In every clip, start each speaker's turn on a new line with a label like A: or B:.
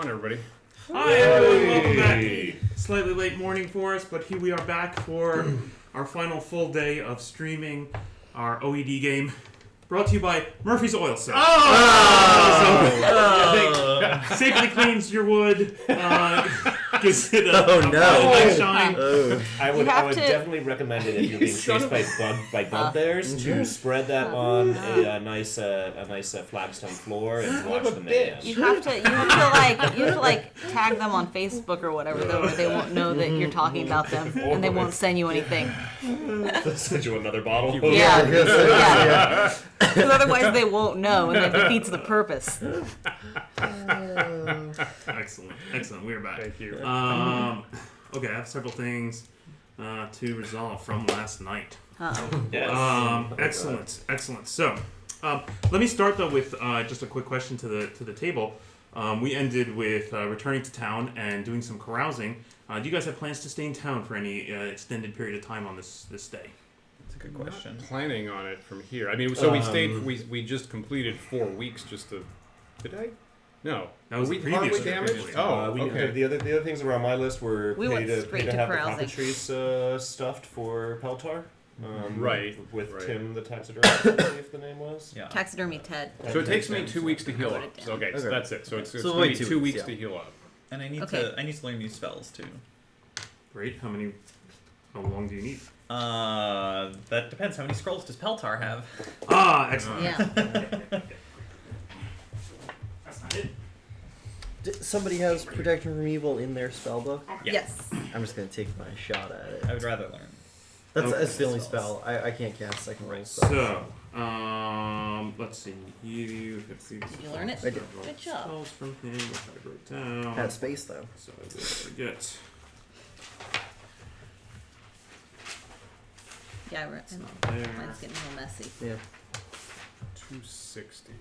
A: on, everybody?
B: Hi, everyone. Welcome back. Slightly late morning for us, but here we are back for our final full day of streaming our OED game. Brought to you by Murphy's Oil Soap. Safely cleans your wood. Gives it a nice shine.
C: I would definitely recommend it if you're being chased by bugbears to spread that on a nice flagstone floor and watch the man.
D: You have to tag them on Facebook or whatever, though, or they won't know that you're talking about them, and they won't send you anything.
C: They'll send you another bottle.
D: Yeah. Because otherwise they won't know, and that defeats the purpose.
B: Excellent. We're back.
A: Thank you.
B: Okay, I have several things to resolve from last night.
C: Yes.
B: Excellent. So, let me start though with just a quick question to the table. We ended with returning to town and doing some carousing. Do you guys have plans to stay in town for any extended period of time on this day?
E: That's a good question.
A: Planning on it from here. I mean, so we stayed. We just completed 4 weeks. Just to. Did I? No.
B: That was the previous.
A: Hardly damaged. Okay.
C: The other things that were on my list were
D: We went straight to
C: have
D: carousing.
C: the cockatrice stuffed for Peltar.
A: Right.
C: With Tim the taxidermist, I believe the name was.
E: Yeah.
D: Taxidermy Ted.
A: So it takes me 2 weeks to heal
D: Wrote
A: up.
D: it down.
A: Okay, so that's it. So it's
F: So
A: going to
F: wait
A: be
F: 2
A: 2
F: weeks,
A: weeks
F: yeah.
A: to heal up.
E: And I need
D: Okay.
E: to learn new spells too.
B: Great. How long do you need?
E: That depends. How many scrolls does Peltar have?
B: Excellent.
D: Yeah.
B: That's not it.
F: Somebody has protection from evil in their spell book.
E: Yeah.
D: Yes.
F: I'm just gonna take my shot at it.
E: I would rather learn.
F: That's the only
E: Spells.
F: spell. I can't cast second level spells.
B: So, let's see. You have
D: Did you learn it?
F: I did.
D: Good job.
B: spells from him, which I wrote down.
F: Had space though.
B: So I will forget.
D: Yeah,
B: Not
D: mine's
B: there.
D: getting a little messy.
F: Yeah.
A: 260.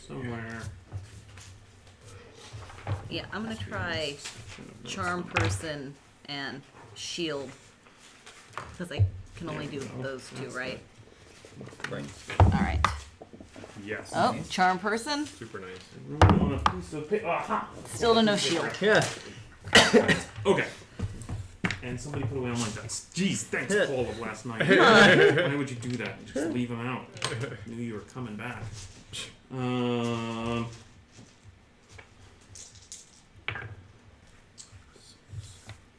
B: Somewhere.
D: Yeah, I'm gonna try Charm Person and Shield. Because I can only do those two, right?
E: Right.
D: Alright.
A: Yes.
D: Oh, Charm Person.
A: Super nice.
B: On a piece of paper. Aha!
D: Still to no shield.
F: Yeah.
B: Okay. And somebody put away on my desk. Jeez, thanks, Paul, of last night.
D: Why?
B: Why would you do that? Just leave him out. Knew you were coming back.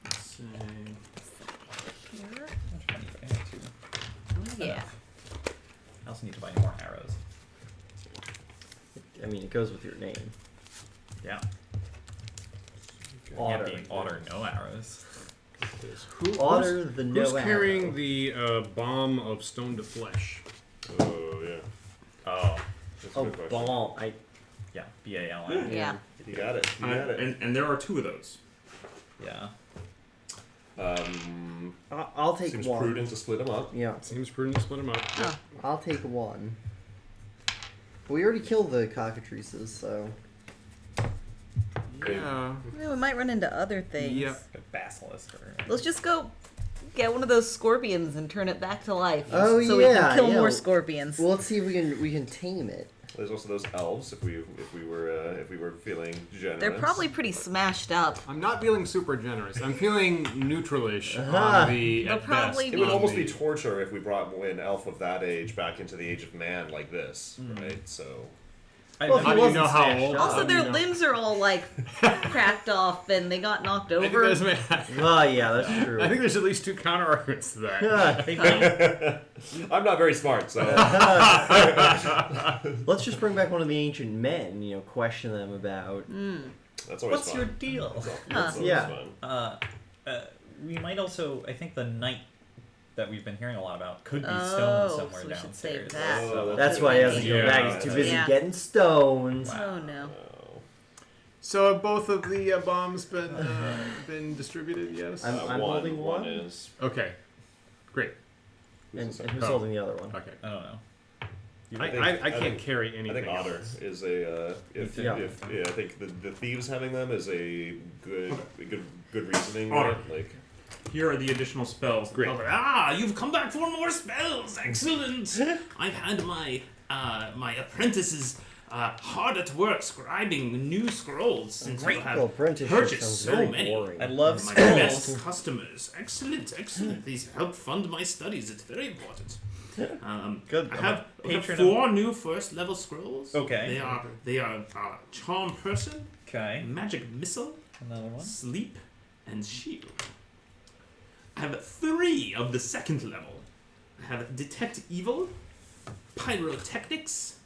B: Let's see.
D: Here.
E: I have two.
D: Oh, yeah.
E: I also need to buy more arrows.
F: I mean, it goes with your name.
E: Yeah.
F: Otter.
E: Can't be otter, no arrows.
F: Otter the no
A: Who's carrying
F: arrow.
A: the bomb of stone to flesh?
C: Oh yeah.
E: Oh.
C: That's a
F: Oh,
C: good question.
F: ball.
E: Yeah. BALM.
D: Yeah.
C: You got it. You got it.
B: And there are 2 of those.
E: Yeah.
F: I'll take
C: Seems
F: one.
C: prudent to split them up.
F: Yeah.
A: Seems prudent to split them up.
D: Oh.
F: I'll take one. We already killed the cockatrices, so.
A: Yeah.
D: Yeah, we might run into other things.
A: Yep.
E: A basilisk or.
D: Let's just go get one of those scorpions and turn it back to life.
F: Oh,
D: so we
F: yeah,
D: can kill
F: yeah.
D: more scorpions.
F: Well, let's see if we can tame it.
C: There's also those elves. If we were feeling generous.
D: They're probably pretty smashed up.
A: I'm not feeling super generous. I'm feeling neutralish
F: Uh-huh.
A: on the.
D: They'll
A: At
D: probably
A: best,
C: It would
A: on
C: almost
A: the-
C: be torture if we brought an elf of that age back into the age of man like this, right? So.
F: Well, if
A: How
F: he
A: do you
F: wasn't
A: know how
F: smashed
A: old?
F: up.
D: Also,
A: How do you
D: their
A: know?
D: limbs are all like cracked off and they got knocked
A: I think,
D: over.
F: Well, yeah, that's true.
A: I think there's at least 2 counter arguments to that.
C: I'm not very smart, so.
F: Let's just bring back one of the ancient men. Question them about.
C: That's always
E: What's
C: fun.
E: your deal?
C: That's always
F: Yeah.
C: fun.
E: We might also. I think the knight that we've been hearing a lot about could be
D: Oh,
E: stoned
D: so
E: somewhere
D: we should
E: downstairs.
D: save that.
C: Oh,
F: That's why he hasn't come
A: Yeah.
F: back. He's too busy
D: Yeah.
F: getting stoned.
D: Oh no.
A: So have both of the bombs been distributed? Yes.
F: I'm holding one.
C: One is.
A: Okay. Great.
F: And
C: Who's the
F: who's
A: Oh.
F: holding the other one?
A: Okay.
E: I don't know.
A: I can't carry
C: I
A: anything.
C: think Otter
A: else.
C: is a
F: Yeah.
C: I think the thieves having them is a good reasoning.
B: Otter.
C: Right? Like
B: Here are the additional spells.
A: Great.
B: You've come back for more spells. Excellent. I've had my my apprentices hard at work scribing new scrolls since
E: Great.
B: you have
F: Well, apprenticeship
B: purchased
F: sounds
B: so
F: very
B: many.
F: boring.
E: I love
B: My
E: scrolls.
B: best customers. Excellent. These help fund my studies. It's very important.
E: Good.
B: I
E: I'm
B: have
E: a patron
B: 4 new first level scrolls.
E: Okay.
B: They are charm person,
E: Okay.
B: magic missile,
E: Another one.
B: sleep, and shield. I have 3 of the second level. I have detect evil, pyrotechnics,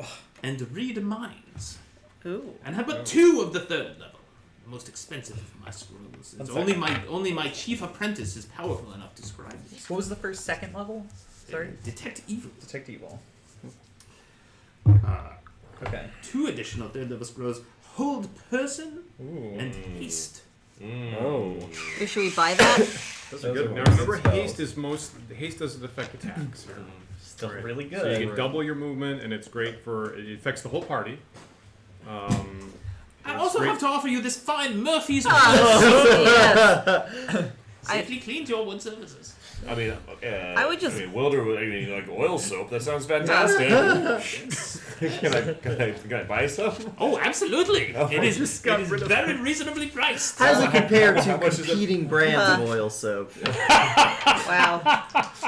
B: and read minds.
D: Ooh.
B: And I have but 2 of the third level. The most expensive of my scrolls. It's
E: One
B: only my chief apprentice is powerful enough to scribe these.
E: What was the second level? Sorry.
B: Detect evil.
E: Detect evil.
B: Uh,
E: Okay.
B: 2 additional third level scrolls. Hold person
E: Ooh.
B: and haste.
F: Oh.
D: Should we buy that?
E: Those
F: are good
A: Now
F: ones.
A: remember, haste doesn't affect attacks.
E: Still
A: Right.
E: really
A: So
E: good.
A: you can double your movement, and it's great for. It affects the whole party.
B: I
A: it's
B: also
A: great-
B: have to offer you this fine Murphy's
D: Yes.
B: safely cleaned your wood surfaces.
C: I mean,
D: I would just-
C: Wilder. I mean, like oil soap. That sounds fantastic. can I buy some?
B: Oh, absolutely. It is,
A: just got
B: it is
A: rid of
B: very reasonably priced.
F: How does it compare
C: How
F: to
C: much is it?
F: competing brands of oil soap?
D: Wow.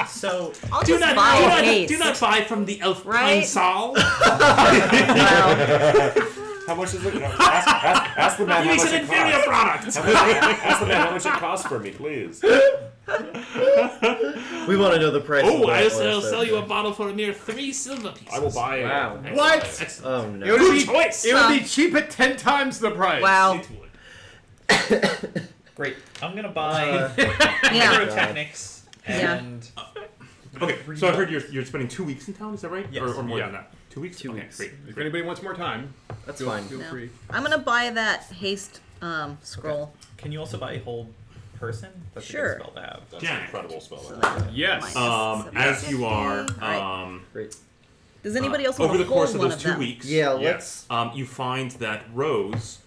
E: So
D: I'll
B: Do
D: just
B: not,
D: buy
B: do, not,
D: haste.
B: do not buy from the elf pine
D: Right?
B: sol.
D: Wow.
C: How much is it? Ask the man how
B: Use
C: much
B: an
C: it
B: inferior
C: costs.
B: product.
C: Ask the man how much it costs for me, please.
F: We want to know the price.
B: Oh,
F: of
B: I'll
F: oil
B: sell
F: soap.
B: you a bottle for a mere 3 silver pieces.
C: I will buy it.
F: Wow.
A: What?
B: Excellent.
F: Oh
A: It
F: no.
A: would
B: Good
A: be
B: choice.
A: It would be cheap at 10 times the price.
D: Wow.
B: It would.
E: great. I'm gonna buy
D: Yeah.
E: pyrotechnics
D: Yeah.
E: and
B: Okay, so I heard you're spending 2 weeks in town, is that right?
E: Yes.
B: Or more
A: Yeah.
B: than that? 2 weeks?
F: 2
B: Okay,
F: weeks.
B: great.
A: If anybody wants more time,
F: That's
A: feel,
F: fine.
A: feel
D: No.
A: free.
D: I'm gonna buy that haste scroll.
E: can you also buy hold person? That's a
D: Sure.
E: good spell to have.
C: That's
B: Jack.
C: an incredible spell.
D: So then
A: Yes.
D: minus
B: As you are,
D: 750. Right.
F: Great.
D: Does anybody else want
B: over
D: to
B: the course
D: hold
B: of
D: one
B: those
D: of
B: 2
D: them?
B: weeks,
F: Yeah,
A: Yes.
F: let's.
B: you find that Rose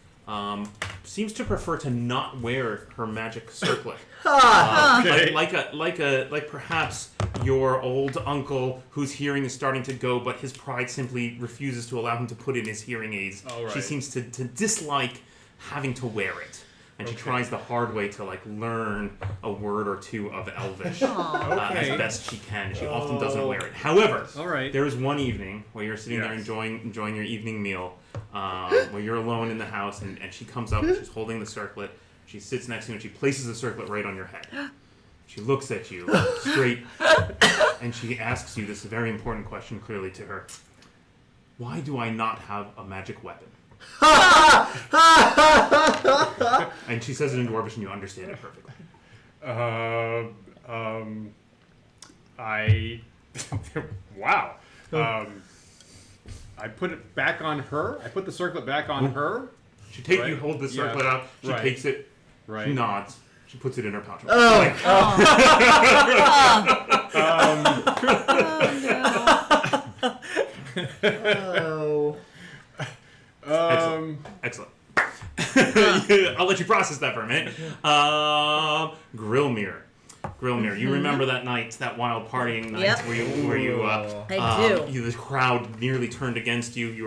B: seems to prefer to not wear her magic circlet.
A: Okay.
B: Like perhaps your old uncle whose hearing is starting to go, but his pride simply refuses to allow him to put in his hearing aids.
A: All right.
B: She seems to dislike having to wear it, and she
A: Okay.
B: tries the hard way to learn a word or 2 of Elvish
A: Okay.
B: as best she can. She often doesn't wear it. However,
A: All right.
B: there is one evening where you're sitting there
A: Yes.
B: enjoying your evening meal, where you're alone in the house, and she comes up and she's holding the circlet. She sits next to you and she places the circlet right on your head. She looks at you straight and she asks you this very important question clearly to her. Why do I not have a magic weapon? And she says it in Dwarvish and you understand it perfectly.
A: I. Wow. I put it back on her. I put the circlet back on her.
B: You
A: Right.
B: hold the
A: Yeah.
B: circlet out, she
A: Right.
B: takes it,
A: Right.
B: she nods, she puts it in her pouch.
F: Oh.
B: Excellent. I'll let you process that for a minute. Grilmir, you remember that night, that wild partying night
D: Yep.
B: where you
D: I do.
B: the crowd nearly turned against you. You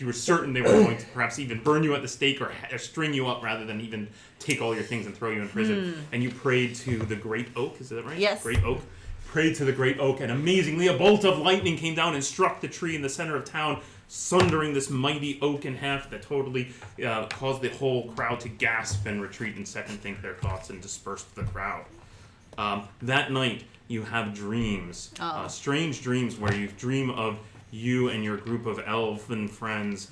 B: were certain they were going to perhaps even burn you at the stake or string you up rather than even take all your things and throw you in prison. And you prayed to the great oak. Is that right?
D: Yes.
B: Great oak. Prayed to the great oak, and amazingly, a bolt of lightning came down and struck the tree in the center of town, sundering this mighty oak in half that totally caused the whole crowd to gasp and retreat and second think their thoughts and dispersed the crowd. That night, you have dreams, strange dreams where you dream of you and your group of elven friends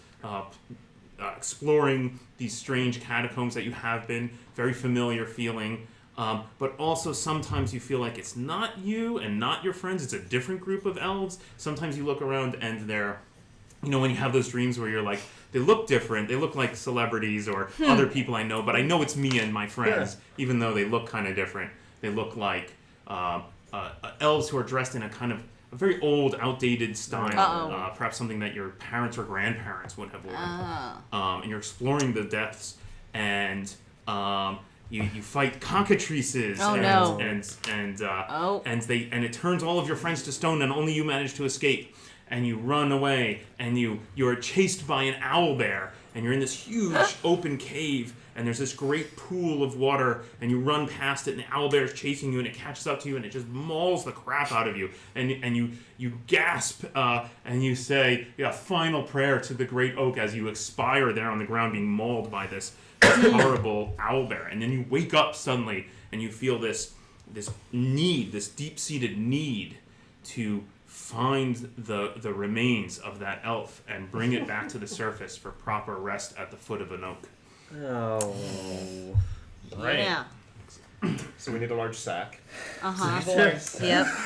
B: exploring these strange catacombs that you have been, very familiar feeling. But also sometimes you feel like it's not you and not your friends, it's a different group of elves. Sometimes you look around and they're, when you have those dreams where you're like, they look different, they look like celebrities or other people I know, but I know it's me and my friends, even though they look kind of different. They look like elves who are dressed in a kind of a very old, outdated style, perhaps something that your parents or grandparents would have worn. And you're exploring the depths, and you fight cockatrices,
D: Oh,
B: and
D: no.
B: and it turns all of your friends to stone, and only you manage to escape. and you run away, and you're chased by an owlbear, and you're in this huge open cave, and there's this great pool of water, and you run past it, and the owlbear is chasing you, and it catches up to you, and it just mauls the crap out of you, and you gasp, and you say a final prayer to the great oak as you expire there on the ground, being mauled by this horrible owlbear, and then you wake up suddenly, and you feel this need, this deep-seated need to find the remains of that elf and bring it back to the surface for proper rest at the foot of an oak.
F: Oh.
A: Right.
D: Yeah.
C: So we need a large sack.
D: Uh-huh. Yep.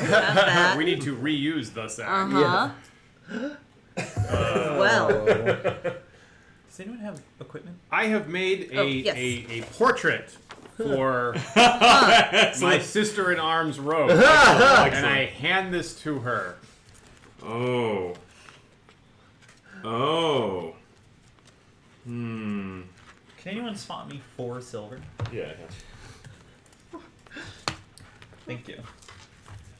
D: Got that.
A: We need to reuse the sack.
D: Uh-huh. Well.
E: Does anyone have equipment?
A: I have made
D: yes.
A: a portrait for my sister-in-arms Rose, and I hand this to her.
B: Oh. Hmm.
E: Can anyone spot me 4 silver?
C: Yeah.
E: Thank you.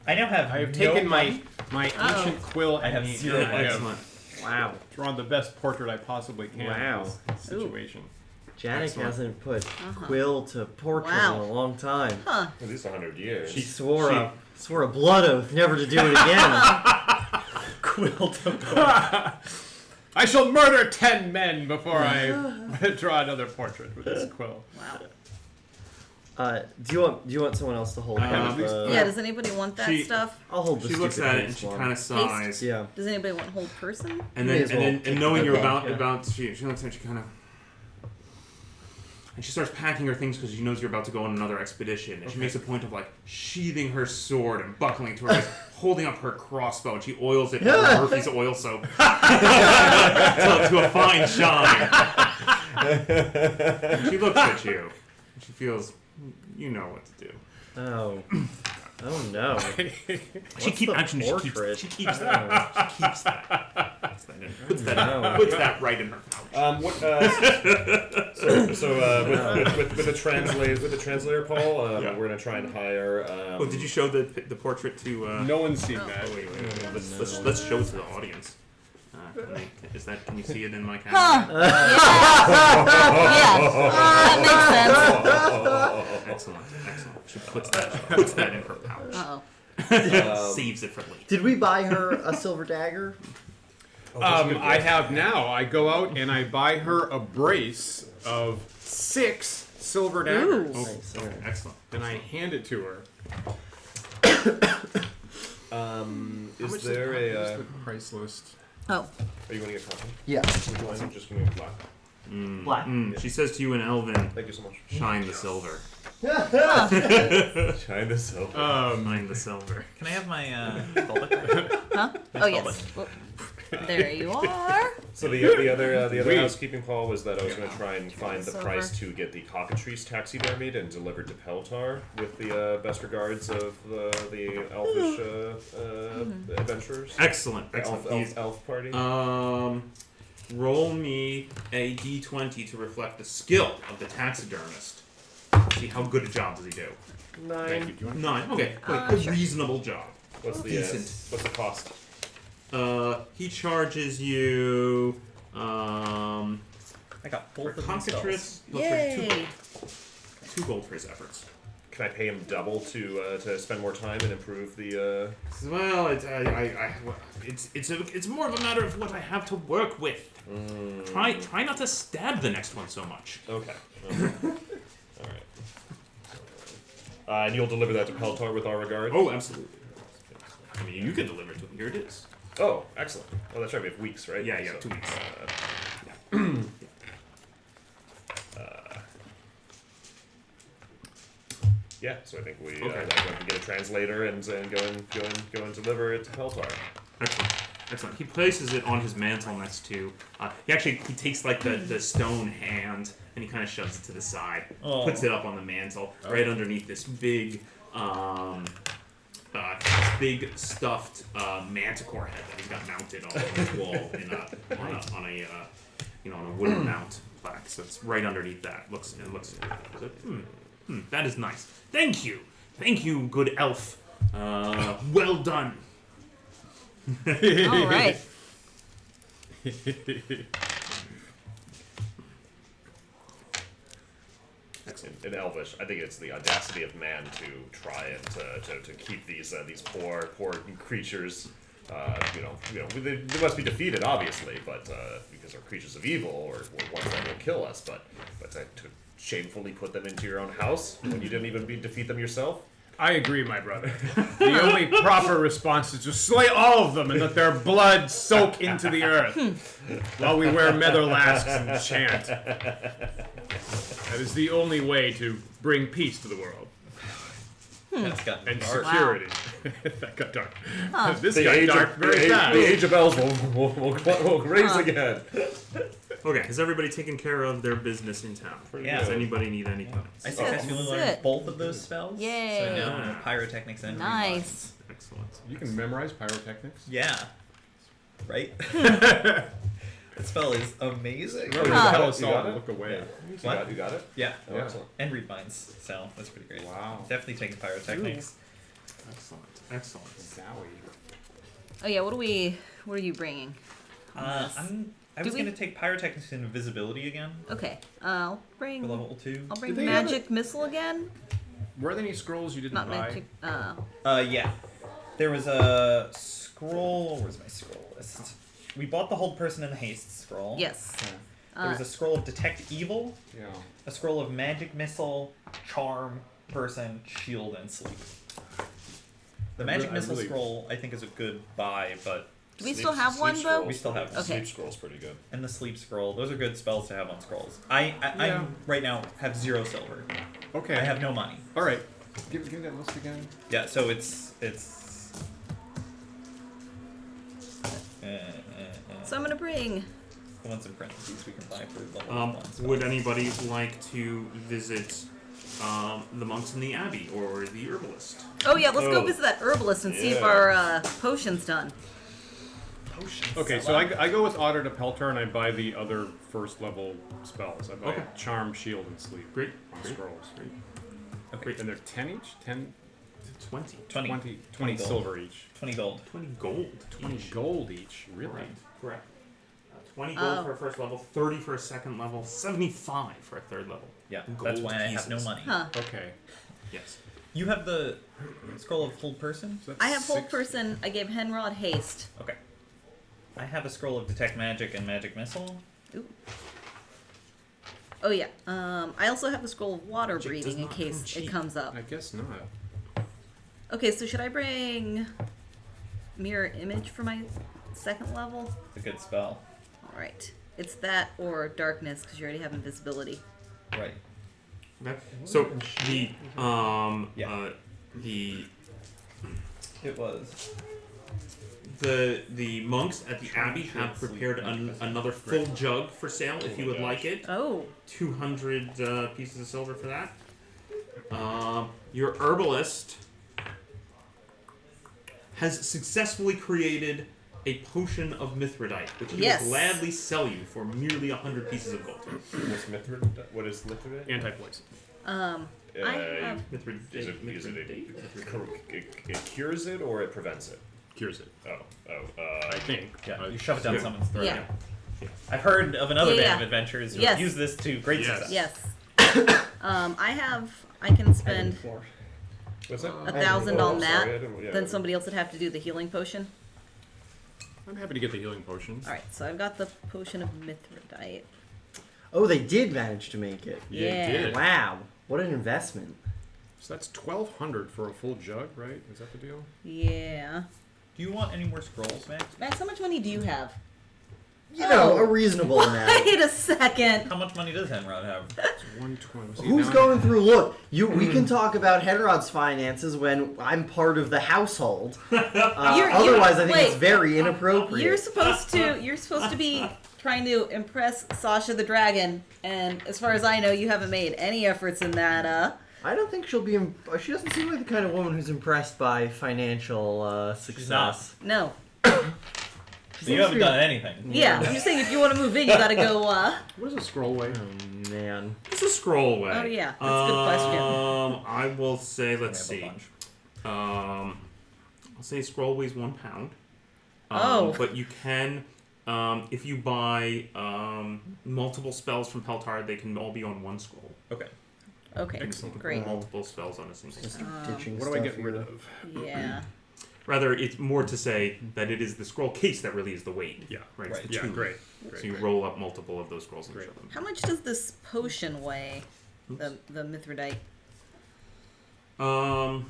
E: I now have.
A: I have
E: no
A: taken
E: money.
A: my ancient quill and
E: I have 0 money.
B: Excellent.
A: Wow, drawn the best portrait I possibly can.
F: Wow.
A: In this situation.
F: Janik
B: Excellent.
F: hasn't put quill to portrait
D: Wow.
F: in a long time.
D: Huh.
C: At least 100 years.
F: She swore a blood oath never to do it again.
E: Quill to portrait.
A: I shall murder 10 men before I draw another portrait with this quill.
D: Wow.
F: Do you want someone else to hold?
B: at
A: least-
D: Yeah, does anybody want that
B: She-
D: stuff?
F: I'll hold the
B: She looks
F: stupid
B: at it and
F: haste
B: she
F: one.
B: kind of sighs.
F: Yeah.
D: Does anybody want whole person?
B: And
F: May
B: then,
F: as
B: and,
F: well
B: then,
F: take
B: and knowing
F: the
B: you're
F: bump,
B: about, she looks and she kind of, and she starts packing her things because she knows you're about to go on another expedition. And she makes a point of like sheathing her sword and buckling to her wrist, holding up her crossbow, and she oils it with Murphy's oil soap to a fine shine. And she looks at you, and she feels, you know what to do.
F: Oh. Oh no.
B: She keeps that. She keeps that. Puts that right in her pouch.
C: With the translator, Paul, we're gonna try and hire.
B: Oh, did you show the portrait to?
A: No one's seen that.
B: Wait. Let's show it to the audience. Can you see it in my camera?
D: Yeah. That makes sense.
B: Excellent. She puts that in her pouch.
D: Uh-oh.
B: Saves it for later.
F: Did we buy her a silver dagger?
A: I have now. I go out and I buy her a brace of 6 silver daggers.
D: Ooh.
F: Nice.
B: Excellent.
A: And I hand it to her.
C: Is there a?
A: the price list?
D: Oh.
C: Are you going to get copy?
F: Yeah.
C: Would you mind just giving me a black?
E: Black.
B: She says to you in Elven,
C: Thank you so much.
B: "Shine the silver.
C: Shine the silver.
B: Shine the silver."
E: Can I have my callback?
D: Huh? Oh, yes. Well, there you are.
C: So the other housekeeping call was that I was going to try and find the
D: Silver.
C: price to get the cockatrice taxidermied and delivered to Peltar with the best regards of the elfish adventurers.
B: Excellent. Excellent.
C: Elf party.
B: Roll me a d20 to reflect the skill of the taxidermist. See how good a job does he do.
C: 9.
B: 9. Okay. Wait, a reasonable job.
C: What's the
B: Decent.
C: what's the cost?
B: He charges you.
E: I got both
B: For
E: of these
B: Cockatrice, he'll charge
D: Yay.
B: 2 gold for his efforts.
C: Can I pay him double to spend more time and improve the?
B: Well, it's more of a matter of what I have to work with. Try not to stab the next one so much.
C: Okay. All right. And you'll deliver that to Peltar with our regards?
B: Oh, absolutely. I mean, you can deliver it to him. Here it is.
C: Oh, excellent. Oh, that's right. We have weeks, right?
B: Yeah,
C: So,
B: 2 weeks.
C: Yeah, so I think we
B: Okay.
C: can get a translator and go and deliver it to Peltar.
B: Excellent. Excellent. He places it on his mantle next to. He takes like the stone hand and he kind of shoves it to the side, puts it up on the mantle, right underneath this big stuffed manticore head that he's got mounted on the wall on a wooden mount plaque. So it's right underneath that. That is nice. Thank you, good elf. Well done.
D: All right.
G: In Elvish, I think it's the audacity of man to try and to keep these poor creatures. They must be defeated, obviously, but because they're creatures of evil or ones that will kill us. But to shamefully put them into your own house when you didn't even defeat them yourself.
A: I agree, my brother. The only proper response is to slay all of them and let their blood soak into the earth while we wear netherlasks and chant. That is the only way to bring peace to the world.
E: That's gotten
A: And
E: dark.
A: security. That got dark. This
G: The
A: got
G: age
A: dark
G: of
A: very fast.
G: the age of elves will raise again.
B: Okay, has everybody taken care of their business in town?
E: Yeah.
B: Does anybody need anything?
E: I successfully learned
D: Sit.
E: both of those spells.
D: Yay.
E: So now I know pyrotechnics and
D: Nice.
B: Excellent.
A: You can memorize pyrotechnics?
E: Yeah. Right? That spell is amazing.
A: Remember to
D: Huh.
A: tell us
G: You
A: all
G: got
A: to
G: it?
A: look away.
E: What?
G: You got it?
E: Yeah.
G: Oh,
A: Yeah.
G: excellent.
E: And read minds, so that's pretty great.
A: Wow.
E: Definitely taking pyrotechnics.
B: Excellent. Excellent.
A: Zowie.
D: Oh yeah. What are you bringing?
E: I
D: Do
E: was
D: we-
E: going to take pyrotechnics and invisibility again
D: Okay. I'll
E: for
D: bring.
E: level 2.
D: I'll bring
A: Did they have
D: magic missile again.
A: Were there any scrolls you didn't
D: Not
A: buy?
D: magic.
E: Yeah. There was a scroll. Where's my scroll list? We bought the hold person and the haste scroll.
D: Yes.
E: There was a scroll of detect evil,
A: Yeah.
E: a scroll of magic missile, charm, person, shield, and sleep. The magic
A: I
E: missile
A: really-
E: scroll I think is a good buy, but
D: Do we still have one though?
E: we still have
D: Okay.
G: Sleep scroll's pretty good.
E: and the sleep scroll. Those are good spells to have on scrolls. I
A: Yeah.
E: right now have 0 silver.
A: Okay.
E: I have no money.
A: All right. Give me that list again.
E: Yeah, so it's.
D: So I'm gonna bring.
E: The ones in parentheses we can buy for level 1 spells.
B: Would anybody like to visit the monks in the abbey or the herbalist?
D: Oh yeah. Let's go
G: Oh.
D: visit that herbalist and see if
G: Yeah.
D: our potion's done.
E: Potions.
A: Okay, so I go with Otter to Pelter and I buy the other first level spells. I buy
B: Okay.
A: Charm, Shield, and Sleep.
B: Great.
A: On
B: Great.
A: scrolls.
E: Okay.
A: And they're 10 each? 10,
B: 20.
E: 20
A: 20
E: gold.
A: silver each.
E: 20 gold.
B: 20 gold.
A: 20
B: each.
A: gold each. Really?
B: Right. Correct. 20 gold
D: Oh.
B: for a first level, 30 for a second level, 75 for a third level.
E: Yeah,
B: Gold
E: that's why I have no
B: pieces.
E: money.
D: Huh.
A: Okay.
B: Yes.
E: You have the scroll of hold person?
A: So that's
D: I have hold
A: 6.
D: person. I gave Henrod haste.
E: Okay. I have a scroll of detect magic and magic missile.
D: Ooh. Oh yeah. I also have the scroll of water
B: Magic
D: breathing
B: does
D: in
B: not
D: case
B: come
D: it
B: cheap.
D: comes up.
A: I guess not.
D: Okay, so should I bring mirror image for my second level?
E: It's a good spell.
D: All right. It's that or darkness because you already have invisibility.
E: Right.
B: Okay. So the
E: Yeah.
B: the
E: It was.
B: the monks at the abbey have prepared another full jug for sale if you would like it.
D: Oh.
B: 200 pieces of silver for that. Your herbalist has successfully created a potion of mithridite, which he
D: Yes.
B: will gladly sell you for merely 100 pieces of gold.
G: What is Mithrid?
A: Anti-poison.
D: I have.
B: Mithridate.
G: Is it
B: Mithridate?
G: it cures it or it prevents it?
A: Cures it.
G: I
A: I think.
E: Yeah, you shove it down
B: yeah.
E: someone's throat.
D: Yeah.
E: I've heard of another
D: Yeah,
E: band
D: yeah.
E: of adventurers who
D: Yes.
E: have used this to great
A: Yes.
E: success.
D: Yes. I can spend
G: What's that?
D: 1,000
G: Oh,
D: on that.
G: sorry, I didn't- yeah.
D: Then somebody else would have to do the healing potion.
A: I'm happy to get the healing potion.
D: All right, so I've got the potion of mithridite.
F: Oh, they did manage to make it.
D: Yeah.
A: You did.
F: Wow, what an investment.
A: So that's 1,200 for a full jug, right? Is that the deal?
D: Yeah.
E: Do you want any more scrolls, Max?
D: Max, how much money do you have?
F: You know,
D: Oh.
F: a reasonable amount.
D: Wait a second.
E: How much money does Henrod have?
A: It's 120. See,
F: Who's
A: now-
F: going through? Look, we can talk about Henrod's finances when I'm part of the household. Otherwise, I think it's
D: wait.
F: very inappropriate.
D: You're supposed to be trying to impress Sasha the dragon, and as far as I know, you haven't made any efforts in that.
F: I don't think she'll be. She doesn't seem like the kind of woman who's impressed by financial success.
D: No.
E: So you haven't done anything.
D: Yeah, I'm just saying if you want to move in, you gotta go.
A: What does a scroll weigh?
F: Oh man.
B: It's a scroll away.
D: Oh, yeah, that's a good question.
B: I will say, let's
E: We have a
B: see.
E: bunch.
B: I'll say scroll weighs 1 pound. But you can, if you buy multiple spells from Peltard, they can all be on one scroll.
E: Okay.
D: Okay,
A: Excellent.
D: great.
B: Multiple spells on a single scroll.
F: Ditching
A: What do I
F: stuff
A: get rid
F: here.
A: of?
D: Yeah.
B: Rather, it's more to say that it is the scroll case that relieves the weight.
A: Yeah.
B: Right. It's
E: Right.
B: the
A: Yeah,
B: tube.
A: great.
B: So you roll up multiple of those scrolls and
A: Great.
B: show them.
D: How much does this potion weigh? The Mithridite.
A: I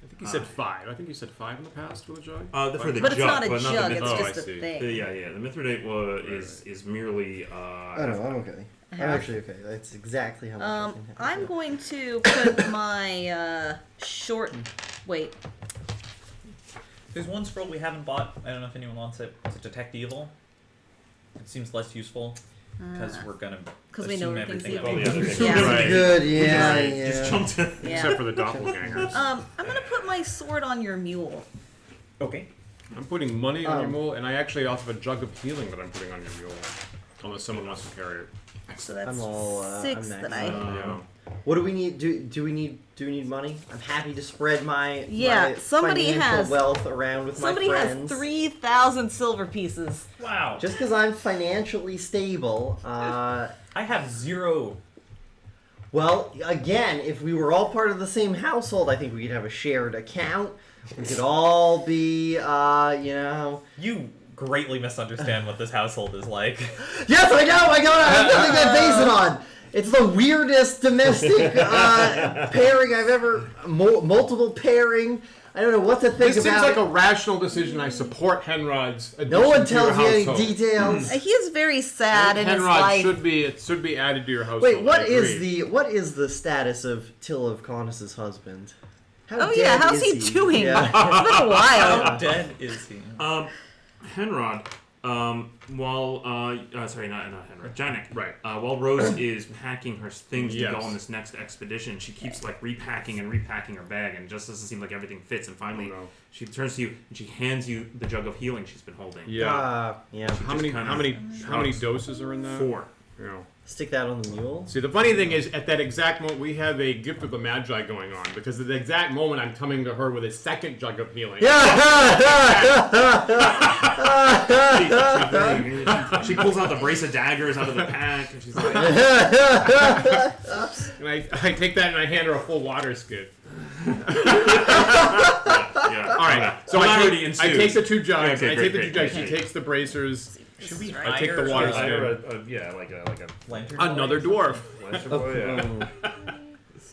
A: think you said 5. I think you said 5 in the past for the jug.
B: For the
D: But it's
B: jug,
D: not a
B: but
D: jug,
B: not the
D: it's
B: Mithridite.
D: just a
A: see.
D: thing.
B: Yeah. The Mithridite is merely.
F: I don't know, I'm okay. I'm
D: Half.
F: actually okay. That's exactly how much I can have.
D: I'm going to put my short. Wait.
E: There's one scroll we haven't bought. I don't know if anyone wants it. To detect evil. It seems less useful because we're gonna
D: 'Cause we know
E: assume
D: everything's
E: everything
D: evil.
E: about
G: Yeah.
E: it.
D: Yeah.
A: Right.
F: Good, yeah,
B: Right,
F: yeah.
B: Just jumped in.
D: Yeah.
A: Except for the doppelgangers.
D: I'm gonna put my sword on your mule.
E: Okay.
A: I'm putting money on your mule, and I actually also have a jug of healing that I'm putting on your mule. Unless someone wants to carry it.
D: So that's
F: I'm all,
D: 6
F: I'm
D: that
F: maxed out.
D: I.
A: Yeah.
F: What do we need? Do we need money? I'm happy to spread my
D: Yeah,
F: my
D: somebody
F: financial
D: has-
F: wealth around with
D: Somebody
F: my
D: has
F: friends.
D: 3,000 silver pieces.
E: Wow.
F: Just because I'm financially stable.
E: I have 0.
F: Well, again, if we were all part of the same household, I think we could have a shared account. We could all be,
E: You greatly misunderstand what this household is like.
F: Yes, I know. I have nothing to base it on. It's the weirdest domestic pairing I've ever. Multiple pairing. I don't know what to think
A: This
F: about.
A: seems like a rational decision. I support Henrod's addition
F: No one
A: to your
F: tells me any
A: household.
F: details.
D: He is very sad in his
A: Henrod
D: life.
A: should be added to your household.
F: Wait,
A: I
F: what
A: agree.
F: is the status of Till of Conus's husband? How
D: Oh yeah,
F: dead
D: how's
F: is
D: he doing?
F: Yeah.
D: It's been a while.
E: How dead is he?
B: Henrod, sorry, not Henrod, Janek.
A: Right.
B: While Rose is packing her things to go
A: Yes.
B: on this next expedition, she keeps repacking and repacking her bag, and it just doesn't seem like everything fits. And finally,
A: Oh, no.
B: she turns to you and she hands you the jug of healing she's been holding.
A: Yeah.
F: Yeah.
A: How many
B: kinda
A: how many
B: shrugs.
A: doses are in that?
B: 4.
A: Yeah.
F: Stick that on the mule.
A: See, the funny thing is, at that exact moment, we have a gift of the Magi going on, because at the exact moment, I'm coming to her with a second jug of healing.
B: She pulls out the brace of daggers out of the pack, and she's like,
A: And I take that and I hand her a full water skid.
B: yeah.
A: All right, so
B: Hilarity
A: I
B: ensues.
A: take the 2 jugs.
B: Okay,
A: I
B: great,
A: take the 2
B: great,
A: jugs.
B: great,
A: She takes the bracers.
E: Should we
A: I take the water
E: hire
G: Hire
A: skid.
G: like a
E: lantern
A: Another
E: boy or
A: dwarf.
G: lantern boy,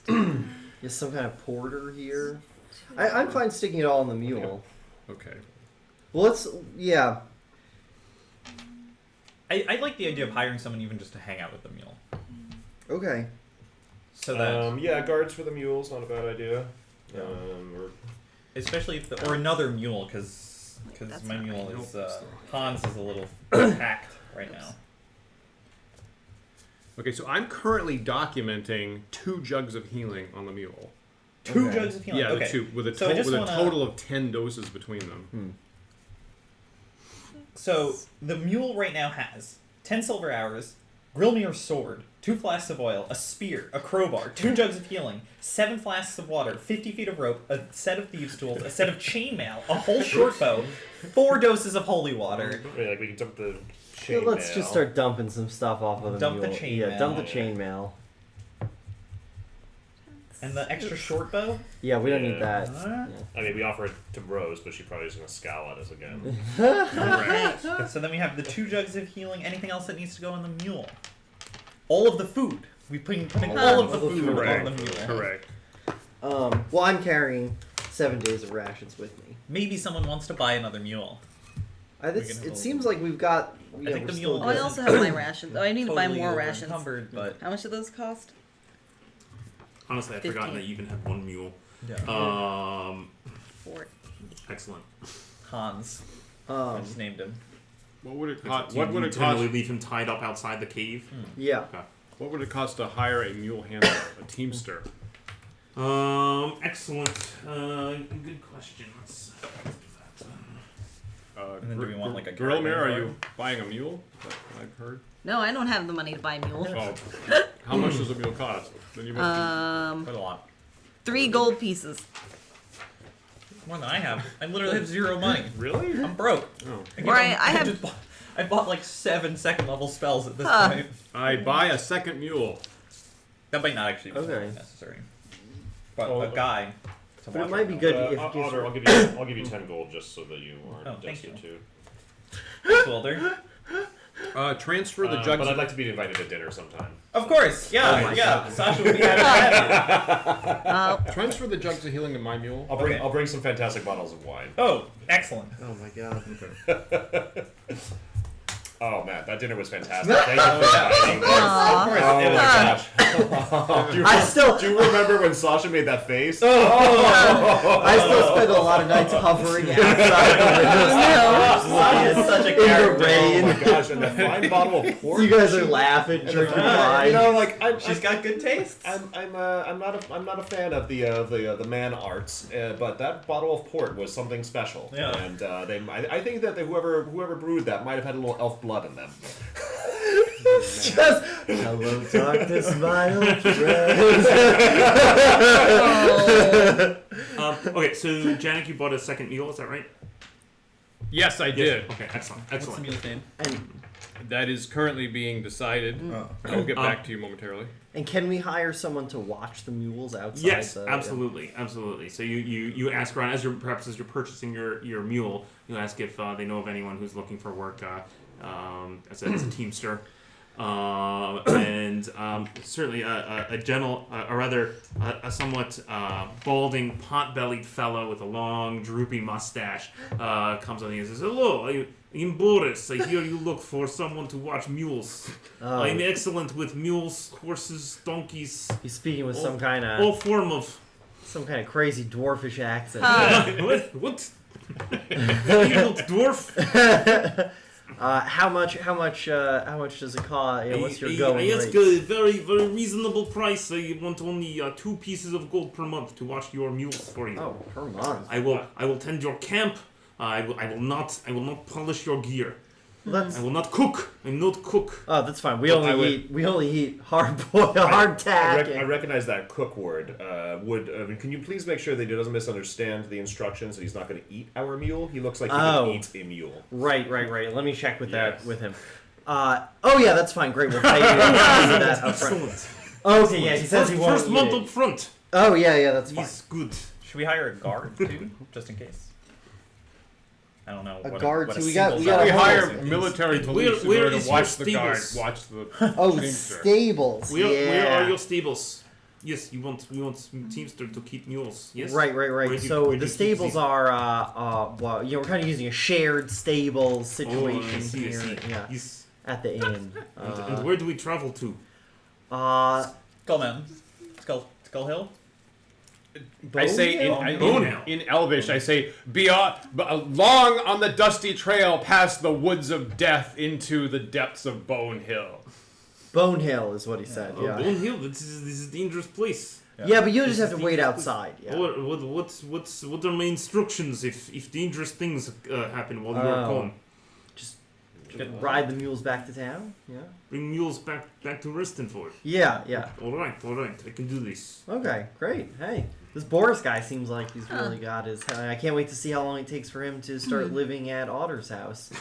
G: yeah.
F: Is some kind of porter here? I'm fine sticking it all on the mule.
A: Okay.
F: Well, yeah.
E: I like the idea of hiring someone even just to hang out with the mule.
F: Okay.
E: So that,
G: Yeah, guards for the mules, not a bad idea.
E: Yeah.
G: Or
E: especially if or another mule, because
D: That's
E: my
D: not
E: mule
A: right.
E: is
A: Nope.
E: Hans is a little packed right now.
A: Okay, so I'm currently documenting 2 jugs of healing on the mule.
E: 2
F: Okay.
E: jugs of healing.
A: Yeah,
E: okay.
A: the 2 with a,
E: So I just
A: with a
E: wanna-
A: total of 10 doses between them.
E: So the mule right now has 10 silver hours, Grilmir's sword, 2 flasks of oil, a spear, a crowbar, 2 jugs of healing, 7 flasks of water, 50 feet of rope, a set of thieves' tools, a set of chainmail, a whole short bow, 4 doses of holy water.
G: Wait, like we can dump the
F: Yeah,
G: chain
F: let's just start dumping some stuff off of the
E: Dump the
F: mule.
E: chainmail.
F: Yeah, dump the chainmail.
E: And the extra short bow?
F: Yeah, we don't need that.
G: I mean, we offer it to Rose, but she probably is going to scowl at us again.
E: So then we have the 2 jugs of healing. Anything else that needs to go on the mule? All of the food. We're putting all of the food on the mule.
A: Correct.
F: Well, I'm carrying 7 days of rations with me.
E: Maybe someone wants to buy another mule.
F: It seems like we've got. Yeah,
E: think
F: we're
E: the
F: still
E: mule-
D: Oh, I
F: good.
D: also have my rations. Oh, I need to buy
E: Totally
D: more rations.
E: encumbered, but
D: How much do those cost?
B: Honestly, I'd
D: 15.
B: forgotten that you even had 1 mule.
E: yeah.
D: 4.
B: Excellent.
E: Hans. I just named him.
A: What would it
B: Do
A: cost?
B: you
A: What would it
B: generally
A: cost?
B: leave him tied up outside the cave?
F: Yeah.
A: What would it cost to hire a mule handler, a teamster?
B: Excellent. Good question. Let's do that.
E: And then do we want, like, a
A: Grilmir? Are
E: caravan
A: you buying a mule? Is that what I've heard.
D: No, I don't have the money to buy a mule.
A: Oh, how much does a mule cost? Then you must
E: Quite a lot.
D: 3 gold pieces.
E: More than I have. I literally have 0 money.
G: Really?
E: I'm broke.
G: Oh.
D: Right, I have-
E: I bought like 7 second level spells at this point.
A: I buy a second mule.
E: That might not actually be
F: Okay.
E: necessary. But
A: Oh,
E: a guy. To
F: But it
E: watch
F: might be
E: now.
F: good if
G: Otter, I'll give you 10 gold just so that you aren't
E: Oh, thank you.
G: destitute.
E: Thanks, Wilder.
A: Transfer the jugs.
G: But I'd like to be invited to dinner sometime.
E: Of course, yeah, yeah. Sasha would be happy to have you.
A: Transfer the jugs of healing to my mule.
G: I'll bring some fantastic bottles of wine.
E: Oh, excellent.
F: Oh my god.
G: Oh man, that dinner was fantastic. Thank you for inviting me.
D: Aw.
G: Oh my gosh. Do you remember when Sasha made that face?
F: I still spend a lot of nights hovering outside the windows.
E: Sasha is such a
F: In the
E: character.
F: rain.
G: Oh my gosh, and the fine bottle of port.
F: You guys are laughing, drinking wine.
G: You know, like
E: She's got good taste.
G: I'm not a fan of the man arts, but that bottle of port was something special.
E: Yeah.
G: And I think that whoever brewed that might have had a little elf blood in them.
F: Just hello, darkness, my old friend.
B: Okay, so Janik, you bought a second mule, is that right?
A: Yes, I did.
B: Okay, excellent,
E: What's the
B: excellent.
E: mule's name?
A: That is currently being decided. I'll get back to you momentarily.
F: And can we hire someone to watch the mules outside?
B: Yes, absolutely, absolutely. So you ask around as you're purchasing your mule. You ask if they know of anyone who's looking for work as a teamster, and certainly a somewhat balding, pot-bellied fellow with a long, droopy mustache comes on and says, "Hello, I'm Boris. I hear you look for someone to watch mules.
F: Oh.
B: I'm excellent with mules, horses, donkeys,
F: He's speaking with
B: all-
F: some kind
B: all
F: of crazy dwarfish accent.
B: What? You little dwarf.
F: How much does it cost? Yeah, what's your going
B: I ask
F: rate?
B: a very, very reasonable price. I want only 2 pieces of gold per month to watch your mules for you.
F: Oh, per month.
B: I will tend your camp. I will not polish your gear.
F: That's
B: I will not cook. I'm not cook.
F: oh, that's fine. We
G: I
F: only
G: would-
F: eat hard tack.
G: I recognize that cook word. Can you please make sure that he doesn't misunderstand the instructions that he's not going to eat our mule? He looks like he
F: Oh.
G: can eat a mule.
F: Right. Let me check with that
G: Yes.
F: with him. Oh yeah, that's fine. Great. We'll pay you that up front.
B: Excellent.
F: Okay, yeah. He says he won't
B: First
F: eat
B: month
F: it.
B: up front.
F: Oh yeah, that's fine.
B: He's good.
E: Should we hire a guard too, just in case? I don't know.
F: A
E: what
F: guard
E: what
F: too?
E: a
F: we got
E: single
F: we got
A: We
F: a
E: guard
A: hire
E: is.
A: military
B: Where-
A: police in
B: where
A: order
B: is
A: to watch
B: your
A: the guard,
B: stables?
A: watch the
F: Oh,
A: teamster.
F: stables.
B: Where
F: yeah.
B: are your stables? Yes, we want teamster to keep mules. Yes.
F: Right.
B: Where do-
F: So
B: where do
F: the
B: you keep
F: stables
B: these?
F: are, well, we're kind of using a shared stables situation
B: I see.
F: here. Yeah,
B: Yes.
F: at the inn.
B: And where do we travel to?
E: Skull Mountain. Skull Hill.
A: I say
B: Bone
A: in Elvish, I say, long on the dusty trail past the woods of death into the depths of Bone Hill.
F: Bone Hill is what he said. Yeah.
B: Bone Hill. This is a dangerous place.
F: Yeah, but you'll just
B: This
F: have
B: is
F: to wait
B: dangerous.
F: outside. Yeah.
B: What are my instructions if dangerous things happen while you are
F: Oh.
B: gone?
F: Ride the mules back to town. Yeah.
B: Bring mules back to Ristenford.
F: Yeah.
B: All right. I can do this.
F: Okay, great. Hey, this Boris guy seems like he's really got his. I can't wait to see how long it takes for him to start living at Otter's house.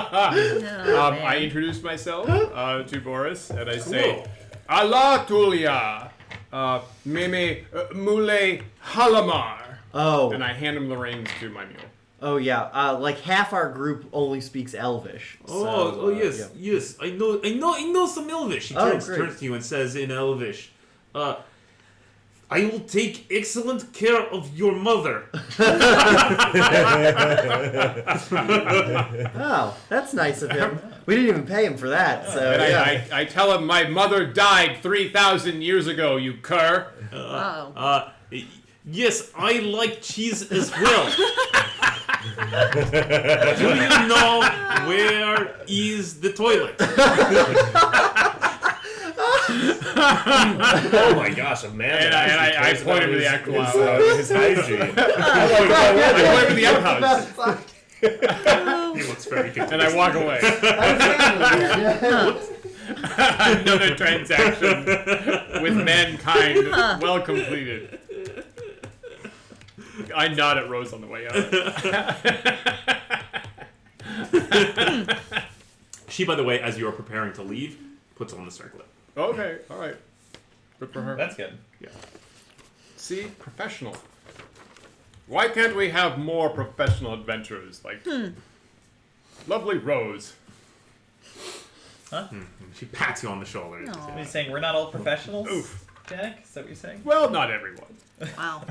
A: I introduce myself to Boris, and I say, Allah Tulia, Meme Mule Halamar.
F: Oh.
A: And I hand him the reins to my mule.
F: Oh yeah. Like half our group only speaks Elvish. So,
B: Yes,
F: yeah.
B: yes. I know some Elvish. He
F: Oh,
B: turns
F: great.
B: to you and says in Elvish, I will take excellent care of your mother.
F: Oh, that's nice of him. We didn't even pay him for that. So
A: And
F: yeah.
A: I tell him my mother died 3,000 years ago, you cur.
B: Yes, I like cheese as well. Do you know where is the toilet?
G: Oh my gosh, a man.
A: And I point him to the actual
G: his hygiene.
A: I point him to the outhouse,
B: He looks very good.
A: and I walk away. Another transaction with mankind well completed. I nod at Rose on the way out.
B: She, by the way, as you are preparing to leave, puts on the circlet.
A: Okay, all right. Good for her.
E: That's good.
B: Yeah.
A: See, professional. Why can't we have more professional adventurers like lovely Rose?
E: Huh?
B: She pats you on the shoulder. and
D: Aw.
B: says,
E: Are you saying we're not all professionals?
A: Oof.
E: Jack? Is that what you're saying?
A: Well, not everyone.
D: Wow.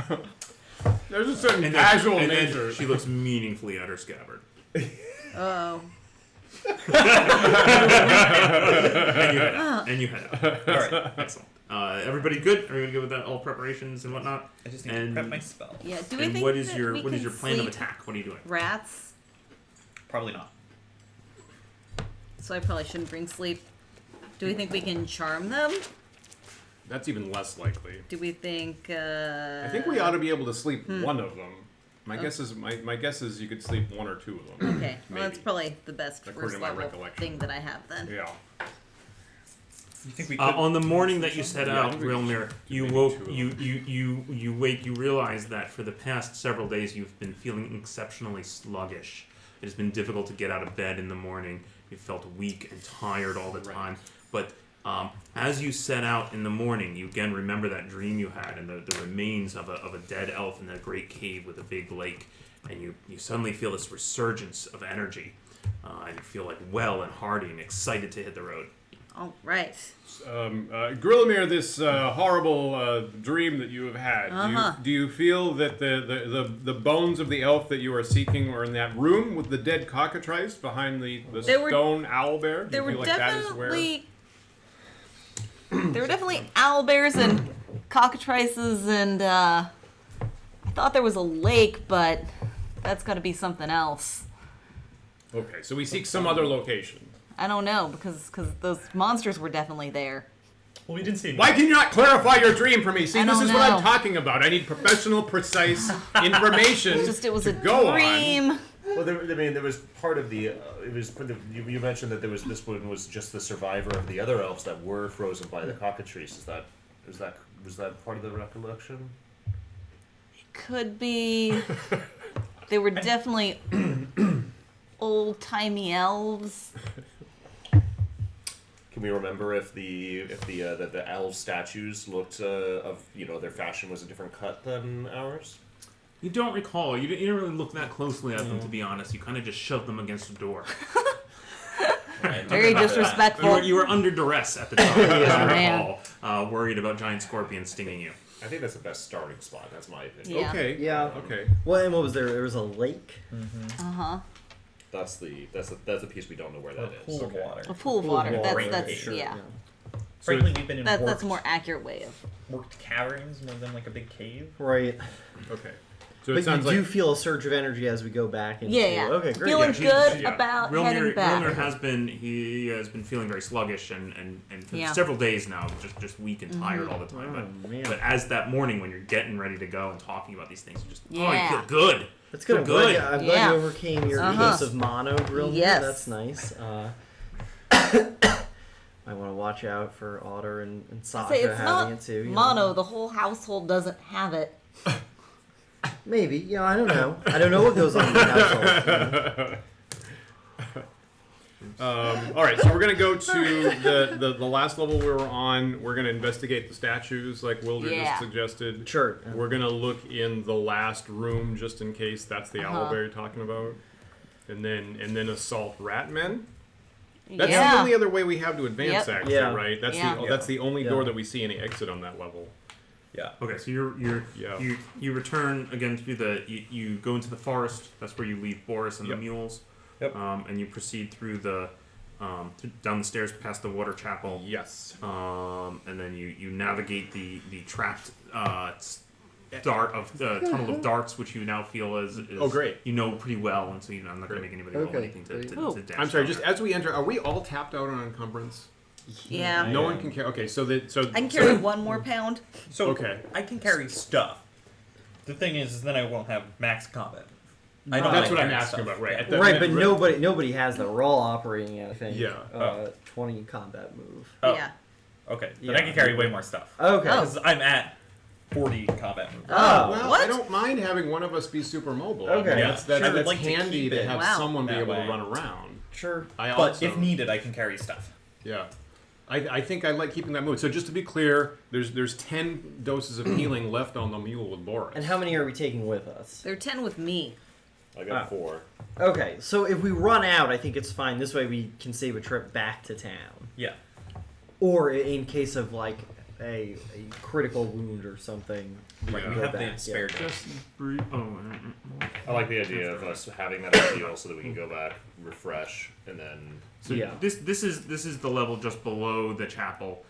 A: There's a certain
B: And
A: casual
B: then
A: nature.
B: she looks meaningfully at her scabbard.
D: Oh.
B: And you head out.
E: All right.
B: Excellent. Everybody good? Everybody good with that? All preparations and whatnot?
E: I just need
B: And-
E: to prep my spell.
D: Yeah. Do we
B: And
D: think
B: what is
D: that
B: your
D: we
B: what is
D: can
B: your plan of
D: sleep
B: attack? What are you doing?
D: Rats.
E: Probably not.
D: So I probably shouldn't bring sleep. Do we think we can charm them?
A: That's even less likely.
D: Do we think?
A: I think we ought to be able to sleep one of them. My guess is you could sleep one or two of them.
D: Okay. Well, that's
A: Maybe.
D: probably the best
A: According
D: first
A: to my
D: level
A: recollection.
D: thing that I have then.
A: Yeah.
E: You think we could?
B: On the morning that you set
A: Yeah, I
B: out,
A: think we
B: Grilmir,
A: should
B: you
A: maybe
B: woke.
A: two of
B: You wake. You realize that for the past several days you've been feeling exceptionally sluggish. It has been difficult to get out of bed in the morning. You felt weak and tired all the time. But as you set out in the morning, you again remember that dream you had and the remains of a dead elf in a great cave with a big lake, and you suddenly feel this resurgence of energy, and you feel like well and hearty and excited to hit the road.
D: All right.
A: Grilmir, this horrible dream that you have had. Do you feel that the bones of the elf that you are seeking are in that room with the dead cockatrice behind the
D: They were-
A: stone owl bear? Do
D: There
A: you
D: were
A: feel like that is where?
D: definitely. There were definitely owlbears and cockatrices, and I thought there was a lake, but that's got to be something else.
A: Okay, so we seek some other location.
D: I don't know because those monsters were definitely there.
E: Well, we didn't see.
A: Why can you not clarify your dream for me? See,
D: I
A: this
D: don't
A: is what
D: know.
A: I'm talking about. I need professional, precise information.
D: It was
A: to
D: a
A: go
D: dream.
A: on.
C: Well, there was part of the. You mentioned that this one was just the survivor of the other elves that were frozen by the cockatrice. Was that part of the recollection?
D: Could be. They were definitely old-timey elves.
C: Can we remember if the elf statues looked of their fashion was a different cut than ours?
B: You don't recall. You didn't really look that closely at them, to be honest. You kind of just shoved them against the door.
D: Very disrespectful.
B: You were under duress at the time, as I recall, worried about giant scorpions stinging you.
C: I think that's the best starting spot. That's my opinion.
D: Yeah.
A: Okay.
F: Yeah.
A: Okay.
F: Well, and what was there? There was a lake.
C: That's the piece we don't know where
E: A
C: that is.
E: pool of water.
D: A pool of water.
E: water.
D: That's
E: Sure,
D: yeah.
E: Frankly, we've been in
D: That's
E: worked,
D: a more accurate way of.
E: worked caverns more than like a big cave.
F: Right.
A: Okay. So it
F: But you
A: sounds
F: do
A: like
F: feel a surge of energy as we go back. Into,
D: Yeah.
F: Okay, great.
D: Feeling
F: yeah.
D: good about heading
B: Grilmir
D: back.
B: has been feeling very sluggish and for
D: Yeah.
B: several days now, just weak and tired all the time.
F: Oh, man.
B: But as that morning when you're getting ready to go and talking about these things, you just
D: Yeah.
B: you feel good.
F: That's good. I'm
B: Feel good.
F: glad, I'm glad
D: Yeah.
F: you overcame your case of mono, Grilmir.
D: Yes.
F: That's nice. I want to watch out for Otter and Sasha
D: Say it's
F: having
D: not
F: it too. you know.
D: mono. The whole household doesn't have it.
F: Maybe. I don't know. I don't know what goes on in the household.
A: all right, so we're gonna go to the last level we were on. We're gonna investigate the statues, like Wilder
D: Yeah.
A: just suggested.
F: Sure.
A: We're gonna look in the last room just in case that's the owlbear you're talking about, and then assault ratmen. That's
D: yeah.
A: the only other way we have to advance,
D: Yep.
A: actually,
F: Yeah.
A: right? That's
D: Yeah.
A: that's the only
F: Yeah.
A: door that we see any exit on that level.
E: Yeah.
B: Okay, so
A: Yeah.
B: you return again through you go into the forest. That's where you leave Boris and
A: Yep.
B: the mules.
E: Yep.
B: And you proceed through the down the stairs past the water chapel.
A: Yes.
B: And then you navigate the trapped tunnel of darts, which you now feel is
A: Oh, great.
B: You know pretty well, and so I'm not going to make anybody roll
F: Okay,
B: anything to
F: great.
B: dash
A: I'm sorry.
B: down
A: Just
B: there.
A: as we enter, are we all tapped out on encumbrance?
D: Yeah.
A: No one can carry. Okay, so
D: I can carry 1 more pound.
E: So
A: Okay.
E: I can carry stuff. The thing is then I won't have max combat. I don't
A: That's
E: like
A: what I'm
E: carrying
A: asking
E: stuff.
A: about, right?
E: Yeah.
A: At the-
F: Right, but nobody has that. We're all operating at, I think,
A: Yeah.
F: 20 combat move.
E: Oh,
D: Yeah.
E: okay. Then
F: Yeah.
E: I can carry way more stuff.
F: Okay.
D: Oh.
E: Because I'm at 40 combat move.
F: Oh,
A: Well,
D: What?
A: I don't mind having one of us be super mobile.
F: Okay.
A: I mean, that's
E: I would
A: that's
E: like to
A: handy
E: keep
A: to
E: it
A: have
D: Wow.
A: someone be
E: that
A: able
E: way.
A: to run around.
F: sure.
A: I
E: But
A: also,
E: if needed, I can carry stuff.
A: yeah. I think I like keeping that mood. So just to be clear, there's 10 doses of healing left on the mule with Boris.
F: And how many are we taking with us?
D: There are 10 with me.
G: I got 4.
F: Okay, so if we run out, I think it's fine. This way we can save a trip back to town.
E: Yeah.
F: Or in case of like a critical wound or something,
E: Right.
F: can
E: We
F: go
E: have
F: back,
E: the spare
F: yeah.
E: dose.
G: I like the idea of us having that ideal so that we can go back, refresh, and then.
B: So
F: Yeah.
B: this is the level just below the chapel.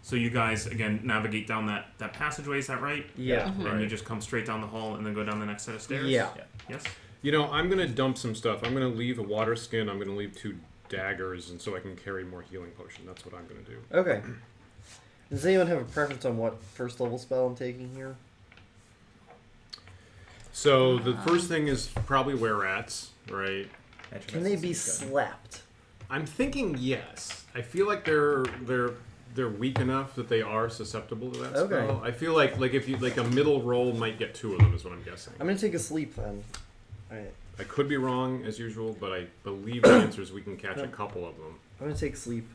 B: So you guys again navigate down that passageway. Is that right?
F: Yeah.
B: And you
A: Right.
B: just come straight down the hall and then go down the next set of stairs.
F: Yeah.
B: Yes.
A: You know, I'm gonna dump some stuff. I'm gonna leave a water skin. I'm gonna leave 2 daggers, and so I can carry more healing potion. That's what I'm gonna do.
F: Okay. Does anyone have a preference on what first level spell I'm taking here?
A: So the first thing is probably were rats, right?
F: Can they be slapped?
A: I'm thinking yes. I feel like they're weak enough that they are susceptible to that
F: Okay.
A: spell. I feel like if you like a middle roll might get 2 of them is what I'm guessing.
F: I'm gonna take a sleep then. Alright.
A: I could be wrong as usual, but I believe the answer is we can catch a couple of them.
F: I'm gonna take sleep.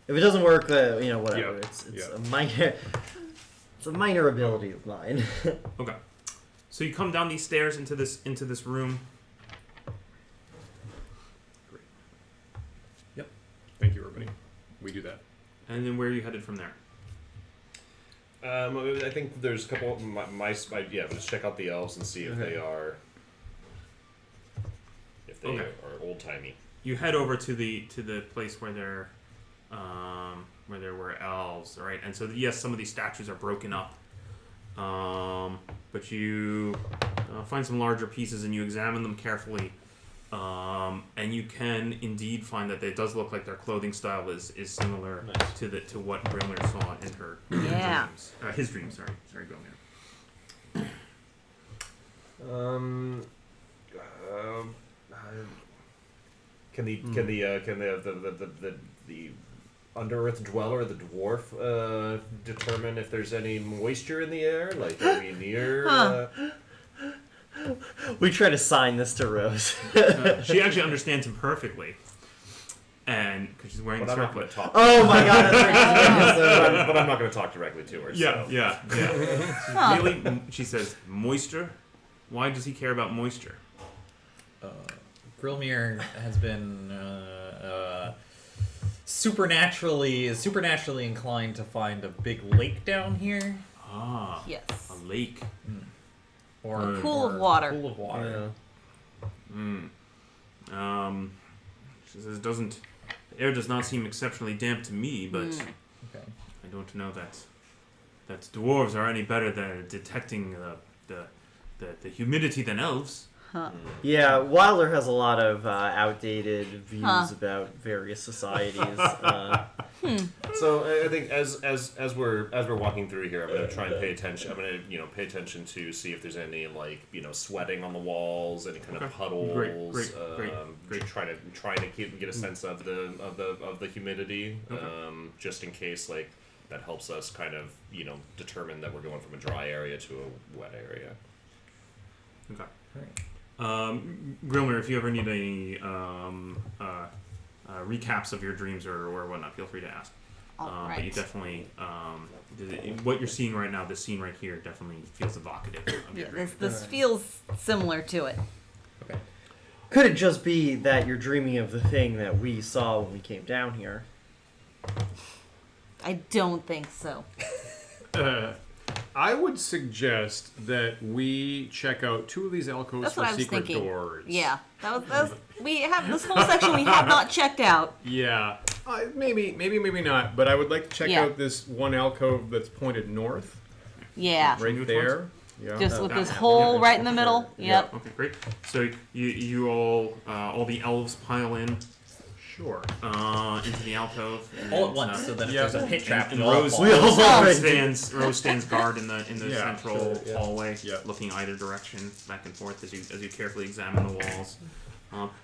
F: If it doesn't work, whatever.
A: Yeah,
F: It's
A: yeah.
F: a minor. It's a minor ability of mine.
B: Okay. So you come down these stairs into this room.
A: Thank you, everybody. We do that.
B: And then where are you headed from there?
G: I think there's a couple. Let's check out the elves and see if they are. If they
B: Okay.
G: are old timey.
B: You head over to the place where there were elves, right? And so yes, some of these statues are broken up, but you find some larger pieces and you examine them carefully, and you can indeed find that it does look like their clothing style is similar to what Grilmir saw in her
D: Yeah.
B: dreams. His dreams, sorry, Grilmir.
G: Can the under earth dweller, the dwarf, determine if there's any moisture in the air? Like, are we near?
F: We try to sign this to Rose.
B: She actually understands him perfectly, and because she's wearing
G: But
B: the
G: I'm not going
B: circlet.
G: to talk.
F: Oh my god, that's right.
G: But I'm not going to talk directly to her. So.
B: Yeah. Really, she says, moisture? Why does he care about moisture?
E: Grilmir has been supernaturally inclined to find a big lake down here,
B: Ah,
D: Yes.
B: a lake.
E: or
D: A pool of
E: or
D: water.
E: Pool of water.
B: She says, the air does not seem exceptionally damp to me, but
E: Okay.
B: I don't know that dwarves are any better than detecting the humidity than elves.
F: Yeah, Wilder has a lot of outdated views
D: Huh.
F: about various societies.
G: So I think as we're walking through here, I'm gonna try and pay attention. I'm gonna pay attention to see if there's any sweating on the walls, any kind of puddles.
B: Great.
G: Trying to get a sense of the humidity, just in case that helps us kind of determine that we're going from a dry area to a wet area.
B: Okay. Grilmir, if you ever need any recaps of your dreams or whatnot, feel free to ask.
D: All
B: But you
D: right.
B: definitely, what you're seeing right now, this scene right here, definitely feels evocative of your
D: Yeah,
B: dream.
D: this feels similar to it.
E: Okay.
F: Could it just be that you're dreaming of the thing that we saw when we came down here?
D: I don't think so.
A: I would suggest that we check out 2 of these alcoves
D: That's
A: for
D: what I was
A: secret
D: thinking.
A: doors.
D: Yeah, that was we have this whole section we have not checked out.
A: Yeah. Maybe not. But I would like to check
D: Yeah.
A: out this one alcove that's pointed north,
D: Yeah,
A: right
B: Which
A: there. Yeah.
D: just with
B: that
D: this
B: one.
D: hole
B: Yeah.
D: right in the middle.
A: Yeah.
D: Yep.
B: Okay, great. So you all the elves pile in.
A: Sure.
B: into the alcove. And,
E: All at once, so that if there's a pit trap,
B: and
E: you all
B: Rose,
E: fall.
B: Rose stands guard in the
A: Yeah,
B: central
F: sure, yeah.
B: hallway,
A: Yeah.
B: looking either direction, back and forth as you carefully examine the walls.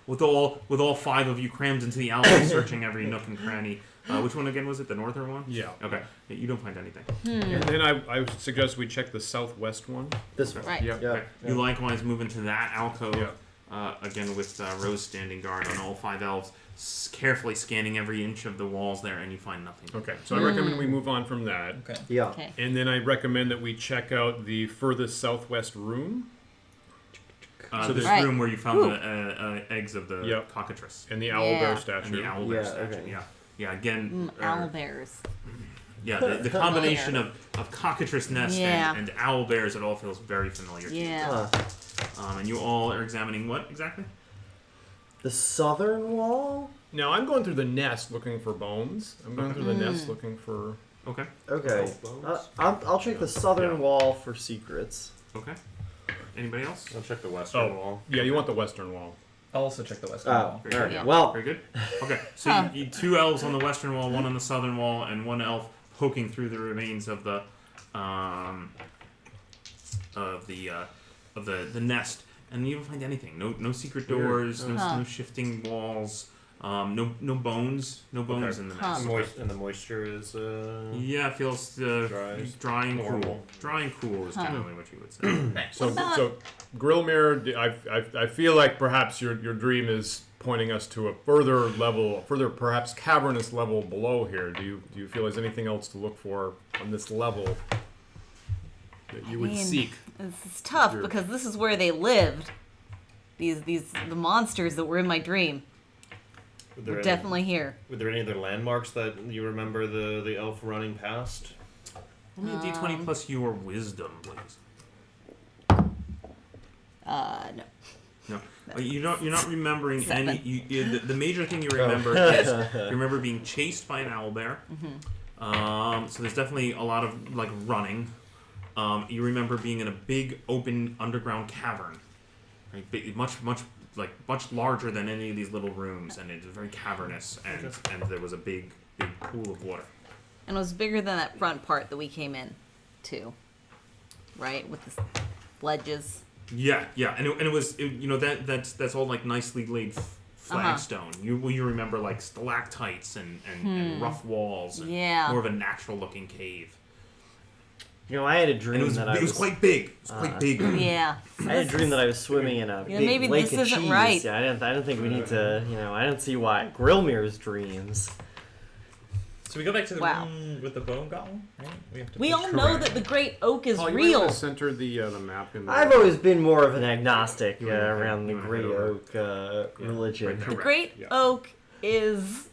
B: With all 5 of you crammed into the alley, searching every nook and cranny. Which one again was it? The northern one?
A: Yeah.
B: Okay. Yeah, you don't find anything.
A: And then I would suggest we check the southwest one.
F: This one.
D: Right.
A: Yeah.
F: Yeah.
B: Okay. You likewise move into that alcove.
A: Yeah.
B: Again with Rose standing guard on all 5 elves, carefully scanning every inch of the walls there, and you find nothing.
A: Okay, so I recommend we move on from that.
E: Okay.
F: Yeah.
D: Okay.
A: And then I recommend that we check out the furthest southwest room
B: So this
D: Right.
B: room where you found
D: Ooh.
B: the eggs of the
A: Yep.
B: cockatrice
A: and the owlbear
D: Yeah.
A: statue.
B: and the owlbear
F: Yeah,
B: statue.
F: okay.
B: Yeah. Again,
D: Owlbears.
B: yeah. The combination of cockatrice nest
D: Yeah.
B: and owlbears, it all feels very familiar to you.
D: Yeah.
B: And you all are examining what exactly?
F: The southern wall?
A: Now I'm going through the nest looking for bones. I'm going through the nest looking for.
B: Okay.
F: Okay.
C: Bones?
F: I'll check the southern
A: Yeah.
F: wall for secrets.
B: Okay. Anybody else?
C: I'll check the western
A: Oh,
C: wall.
A: yeah, you want the western wall.
E: I'll also check the western
F: Oh,
E: wall.
B: Very
F: all
B: good.
F: right. Well,
B: Very good. Okay, so you 2 elves on the western wall, 1 on the southern wall, and 1 elf poking through the remains of the nest, and you don't find anything. No secret doors. No shifting walls. No bones. No bones in the nest.
C: And the moisture is.
B: Yeah, it feels dry and cool.
C: Normal.
B: Dry and cool is generally what you would say.
A: So Grilmir, I feel like perhaps your dream is pointing us to a further perhaps cavernous level below here. Do you feel there's anything else to look for on this level that you would seek?
D: This is tough because this is where they lived. The monsters that were in my dream
C: Were
D: were definitely here.
C: Were there any other landmarks that you remember the elf running past?
B: Give me a d20 plus your wisdom, please.
D: No.
B: No, you're not remembering
D: 7.
B: any. The major thing you remember is you remember being chased by an owlbear. So there's definitely a lot of like running. You remember being in a big open underground cavern, right? Much larger than any of these little rooms, and it was very cavernous, and there was a big pool of water.
D: And it was bigger than that front part that we came in to. Right? With the ledges.
B: Yeah, and it was that's all like nicely laid flagstone. You remember like stalactites and rough walls. And
D: Yeah.
B: more of a natural looking cave.
F: you know, I had a
B: And
F: dream
B: it was
F: that I was
B: quite big. It was quite big.
D: Yeah.
F: I had a dream that I was swimming in a
D: Yeah,
F: big
D: maybe
F: lake
D: this
F: of
D: isn't
F: cheese.
D: right.
F: Yeah, I don't think we need to. I don't see why Grilmir's dreams.
E: So we go back to the
D: Wow.
E: room with the bone golem, right? have to
D: We
E: push
D: all know
E: correct.
D: that the Great Oak is
A: Paul, you
D: real.
A: might want to center the map in there.
F: I've always been more of an agnostic around the
A: you wanna
F: Great
A: head over.
F: Oak religion.
B: right
D: The
B: there.
D: Great
A: Yeah.
D: Oak is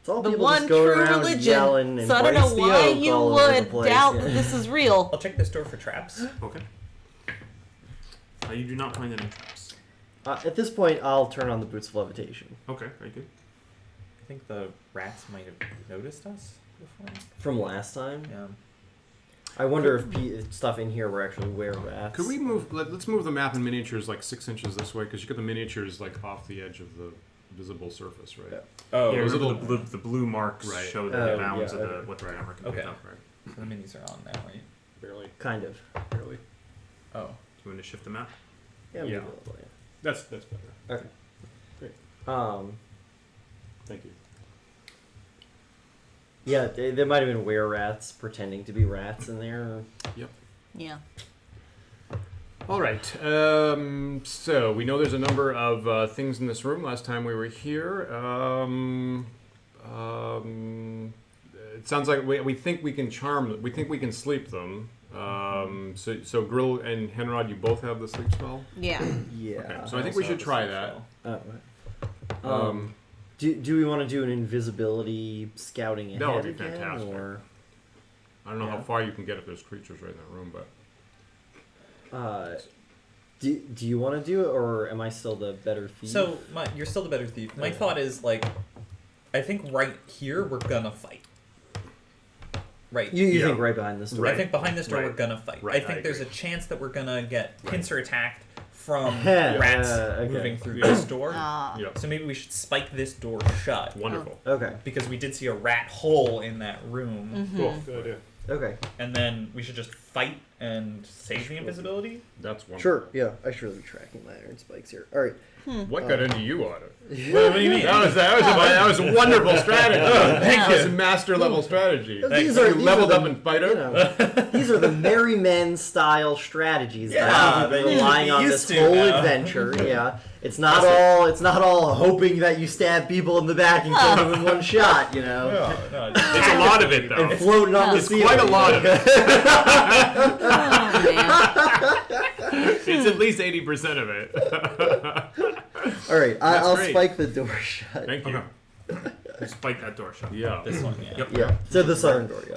F: It's all
D: the
F: people
D: one
F: just go
D: true
F: around
D: religion.
F: yelling and
D: So I don't know
F: "Embrace the
D: why
F: oak"
D: you
F: all over the
D: would
F: place.
D: doubt
F: Yeah.
D: that this is real.
E: I'll check this door for traps.
B: Okay. You do not find any traps.
F: At this point, I'll turn on the boots of levitation
B: Okay, very good.
E: I think the rats might have noticed us before.
F: from last time.
E: Yeah.
F: I wonder if stuff in here were actually were-rats.
A: Could we move? Let's move the map in miniatures like 6 inches this way, because you got the miniatures like off the edge of the visible surface, right?
F: Yeah.
E: Oh,
B: Yeah,
A: was a
B: remember
A: little-
B: the blue marks
A: Right.
B: show the
F: Oh,
B: bounds
F: yeah,
B: of
F: okay.
B: what the camera can
E: Okay.
B: pick up.
A: Right.
E: so the minis are on now, right?
A: Barely.
F: Kind of.
A: Barely.
E: Oh.
B: Do you want to shift the map?
F: Yeah.
A: Yeah.
F: maybe a little, yeah.
A: That's better.
F: Okay.
A: Great. Thank you.
F: Yeah, there might have been were-rats pretending to be rats in there.
D: Yeah.
A: All right. So we know there's a number of things in this room. Last time we were here, it sounds like we think we can charm them. We think we can sleep them. So Grill and Henrod, you both have the sleep spell.
D: Yeah.
F: Yeah.
A: Okay, so I think we should try that.
F: Do we want to do an invisibility scouting ahead
A: That would be
F: again,
A: fantastic.
F: or
A: I don't know how
F: Yeah.
A: far you can get if there's creatures right in that room, but
F: do you want to do it, or am I still the better thief?
E: So you're still the better thief. My thought is I think right here we're gonna fight. Right.
F: you
A: Yeah.
F: think right behind this door?
E: I think behind this door
A: Right.
E: we're gonna fight.
A: Right,
E: I think
A: I
E: there's
A: agree.
E: a chance that we're gonna get pincer attacked from
F: Yeah,
E: rats
F: okay.
E: moving through this door.
D: Ah.
A: Yep.
E: So maybe we should spike this door shut.
A: Wonderful.
F: Okay.
E: Because we did see a rat hole in that room.
A: Cool. Good idea.
F: Okay.
E: And then we should just fight and save the invisibility?
A: That's wonderful.
F: Sure. Yeah. I should really be tracking my iron spikes here. All right.
A: What got into you, Otter?
E: What do you mean?
A: That was a wonderful strategy.
E: thank
A: That
E: you.
A: was a master level strategy.
F: These
A: You
F: are
A: leveled
F: the,
A: up and fight
F: you
A: her.
F: know, these are the merry men style strategies
E: Yeah,
F: that we've
E: that
F: been
E: you should
F: relying
E: be
F: on
E: used
F: this
E: to
F: whole
E: now.
F: adventure. Yeah, it's not all hoping that you stab people in the back and kill them in one shot. You know,
E: No,
A: It's a lot of it, though.
F: and floating on the
A: It's
F: ceiling.
A: quite a lot of it.
D: Oh, man.
A: It's at least 80% of it.
F: All right, I'll
A: great.
F: spike the door shut.
A: Thank you.
B: Okay. You spike that door shut.
A: Yeah.
E: this one, yeah.
B: Yep.
F: Yeah, to the southern door. Yeah.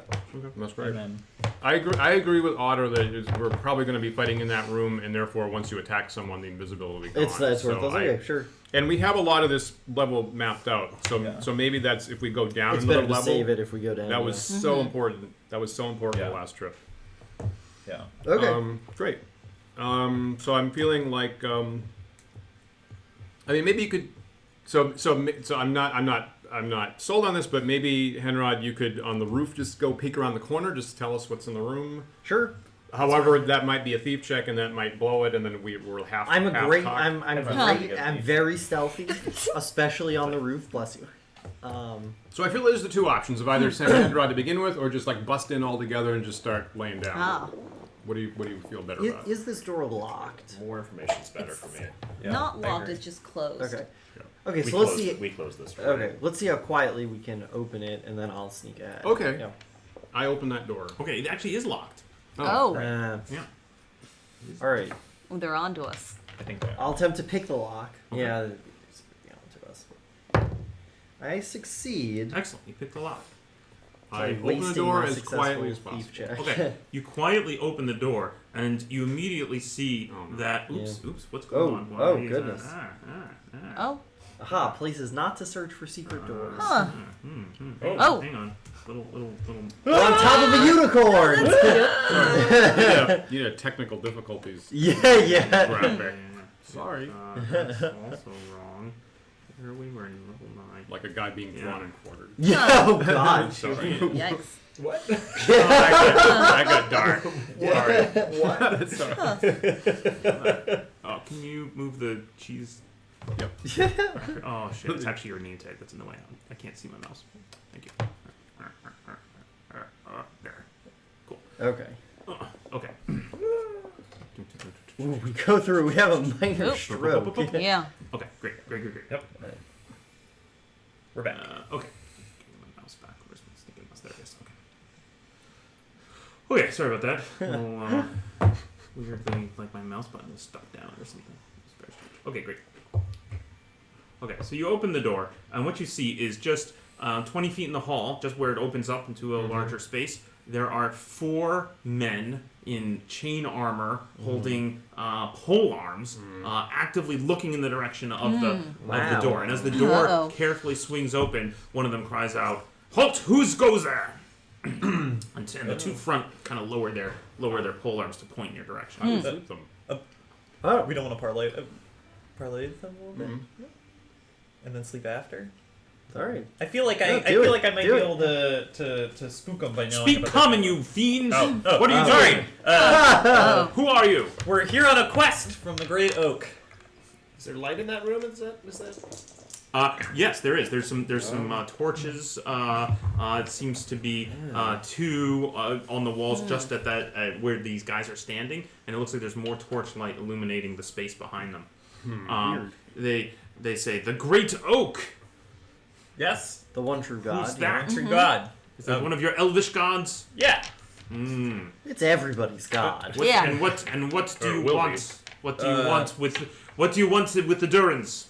A: That's great.
E: And then
A: I agree with Otter that we're probably going to be fighting in that room, and therefore, once you attack someone, the invisibility will be gone.
F: It's worthless. Okay, sure.
A: And we have a lot of this level mapped out, so
E: Yeah.
A: so maybe that's if we go down
F: It's
A: another
F: better to
A: level.
F: save it if we go down.
A: That was so important. That was so important the
E: Yeah.
A: last trip.
E: yeah.
F: okay.
A: Great. So I'm feeling like I mean maybe you could. So I'm not sold on this, but maybe Henrod, you could on the roof just go peek around the corner, just tell us what's in the room.
F: Sure.
A: However, that might be a thief check, and that might blow it, and then we're half.
F: I'm a
A: half
F: great.
A: cocked.
F: I'm
E: Huh.
F: great. I'm very stealthy, especially on the roof. Bless you.
A: So I feel there's the two options of either send Henrod to begin with, or just like bust in all together and just start laying down.
D: Ah.
A: What do you feel better about?
F: Is this door locked?
C: More information's better for me.
E: Yeah,
D: Not
E: I
D: locked,
E: agree.
D: it's just closed.
F: Okay. Okay,
C: We
F: so let's
C: closed,
F: see.
C: we closed this. Right?
F: Okay, let's see how quietly we can open it, and then I'll sneak ahead.
A: Okay.
F: Yeah.
A: I open that door.
B: Okay, it actually is locked.
D: Oh,
B: Yeah.
F: All right.
D: they're onto us.
E: I think that.
F: I'll attempt to pick the lock.
B: Okay.
F: Yeah. it's to us. I succeed.
B: Excellent. You picked the lock.
A: I
F: by
A: open the
F: wasting
A: door
F: my
A: as
F: successful
A: quietly as
F: thief
A: possible.
F: check.
B: Okay. You quietly open the door, and you immediately see
A: Oh, no.
B: that.
F: Yeah.
B: Oops. What's going
F: Oh,
B: on?
F: oh,
B: Why is,
F: goodness.
D: Oh,
F: Aha! Places not to search for secret doors.
D: huh.
B: Oh. Hang on. Little.
F: We're on top of a unicorn.
A: You had technical difficulties.
F: yeah.
A: Graphic. Sorry.
B: That's also wrong. Here we were in level 9.
A: Like a guy being
B: Yeah.
A: drawn and quartered.
F: Yeah. Oh God.
A: Sorry.
D: Yikes.
E: What?
A: That got dark. Sorry. Sorry.
B: Oh, can you move the cheese?
A: Yep.
B: Oh shit! It's actually your name tag that's in the way. I can't see my mouse. Thank you. There. Cool.
F: Okay.
B: Okay.
F: Ooh, we go through. We have a minor
D: Oop.
F: stroke.
D: Yeah.
B: Okay. Great.
E: Yep. We're back.
B: Okay. Give my mouse back. Where's my stinking mouse? There it is. Okay. Okay. Sorry about that. Well, weirdly, like my mouse button was stuck down or something. It's very strange. Okay. Great. Okay. So you open the door, and what you see is just 20 feet in the hall, just where it opens up into a larger space. There are 4 men in chain armor holding pole arms, actively looking in the direction of the door. And as the door
D: Uh-oh.
B: carefully swings open, one of them cries out, "Halt! Whose goes there?" and the two front kind of lower their pole arms to point in your direction.
A: I would shoot them.
F: Oh.
E: We don't want to parlay them a little bit, and then sleep after.
F: Sorry.
E: I feel like
F: No,
E: I
F: do
E: feel
F: it.
E: like I might
F: Do
E: be
F: it.
E: able to spook them by knowing.
B: Speak
E: about
B: common,
E: this.
B: you fiends!
E: Oh,
B: What are you
E: sorry.
B: doing?
D: Oh.
B: Who are you?
E: We're here on a quest from the Great Oak.
C: Is there light in that room? Is that?
B: Yes, there is. There's some torches. It seems to be 2 on the walls just at that where these guys are standing, and it looks like there's more torchlight illuminating the space behind them. They say the Great Oak.
E: Yes.
F: The one true God.
B: Who's
F: yeah.
B: that?
E: True God.
B: Is that one of your elvish gods?
E: Yeah.
F: It's everybody's God.
B: What,
D: Yeah.
B: And what do
A: Or
B: you
A: will
B: want? What do you want with the Durans?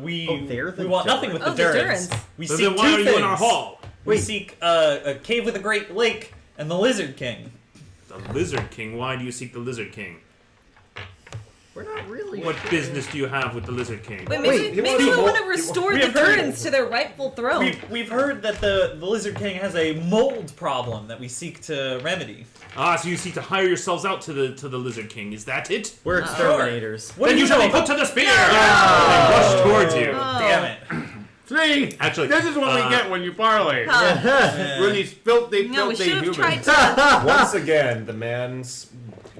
E: We
F: they're the
E: want nothing with
D: Oh,
E: the
D: the
E: Durans.
D: Durans.
E: We
B: So
E: seek
B: then why
E: 2
B: are
E: things.
B: you in our hall?
E: We
F: Wait.
E: seek a cave with a great lake and the Lizard King.
B: The Lizard King. Why do you seek the Lizard King?
F: We're not really.
B: What business do you have with the Lizard King?
D: Wait,
F: Wait,
D: maybe we want to restore the Verdants to their rightful throne.
E: We've heard that the Lizard King has a mold problem that we seek to remedy.
B: So you seek to hire yourselves out to the Lizard King. Is that it?
F: We're exterminators.
E: What
B: Then
E: do
B: you shall
E: know
B: be put
E: about-
B: to the spear! And rush towards you.
E: Damn it.
A: See,
B: Actually,
A: this is what we get when you parlay. When these filthy,
D: No, we
A: filthy
D: should have
A: humans.
D: tried to.
C: Once again, the man's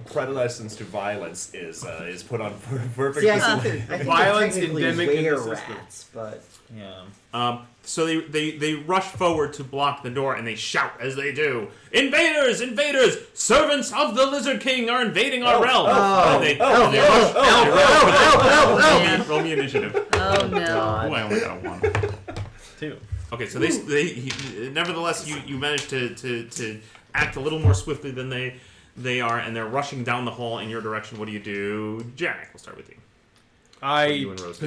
C: predisposition to violence is put on perfect
F: See, I
C: display.
F: think they're
A: Violence
F: technically
A: endemic in the
F: were
A: system.
F: rats, but
E: Yeah.
B: So they rush forward to block the door, and they shout as they do, "Invaders! Invaders! Servants of the Lizard King are invading our realm!" And they rush. Roll me initiative.
D: Oh no.
B: Oh, I only got a 1.
E: 2.
B: Okay, so nevertheless, you manage to act a little more swiftly than they are, and they're rushing down the hall in your direction. What do you do, Jack? We'll start with you. you and Rose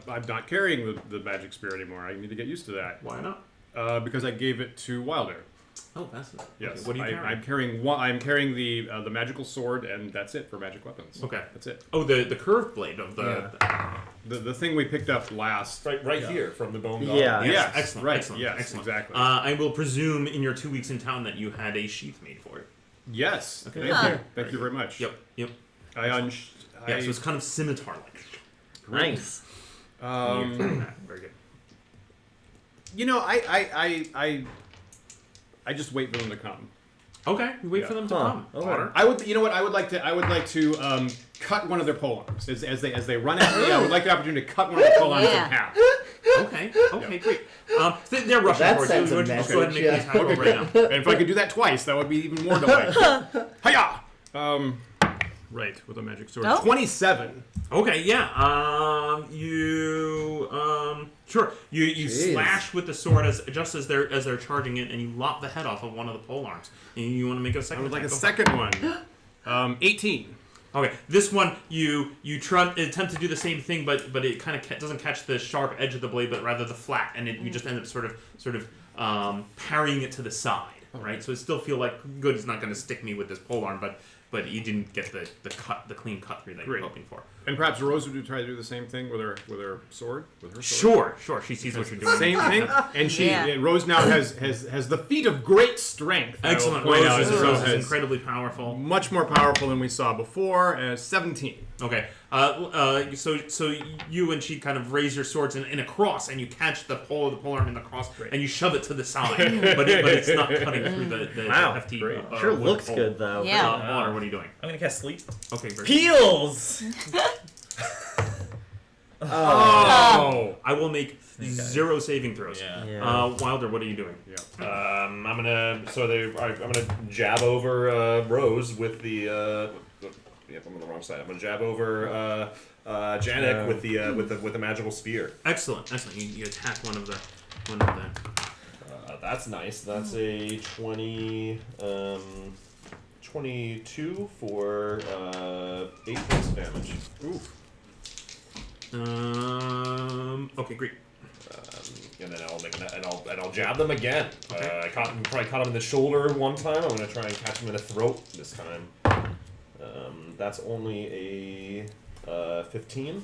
A: I'm not carrying the magic spear anymore. I need to get used to that.
B: Why not?
A: Because I gave it to Wilder.
B: Oh, fascinating.
A: Yes.
B: Okay, what are you carrying?
A: I'm carrying the magical sword, and that's it for magic weapons.
B: Okay.
A: That's it.
B: Oh, the curved blade of the.
A: The thing we picked up last.
C: Right here from the bone god.
F: Yeah.
A: Yes.
B: Excellent.
A: Right.
B: Excellent.
A: Yes.
B: Excellent.
A: Exactly.
B: I will presume in your 2 weeks in town that you had a sheath made for it.
A: yes.
B: Okay.
A: Thank you. Thank you very much.
B: Yep. Yep.
A: I
B: Yeah, so it's kind of scimitar-like.
F: nice.
B: Very good.
A: You know, I just wait for them to come.
B: Okay, you wait
A: Yeah.
B: for them to
F: Huh.
B: come.
F: Okay.
B: Otter.
A: I would. You know what? I would like to cut one of their polearms as they run at me. I would like the opportunity to cut one of the polearms
D: Yeah.
A: in half.
B: Okay, great. They're rushing
F: That
B: towards
F: sends
B: you.
F: a
B: Why don't you just go ahead and make
F: message,
B: an attack roll right now?
A: And if I could do that twice, that would be even more delightful. Hiya! Right, with a magic sword.
D: Oh.
A: 27.
B: Okay, yeah. Sure. You
F: Jeez.
B: slash with the sword just as they're charging it, and you lop the head off of one of the polearms. And you want to make a
A: I
B: second.
A: would like a
B: attack. Go
A: second one. 18.
B: Okay, this one you attempt to do the same thing, but it kind of doesn't catch the sharp edge of the blade, but rather the flat, and you just end up sort of parrying it to the side, right? So it still feel like good. It's not going to stick me with this polearm, but you didn't get the clean cut through that you were
A: Great.
B: hoping for.
A: And perhaps Rose would try to do the same thing with her sword. With her sword.
B: Sure. She sees what you're doing.
A: Same thing, and Rose now has the feat of great strength. I will
B: Excellent.
A: point out,
B: Rose
A: as Rose
B: is
A: has
B: incredibly powerful.
A: much more powerful than we saw before. 17.
B: Okay. So you and she kind of raise your swords in a cross, and you catch the pole of the polearm in the cross, and you shove it to the side, but it's not cutting through the
F: Wow,
B: hefty.
A: great.
F: Sure
B: wood
F: looks
B: pole.
F: good though.
D: Yeah.
B: Water, what are you doing?
E: I'm gonna cast sleep.
B: Okay. Very good.
E: Peels.
A: Oh.
B: I will make 0 saving throws.
E: Yeah.
B: Wilder, what are you doing?
C: I'm gonna jab over Rose with the. Yep, I'm on the wrong side. I'm gonna jab over Janek with the magical spear.
B: Excellent. You attack one of the.
C: That's nice. That's a 22 for 8 points of damage.
A: Oof.
B: Okay, great.
C: And then I'll jab them again.
B: Okay.
C: I probably caught him in the shoulder one time. I'm gonna try and catch him in the throat this time. That's only a 15.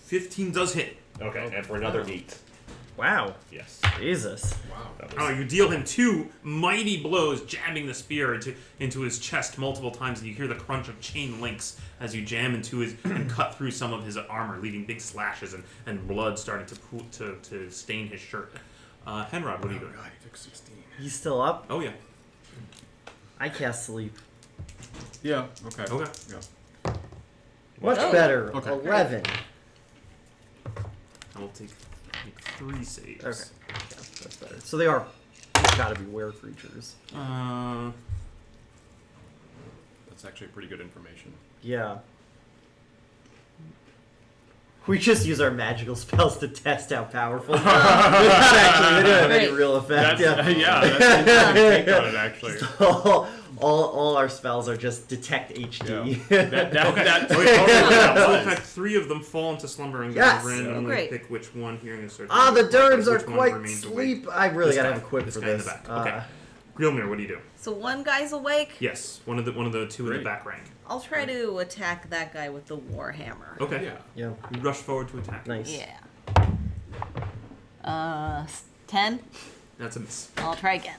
B: 15 does hit.
C: Okay, and for another 8.
F: Wow.
C: Yes.
F: Jesus.
C: That was-
B: Oh, you deal him 2 mighty blows, jabbing the spear into his chest multiple times, and you hear the crunch of chain links as you jam into his and cut through some of his armor, leaving big slashes and blood starting to stain his shirt. Henrod, what are you doing?
A: God, he took 16.
F: He's still up.
B: Oh yeah.
F: I cast sleep.
A: Yeah. Okay.
B: Okay.
A: Yeah.
F: Much
D: Oh.
F: better.
A: Okay.
F: 11.
B: I will make 3 saves.
F: Okay. Yeah, that's better. So they are. These gotta be were creatures.
A: That's actually pretty good information.
F: Yeah. We just use our magical spells to test how powerful. Actually, they don't have any
D: Right.
F: real effect.
A: That's, that's an interesting take on it, actually.
F: all our spells are just detect HD.
B: So in fact, 3 of them fall into slumber and
F: Yes!
B: randomly
D: Great.
B: pick which one here. I'm gonna search
F: The Derns are
B: which one
F: quite
B: remains awake.
F: sleep. I really
B: This
F: gotta
B: guy.
F: have a quip
B: This
F: for
B: guy in
F: this.
B: the back. Okay. Grilmir, what do you do?
D: So one guy's awake.
B: Yes, one of the two in
A: Great.
B: the back rank.
D: I'll try to attack that guy with the warhammer.
B: Okay.
A: Yeah.
F: Yeah.
B: You rush forward to attack.
F: Nice.
D: Yeah. 10.
B: That's a miss.
D: I'll try again.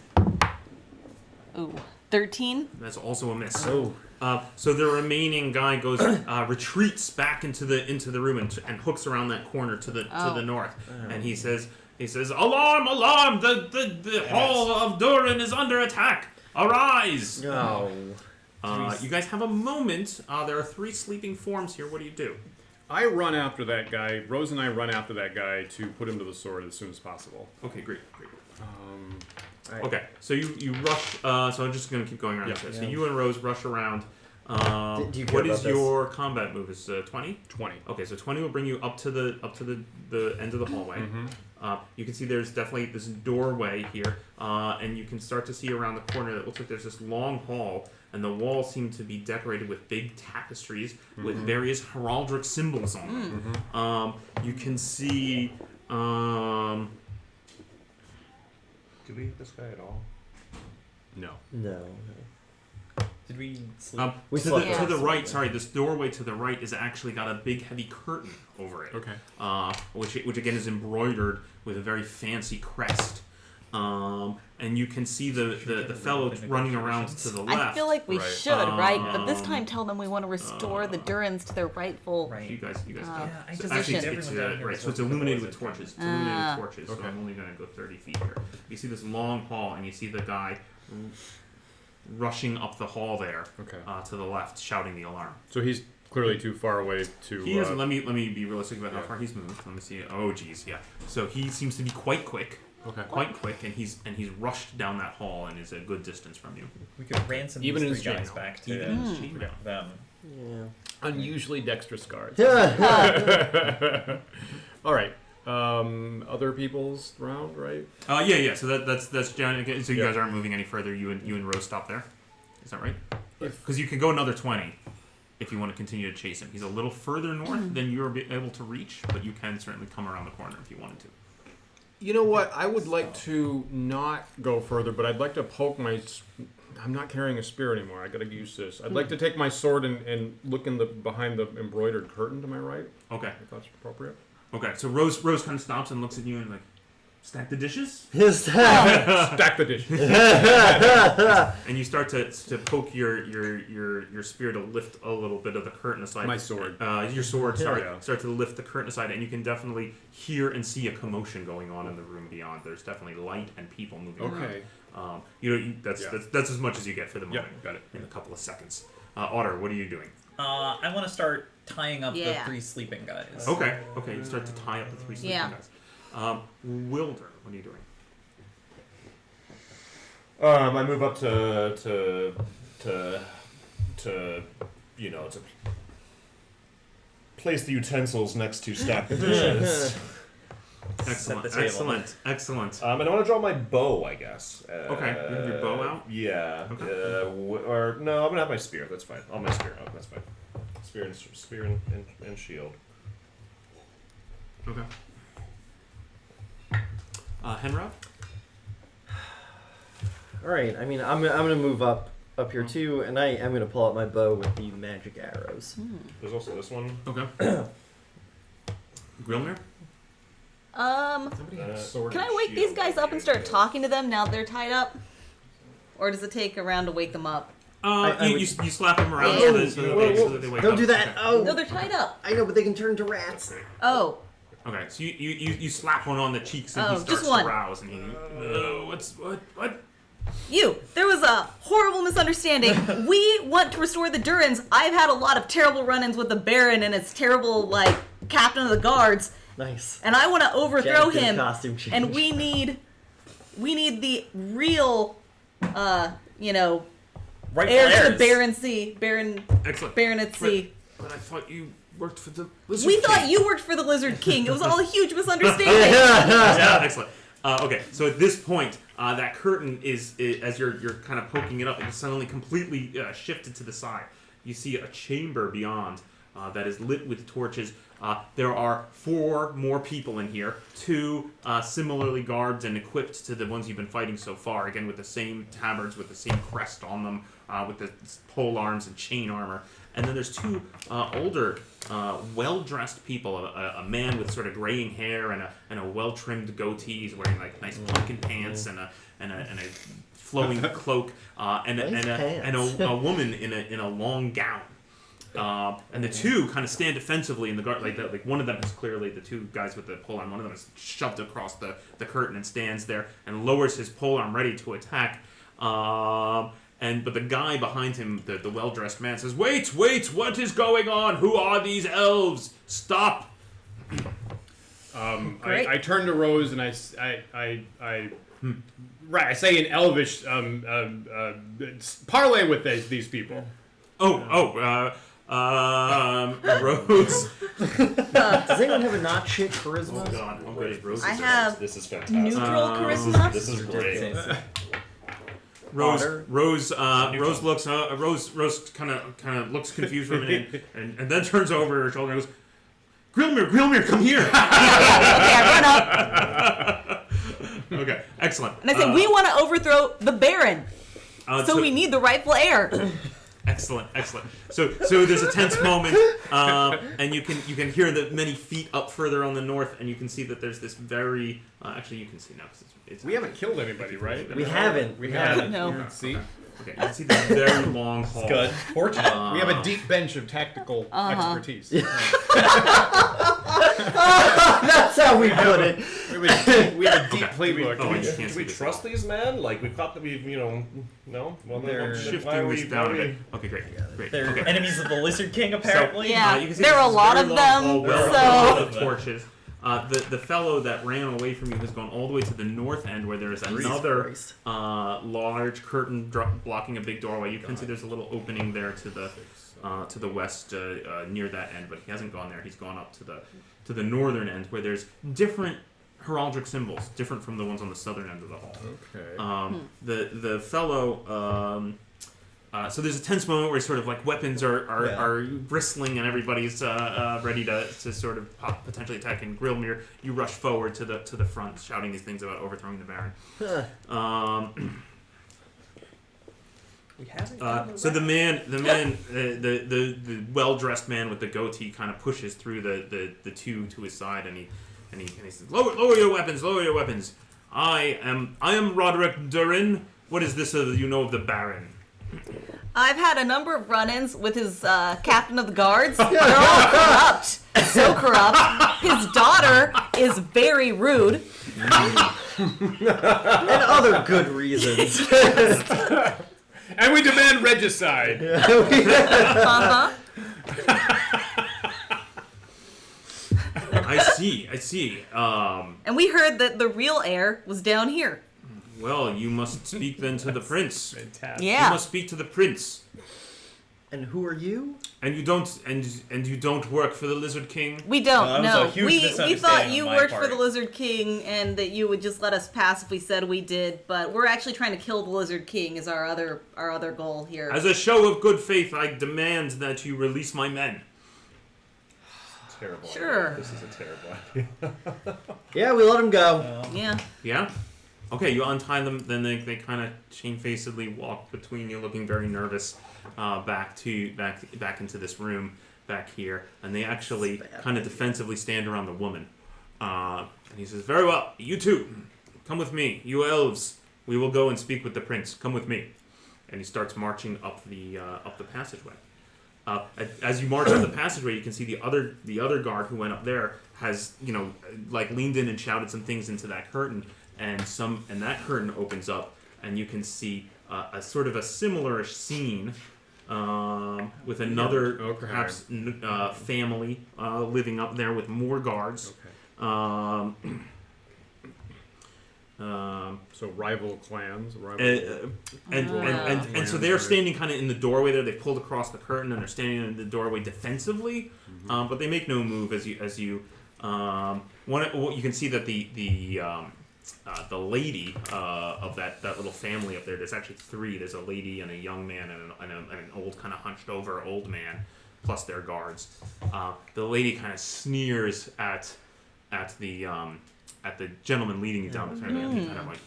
D: Ooh, 13.
B: That's also a miss.
F: Oh.
B: So the remaining guy goes retreats back into the room and hooks around that corner to the north, and he says, "Alarm! Alarm! The hall of Durin is under attack! Arise!"
F: No.
B: You guys have a moment. There are 3 sleeping forms here. What do you do?
A: I run after that guy. Rose and I run after that guy to put him to the sword as soon as possible.
B: Okay, great.
F: All right.
B: Okay, so you rush. So I'm just gonna keep going around.
A: Yeah.
B: So you and Rose rush around.
F: Do you care
B: What is
F: about this?
B: your combat move? Is 20?
A: 20.
B: Okay, so 20 will bring you up to the end of the hallway. You can see there's definitely this doorway here, and you can start to see around the corner. It looks like there's this long hall, and the walls seem to be decorated with big tapestries with various heraldic symbols on them. You can see.
C: Did we hit this guy at all?
A: No.
F: No.
E: Did we sleep?
F: We
B: to
F: slept
B: the
F: last
B: right,
F: night.
B: sorry, this doorway to the right is actually got a big heavy curtain over it.
A: Okay.
B: Which again is embroidered with a very fancy crest. And you can see the fellow running around to the left.
D: I feel like we
A: Right.
D: should, right? But this time tell them we want to restore the Durins to their rightful...
E: Right.
B: You guys.
E: Yeah, I
B: So
E: just
B: actually,
E: think
B: it's,
E: everyone down here
B: right.
E: is
B: So it's
E: looking for
B: illuminated
E: the
B: with
E: wizard
B: torches. It's illuminated with torches. So
A: Okay.
B: I'm only going to go 30 feet here. You see this long hall, and you see the guy rushing up the hall there.
A: Okay.
B: To the left, shouting the alarm.
A: So he's clearly too far away to.
B: He is. Let me be realistic about how
A: yeah.
B: far he's moved. Let me see. Oh, geez, yeah. So he seems to be quite quick.
A: Okay.
B: Quite quick, and he's rushed down that hall and is a good distance from you.
E: We could ransom
A: Even in
E: these
A: his
E: 3 guys
A: jail.
E: back to
B: Even in his chain now.
E: them.
F: Yeah.
A: Unusually dexterous guards.
F: Yeah.
A: All right. Other people's round, right?
B: Yeah. So that's John. So you
A: Yeah.
B: guys aren't moving any further. You and Rose stop there. Is that right?
A: If-
B: Because you can go another 20 if you want to continue to chase him. He's a little further north than you're able to reach, but you can certainly come around the corner if you wanted to.
A: You know what? I would like to not go further, but I'd like to poke my. I'm not carrying a spear anymore. I got to use this. I'd like to take my sword and look in the behind the embroidered curtain to my right.
B: Okay.
A: If that's appropriate.
B: Okay. So Rose kind of stops and looks at you and like, stack the dishes,
F: His time.
A: Stack the dishes.
B: and you start to poke your spear to lift a little bit of the curtain aside.
A: My sword.
B: Your sword. Sorry.
A: Yeah.
B: Start to lift the curtain aside, and you can definitely hear and see a commotion going on in the room beyond. There's definitely light and people moving around.
A: Okay.
B: That's
A: Yeah.
B: that's as much as you get for the
A: Yeah,
B: moment.
A: got it.
B: In a couple of seconds. Otter, what are you doing?
E: I want to start tying up the
D: Yeah.
E: 3 sleeping guys.
B: Okay. You start to tie up the 3 sleeping
D: Yeah.
B: guys. Wilder, what are you doing?
C: I move up to place the utensils next to stack the dishes.
B: Excellent.
E: the table.
B: Excellent.
C: And I want to draw my bow, I guess.
B: Okay, you have your bow out?
C: Yeah.
B: Okay.
C: Or no, I'm gonna have my spear. That's fine. I'll have my spear out. That's fine. Spear and shield.
B: Okay. Henrod?
F: All right. I mean, I'm gonna move up here too, and I am gonna pull out my bow with the magic arrows.
C: There's also this one.
B: Okay. Grilmir?
A: Somebody had a sword
D: Can
A: and
D: I wake
A: shield.
D: these guys up and start talking to them now they're tied up? Or does it take a round to wake them up?
B: You slap them around
F: Oh,
B: so
F: whoa,
B: that they wake
F: Don't
B: up.
F: do that.
B: Okay.
F: Oh,
D: No, they're tied up.
F: I know, but they can turn to rats.
D: Oh.
B: Okay, so you slap one on the cheeks and
D: Oh,
B: he
D: just
B: starts
D: one.
B: to rouse and he what?
D: You! There was a horrible misunderstanding. We want to restore the Durins. I've had a lot of terrible run-ins with the Baron and its terrible, captain of the guards.
F: Nice.
D: And I want to overthrow
F: Jack did
D: him.
F: costume change.
D: And we need the real,
E: Rightful
D: heir to
E: heirs.
B: Excellent.
D: baronetcy.
B: But I thought you worked for the Lizard
D: We
B: King.
D: thought you worked for the Lizard King. It was all a huge misunderstanding.
B: Yeah, excellent. Okay, so at this point, that curtain is as you're kind of poking it up, it suddenly completely shifted to the side. You see a chamber beyond, that is lit with torches. There are 4 more people in here, 2 similarly garbed and equipped to the ones you've been fighting so far, again with the same tabards, with the same crest on them, with the pole arms and chain armor. And then there's 2 older, well-dressed people, a man with sort of graying hair and a well-trimmed goatee. He's wearing like nice pumpkin pants and a flowing cloak, and a woman in a long gown. And the 2 kind of stand defensively in the guard, like one of them is clearly the 2 guys with the polearm. One of them is shoved across the curtain and stands there and lowers his polearm ready to attack. But the guy behind him, the well-dressed man, says, "Wait! What is going on? Who are these elves? Stop!"
A: I turn to Rose and I say in Elvish, parlay with these people.
B: Rose.
F: Does anyone have a not shit charisma?
B: Oh God, I'm good at Rose.
D: I have
C: This is fantastic.
D: neutral charisma.
C: This is great.
B: Rose looks. Rose kind of looks confused for a minute, and then turns over her shoulder and goes, "Grilmir, come here."
D: Okay, I run up
B: Okay, excellent.
D: and I say, "We want to overthrow the Baron, so we need the rightful heir."
B: Excellent. So there's a tense moment, and you can hear the many feet up further on the north, and you can see that there's this very. Actually, you can see now because it's.
A: We haven't killed anybody, right?
F: We haven't.
A: We haven't.
D: No.
A: Yeah, see?
B: Okay, you can see this very long hall.
E: Good. Fortunate.
A: We have a deep bench of tactical expertise.
F: That's how we put it.
A: We have a deep playbook.
B: Oh, you can't
C: Do
B: see
C: we
B: this
C: trust
B: at all.
C: these men? Like we've caught them. No. Well,
E: They're
C: then why
B: Shifting
C: are
B: this
C: we-
B: down a
C: why are
B: bit. Okay, great.
E: They're
B: Okay.
E: enemies of the Lizard King, apparently.
D: Yeah,
B: You can see
D: there
B: this
D: are a
B: is
D: lot
B: very
D: of
B: long
D: them,
B: hall with a
D: so-
B: lot of torches. The fellow that ran away from you has gone all the way to the north end where there is another
F: Christ.
B: large curtain blocking a big doorway. You can see there's a little opening there to the west near that end, but he hasn't gone there. He's gone up to the northern end where there's different heraldic symbols, different from the ones on the southern end of the hall.
A: Okay.
B: The fellow. So there's a tense moment where sort of like weapons are bristling and everybody's ready to sort of potentially attack. And Grilmir, you rush forward to the front, shouting these things about overthrowing the Baron.
E: We haven't.
B: So the well-dressed man with the goatee kind of pushes through the 2 to his side, and he says, "Lower your weapons. I am Roderick Durin. What is this you know of the Baron?"
D: I've had a number of run-ins with his captain of the guards. They're all corrupt. So corrupt. His daughter is very rude.
F: And other good reasons.
A: And we demand regicide.
D: Uh-huh.
B: I see.
D: And we heard that the real heir was down here.
B: Well, you must speak then to the prince.
A: Fantastic.
B: You
D: Yeah.
B: must speak to the prince.
F: And who are you?
B: And you don't work for the Lizard King.
D: We don't,
E: That was
D: no.
E: a huge
D: We
E: misunderstanding
D: thought
E: on
D: you
E: my
D: worked
E: part.
D: for the Lizard King and that you would just let us pass if we said we did, but we're actually trying to kill the Lizard King is our other goal here.
B: As a show of good faith, I demand that you release my men.
C: Terrible.
D: Sure.
C: Idea. This is a terrible idea.
F: Yeah, we let him go.
D: Yeah.
B: Yeah? Okay, you untie them, then they kind of shamefacedly walk between you, looking very nervous, back into this room back here, and they actually kind of defensively stand around the woman. And he says, "Very well, you two, come with me. You elves, we will go and speak with the prince. Come with me." And he starts marching up the passageway. As you march up the passageway, you can see the other guard who went up there has leaned in and shouted some things into that curtain. And that curtain opens up, and you can see a sort of a similar scene with another perhaps family living up there with more guards.
A: Okay. So rival clans,
B: And so they're standing kind of in the doorway there. They pulled across the curtain and they're standing in the doorway defensively, but they make no move as you. You can see that the lady of that little family up there. There's actually 3. There's a lady and a young man and an old kind of hunched over old man. plus their guards. The lady kind of sneers at the gentleman leading you down the stairs, and he kind of like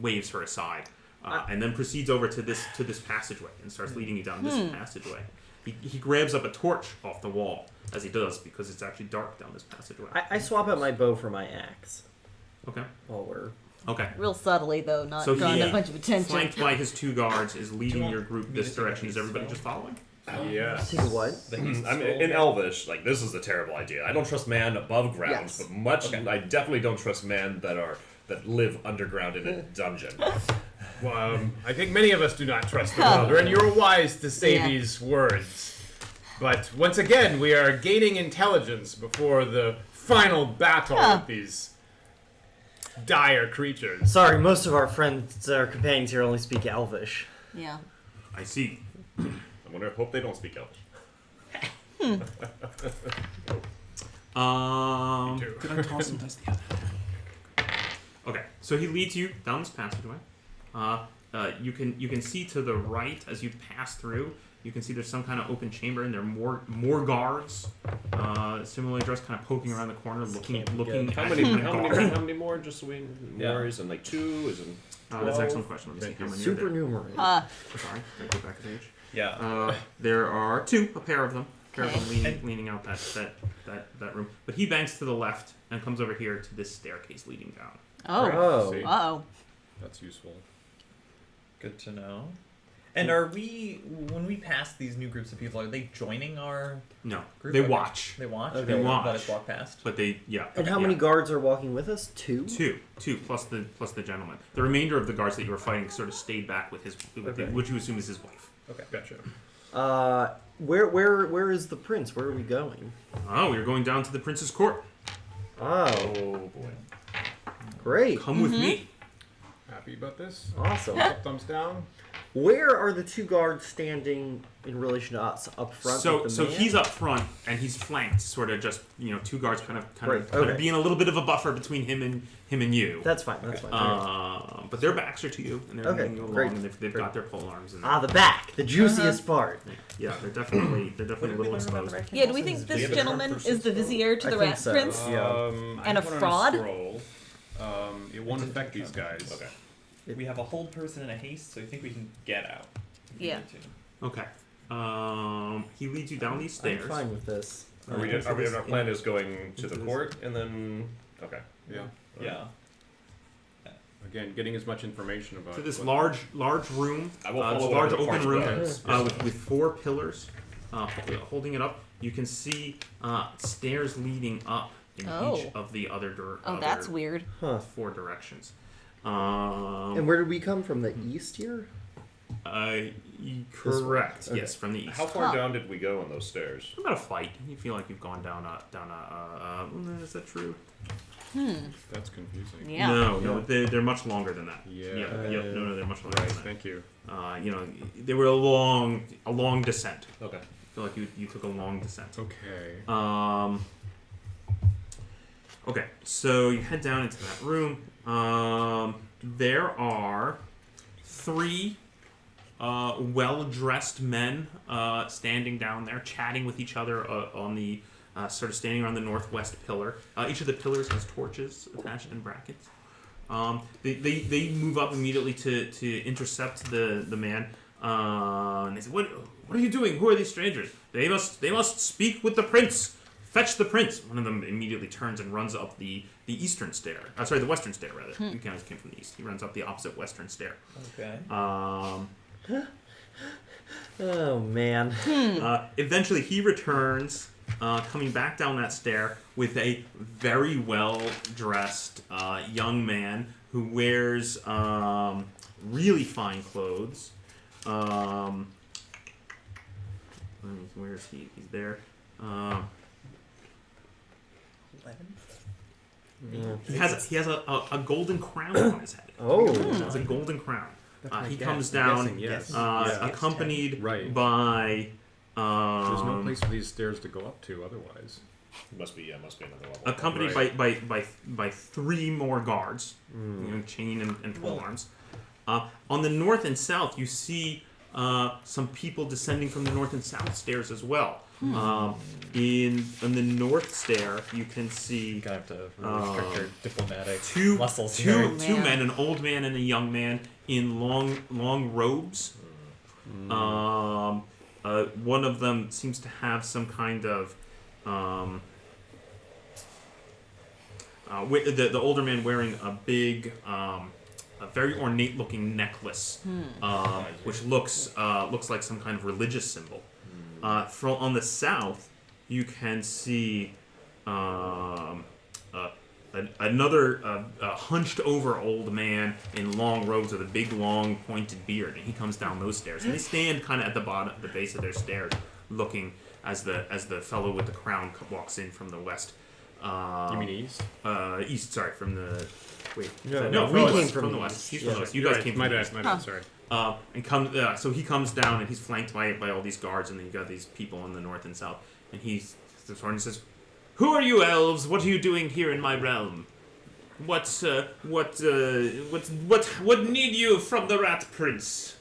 B: waves her aside, and then proceeds over to this passageway and starts leading you down this passageway. He grabs up a torch off the wall as he does because it's actually dark down this passageway.
F: I swap out my bow for my axe.
B: Okay.
F: While we're...
B: Okay.
D: Real subtly, though, not
B: So
D: drawing
B: he,
D: a bunch of attention.
B: flanked by his 2 guards, is leading
E: want
B: your group
E: me to
B: this
E: take
B: direction.
E: a
B: Is everybody
E: spell?
B: just following?
A: Yes.
F: See what?
E: The haste
C: I mean,
E: scroll.
C: in Elvish, like this is a terrible idea. I don't trust man above ground,
F: Yes.
C: but
E: Okay.
C: I definitely don't trust man that live underground in a dungeon.
A: Well, I think many of us do not trust the Elder, and you're wise to say
D: Yeah.
A: these words. But once again, we are gaining intelligence before the final battle with these dire creatures.
F: Sorry, most of our friends, our companions here only speak Elvish.
D: Yeah.
B: I see.
C: I hope they don't speak Elvish.
A: Me too.
B: Did I toss some dice together? Okay, so he leads you down this passageway. You can see to the right as you pass through. You can see there's some kind of open chamber, and there are more guards, similarly dressed, kind of poking around the corner, looking
F: can't be
B: at
F: good.
C: How
B: you
C: many?
B: kind of
C: How
B: guard.
C: many? How many more? Just so we
E: Yeah.
C: more is in like 2 is in.
B: That's an excellent question. Let me see how many are there.
F: Supernumerary.
B: Sorry, gotta go back a page.
E: Yeah.
B: There are 2, a pair of them. A pair of them
E: Okay.
B: leaning out that room. But he banks to the left and comes over here to this staircase leading down.
D: Oh.
F: Oh.
A: See?
D: Uh-oh.
A: That's useful.
E: Good to know. And are we, when we pass these new groups of people, are they joining our
B: No,
E: group?
B: they
E: Okay.
B: watch.
E: They watch?
F: Okay.
B: They watch.
E: Let us walk past?
B: But they, yeah.
F: And how
B: yeah.
F: many guards are walking with us? 2?
B: Two plus the gentleman. The remainder of the guards that you were fighting sort of stayed back with
F: Okay.
B: which you assume is his wife.
E: Okay.
A: Gotcha.
F: Where is the prince? Where are we going?
B: Oh, you're going down to the prince's court.
F: Oh,
C: Oh boy.
F: great.
B: Come with me.
A: Happy about this?
F: Awesome.
A: Thumbs down.
F: Where are the 2 guards standing in relation to us? Up front
B: So
F: with the man?
B: he's up front and he's flanked, sort of just 2 guards kind of
F: Right,
B: kind of
F: okay.
B: being a little bit of a buffer between him and you.
F: That's fine. That's fine.
B: But their backs are to you, and they're
F: Okay,
B: moving you along,
F: great,
B: and they've
F: great.
B: got their pole arms. And
F: The back, the juiciest part.
B: yeah, they're definitely a little exposed.
D: Yeah, do we think this gentleman is the vizier to
F: I
D: the
F: think
D: rat
F: so.
D: prince? And a
A: I put on
D: fraud?
A: scroll. It won't affect these guys.
C: Okay.
E: We have a hold person and a haste, so I think we can get out. if we
D: Yeah.
E: need to.
B: Okay. He leads you down these
F: I'm
B: stairs.
F: fine with this.
C: Are we? Our plan is going to the court and then. Okay.
A: Yeah.
E: Yeah.
A: Again, getting as much information about
B: To this
A: what-
B: large room,
C: I will
B: this
C: follow
B: large
C: whatever the
B: open
C: party
B: room
C: does.
B: with 4 pillars holding it up. You can see stairs leading up in
D: Oh.
B: each of the other
D: Oh, that's weird.
F: Huh.
B: 4 directions.
F: And where did we come from? The east here?
B: Correct.
F: Okay.
B: Yes, from the east.
C: How far
D: Huh.
C: down did we go on those stairs?
B: About a fight. You feel like you've gone down a. Is that true?
A: That's confusing.
D: Yeah.
B: No, they're much longer than that.
A: Yeah.
B: No, they're much longer
A: Right.
B: than that.
A: Thank you.
B: They were a long descent.
C: Okay.
B: I feel like you took a long descent.
A: Okay.
B: Okay, so you head down into that room. There are 3 well-dressed men standing down there, chatting with each other on the sort of standing around the northwest pillar. Each of the pillars has torches attached in brackets. They move up immediately to intercept the man. And they say, "What are you doing? Who are these strangers? They must speak with the prince. Fetch the prince." One of them immediately turns and runs up the eastern stair. The western stair, rather. You guys came from the east. He runs up the opposite western stair.
E: Okay.
F: Oh, man.
B: Eventually, he returns, coming back down that stair with a very well-dressed young man who wears really fine clothes. Where is he? He's there.
E: 11?
F: Yeah.
B: He has a golden crown on his head.
F: Oh.
B: It's a golden crown.
A: my
B: He
A: guess.
B: comes
A: I'm
B: down,
A: guessing, yes.
B: accompanied
A: Right.
B: by.
A: There's no place for these stairs to go up to otherwise.
C: Must be another level.
B: Accompanied
A: Right.
B: by 3 more guards, chain and pole arms. On the north and south, you see some people descending from the north and south stairs as well. In the north stair, you can see
E: Gonna have to really restrict your diplomatic
B: two
E: muscles here.
B: men, an old man and a young man in long robes. One of them seems to have some kind of the older man wearing a big, a very ornate-looking necklace, which looks like some kind of religious symbol. On the south, you can see another hunched-over old man in long robes with a big, long, pointed beard, and he comes down those stairs. And they stand kind of at the bottom, the base of their stairs, looking as the fellow with the crown walks in from the west.
A: You mean east?
B: East. Sorry, from the. Wait.
A: No,
B: we
F: came
B: from the west. He's from the west. You guys came from the east.
A: My bad. Sorry.
B: So he comes down and he's flanked by all these guards, and then you got these people in the north and south, and he says, "Who are you, elves? What are you doing here in my realm? What need you from the Rat Prince?"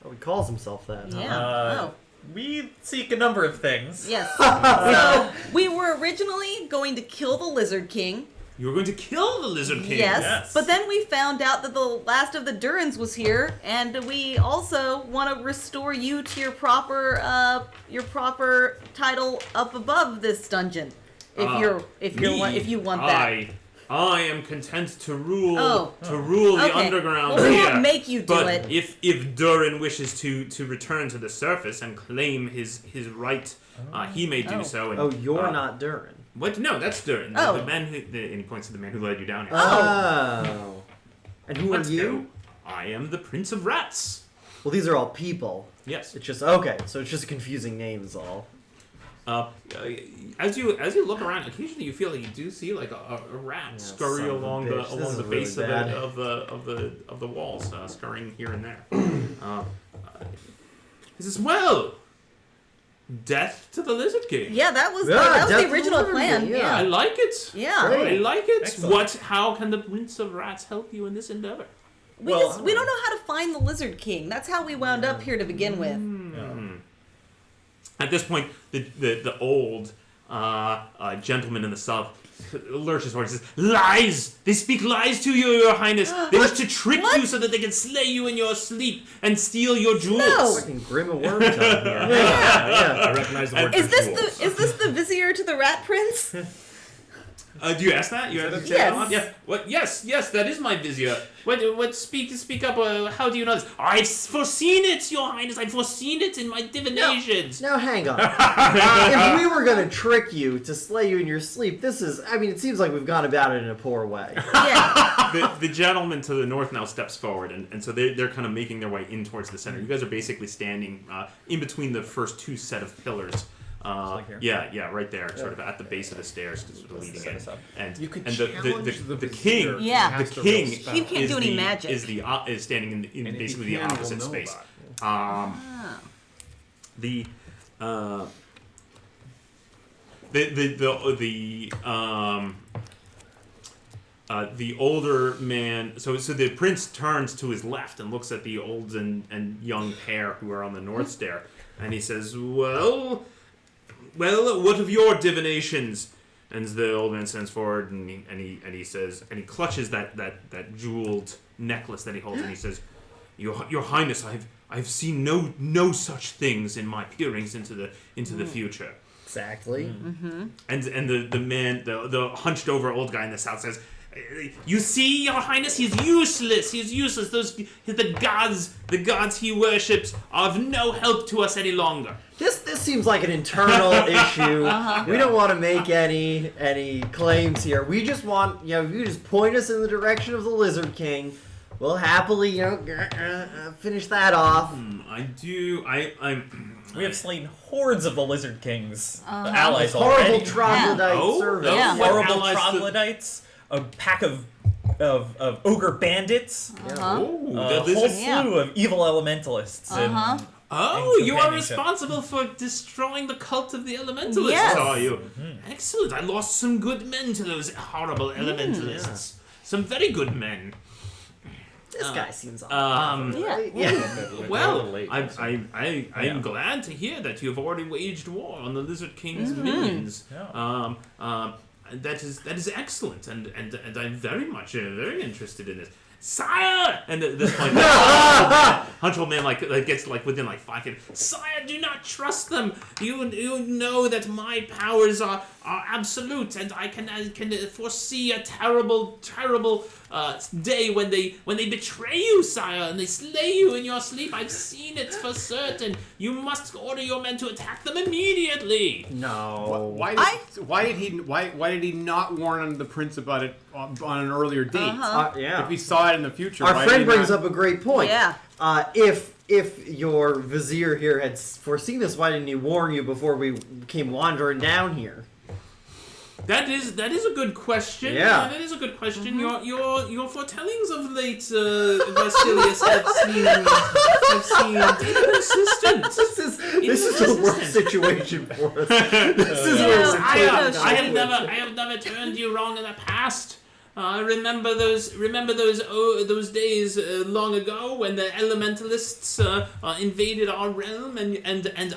F: Oh, he calls himself that. Huh?
D: Yeah.
E: We seek a number of things.
D: Yes. So we were originally going to kill the Lizard King.
B: You were going to kill the Lizard King.
D: Yes. But then we found out that the last of the Durans was here, and we also want to restore you to your proper title up above this dungeon. If you want that.
B: I am content to rule the
D: Okay.
B: underground
D: Well, we
B: here.
D: won't make you do
B: but
D: it.
B: if Durin wishes to return to the surface and claim his right, he may do so. And,
F: Oh, you're not Durin.
B: What? No, that's Durin.
D: Oh.
B: The man and he points to the man who led you down here.
F: Oh. And who
B: Let's
F: are you?
B: go. I am the Prince of Rats.
F: Well, these are all people.
B: Yes.
F: It's just okay. So it's just a confusing name, is all.
B: As you look around, occasionally you feel like you do see like a rat scurry
F: son of a
B: along
F: bitch. This is
B: the
F: really
B: base
F: bad.
B: of the walls, scurrying here and there. He says, "Well, death to the Lizard King."
D: Yeah, that was
F: Yeah,
D: the
F: definitely
D: original plan.
F: yeah.
B: I like it.
D: Yeah.
F: Great.
B: I like it.
E: Excellent.
B: How can the Prince of Rats help you in this endeavor?
D: We don't know how to find the Lizard King. That's how we wound up here to begin with.
B: At this point, the old gentleman in the south lurches forward and says, "Lies! They speak lies to you, your highness. They wish to trick you so that they can slay you in your sleep and steal your jewels."
D: No.
F: Fucking Grim of Worms on here.
G: I recognize the word
D: Is this
G: jewels.
D: is this the vizier to the Rat Prince?
B: Do you ask that? You ask
D: Yes.
B: Yeah. What? Yes, that is my vizier. What? Speak up. How do you know this? I've foreseen it, your highness. I've foreseen it in my divinations.
F: Now hang on. If we were gonna trick you to slay you in your sleep, it seems like we've gone about it in a poor way.
D: Yeah.
B: The gentleman to the north now steps forward, and so they're kind of making their way in towards the center. You guys are basically standing in between the first two set of pillars.
E: Like here?
B: Yeah, right there, sort of at the base of the stairs, sort of leading in. And
A: You could
B: and
A: challenge
B: the king,
D: Yeah.
B: the king
D: He can't do any magic.
B: is standing in
A: And if
B: basically
A: he
B: the
A: can, we'll
B: opposite
A: know
B: space.
A: about
B: The older man. So the prince turns to his left and looks at the old and young pair who are on the north stair, and he says, "Well, what of your divinations?" And the old man stands forward and he says, and he clutches that jeweled necklace that he holds, and he says, "Your Highness, I've seen no such things in my peerings into the future."
F: Exactly.
B: And the man, the hunched over old guy in the south says, "You see, Your Highness, he's useless. He's useless. The gods he worships are of no help to us any longer."
F: This seems like an internal issue. We don't want to make any claims here. We just want, you just point us in the direction of the Lizard King. We'll happily, finish that off.
E: We have slain hordes of the Lizard King's allies
F: Horrible
E: already.
F: troglodyte
B: Oh,
F: service.
D: Yeah.
B: what
E: Horrible
B: allies
E: troglodytes, a pack of ogre bandits,
B: Oh,
E: a whole
B: this is-
E: slew of evil elementalists. And
B: Oh,
E: and
B: you are
E: companionship.
B: responsible for destroying the cult of the elementalists,
D: Yes.
B: are you? Excellent. I lost some good men to those horrible elementalists. Some very good men.
F: This guy seems
D: Yeah.
B: Well, I'm glad to hear that you've already waged war on the Lizard King's minions.
E: Yeah.
B: That is excellent, and I'm very interested in this. Sire! And at this point, Hunch Old Man gets within 5 feet. Sire, do not trust them. You know that my powers are absolute, and I can foresee a terrible day when they betray you, sire, and they slay you in your sleep. I've seen it for certain. You must order your men to attack them immediately.
F: No.
A: Why did he not warn the prince about it on an earlier date?
F: Yeah.
A: If he saw it in the future,
F: Our friend brings up a great point.
D: Yeah.
F: If your vizier here had foreseen this, why didn't he warn you before we came wandering down here?
B: That is a good question.
F: Yeah.
B: That is a good question. Your foretellings of late, Vasilius, have seemed inconsistent.
F: This is the worst situation for us. This is where
B: I have never turned you wrong in the past. Remember those days long ago when the elementalists invaded our realm and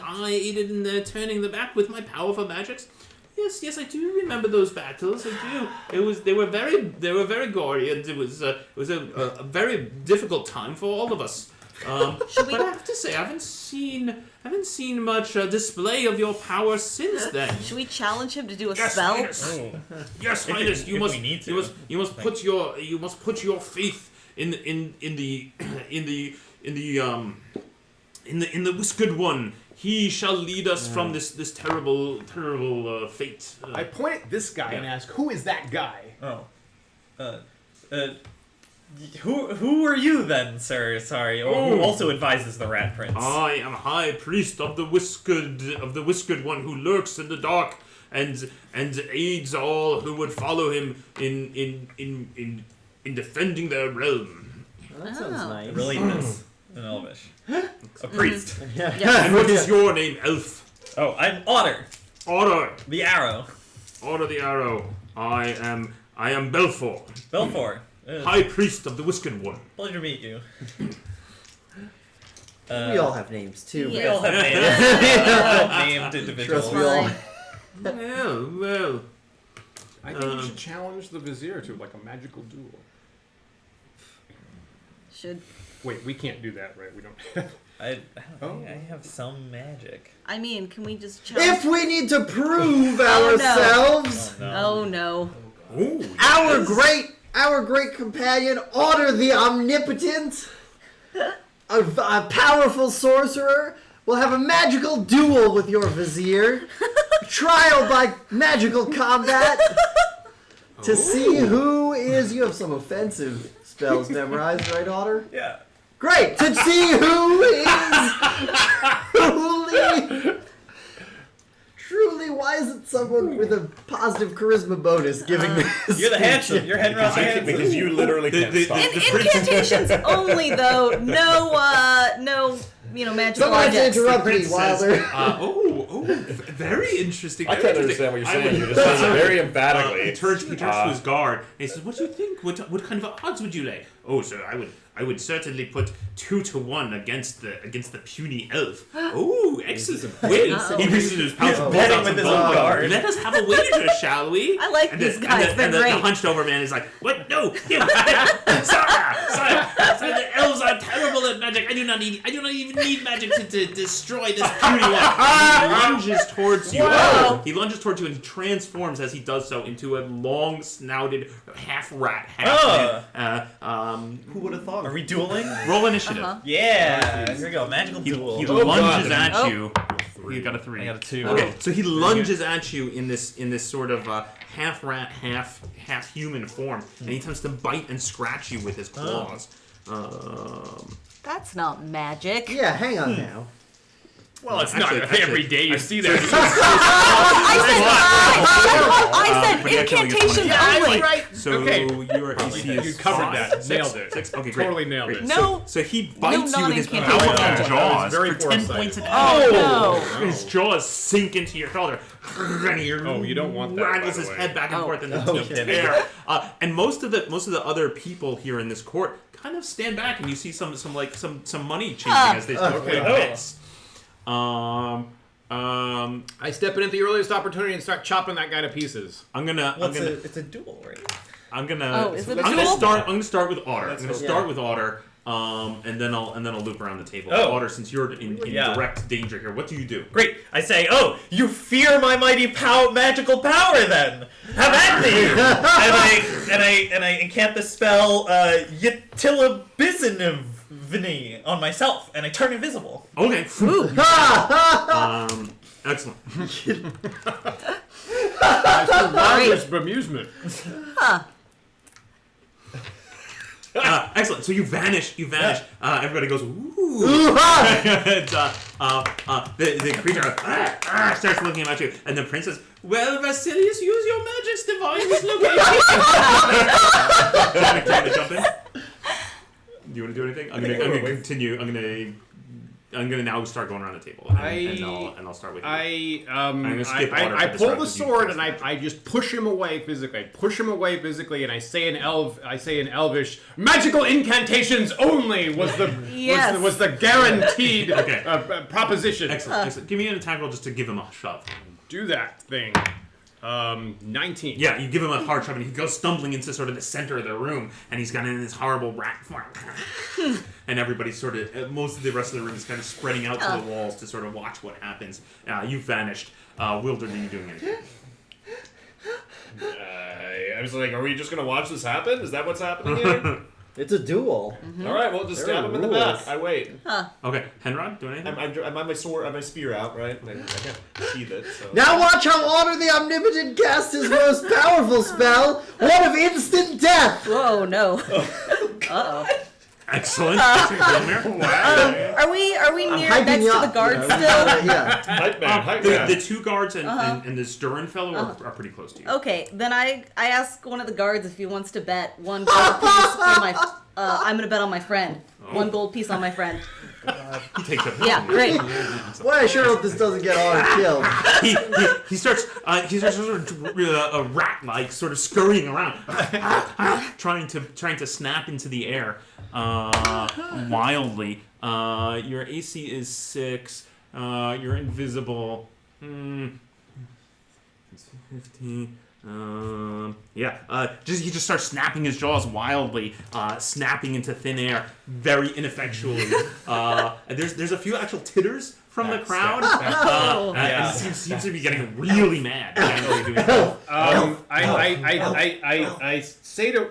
B: I aided in their turning them back with my powerful magics. Yes, I do remember those battles. I do. They were very gory, and it was a very difficult time for all of us. But I have to say, I haven't seen much display of your power since then.
D: Should we challenge him to do a
B: Yes,
D: spell?
B: Highness. Yes, Highness. You must put your faith in the whiskered one. He shall lead us from this terrible fate.
A: I point at this guy and ask, "Who is that guy?"
E: Who are you then, sir? Sorry, or who also advises the Rat Prince?
B: I am High Priest of the whiskered one who lurks in the dark and aids all who would follow him in defending their realm.
F: That sounds nice.
E: Really is in Elvish. A priest.
B: And what is your name, elf?
E: Oh, I'm Otter.
B: Otter.
E: The Arrow.
B: Otter the Arrow. I am Belfor.
E: Belfor.
B: High Priest of the Whiskered One.
E: Pleasure to meet you.
F: We all have names too.
E: We all have names. We all have named individuals.
F: Trust we all.
B: Well.
A: I think you should challenge the vizier to a magical duel.
D: Should.
A: Wait, we can't do that, right? We don't.
E: I don't think I have some magic.
D: I mean, can we just challenge?
F: If we need to prove ourselves,
D: Oh no.
B: Ooh,
F: our great companion, Otter the Omnipotent, a powerful sorcerer, will have a magical duel with your vizier, trial by magical combat, to see who is. You have some offensive spells memorized, right, Otter?
E: Yeah.
F: Great! To see who is truly, why isn't someone with a positive charisma bonus giving this?
E: You're the handsome. You're head handsome.
C: Because you literally can't stop.
D: Incantations only, though. No, magical
F: Someone has to
D: objects.
F: interrupt me, Wilder.
B: very interesting.
C: I can't understand what you're saying. You're just saying it very emphatically.
B: He turns to his guard and he says, "What do you think? What kind of odds would you lay?" "Oh, sir, I would certainly put 2-1 against the puny elf." "Oh, excellent! Wait, he reaches into his pouch, and pulls
E: betting
B: out
E: with
B: some
E: his
B: gold.
E: own guard.
B: Let us have a wager, shall we?"
D: I like these guys. They're
B: The
D: great.
B: hunched over man is like, "What? No, sire, the elves are terrible at magic. I do not even need magic to destroy this puny one." He lunges towards you.
D: Whoa.
B: He lunges towards you and he transforms as he does so into a long-snouted half rat, half man.
F: Who would have thought?
E: Are we dueling?
B: Roll initiative.
E: Yeah. Here we go. Magical duel.
B: He lunges at you. You got a 3.
E: I got a 2.
B: Okay, so he lunges at you in this sort of half rat, half human form, and he attempts to bite and scratch you with his claws.
D: That's not magic.
F: Yeah, hang on now.
A: Well, it's
B: Actually-
A: not every day you see that.
D: I said
B: but he actually gets
D: incantations
B: money.
D: only.
A: right.
B: So
A: Okay.
B: your AC is
A: You covered
B: 5,
A: that.
B: 6,
A: Nailed it.
B: 6. Okay, great.
A: Totally nailed
B: Great.
A: it.
D: No.
B: So he bites you with his
D: non-incantations.
B: powerful
A: Yeah, that was
B: jaws
A: very
B: for 10
A: foresighted.
B: points of
D: Oh,
B: damage. His jaws sink into your shoulder. And he
A: Oh, you don't want that, by
B: rattles
A: the
B: his
A: way.
B: head back and
D: Oh.
B: forth in the air. And most of the other people here in this court kind of stand back, and you see some money changing as they start playing bets.
A: I step in at the earliest opportunity and start chopping that guy to pieces.
E: It's a duel, right?
B: I'm gonna.
D: Oh, is it a
B: I'm gonna
D: duel?
B: start. I'm gonna start with Otter.
E: Let's
B: I'm gonna
E: hope.
B: start with Otter. And then I'll loop around the table.
E: Oh.
B: Otter, since you're in
E: Yeah.
B: direct danger here, what do you do?
E: Great. I say, oh, you fear my mighty magical power, then. Have at me. and I incant the spell Ytilibizanivni on myself, and I turn invisible.
B: Okay. Excellent.
A: Largest bemusement.
B: Excellent. So you vanish. Everybody goes, ooh. And, the creature starts looking at you, and the prince says, well, Vasilius, use your magics to find this location. Do you want to jump in? Do you want to do anything? I'm gonna continue. I'm gonna now start going around the table, and I'll start with you. I'm gonna skip Otter
A: I
B: for this
A: pull
B: round
A: the
B: 'cause you
A: sword
B: pressed
A: and
B: me.
A: I just push him away physically. And I say in Elvish, magical incantations only was the
D: Yes.
A: was the guaranteed
B: Okay.
A: proposition.
B: Excellent. Give me an attack roll just to give him a shove.
A: Do that thing. 19.
B: Yeah, you give him a hard shove, and he goes stumbling into sort of the center of the room, and he's got in this horrible rat form. And everybody's sort of, most of the rest of the room is kind of spreading out to the walls to sort of watch what happens. You've vanished. Wilder, are you doing anything?
C: I was like, are we just gonna watch this happen? Is that what's happening here?
F: It's a duel.
C: All right, well, just
F: There
C: stab
F: are
C: him in the
F: rules.
C: back. I wait.
B: Okay, Henrod, do anything?
C: I'm on my sword, my spear out, right? I can't sheath it. So.
F: Now watch how Honor the Omnipotent casts his most powerful spell, one of instant death.
D: Whoa, no. Uh-oh.
B: Excellent. Grilmir?
D: Are we near
F: hyping
D: next
F: you
D: to
F: up,
D: the guards
F: you know?
D: still?
F: Yeah.
C: Hype man, hype
B: The
C: man.
B: two guards and this Durin fellow are pretty close to you.
D: Okay, then I ask one of the guards if he wants to bet one gold piece on my. I'm gonna bet on my friend. One gold piece on my friend.
B: He takes up.
D: Yeah, great.
F: Boy, I sure hope this doesn't get Honor killed.
B: He starts sort of a rat-like sort of scurrying around, trying to snap into the air wildly. Your AC is 6. You're invisible. 15. He just starts snapping his jaws wildly, snapping into thin air, very ineffectually. And there's a few actual titters from the crowd, and he seems to be getting really mad.
A: I say to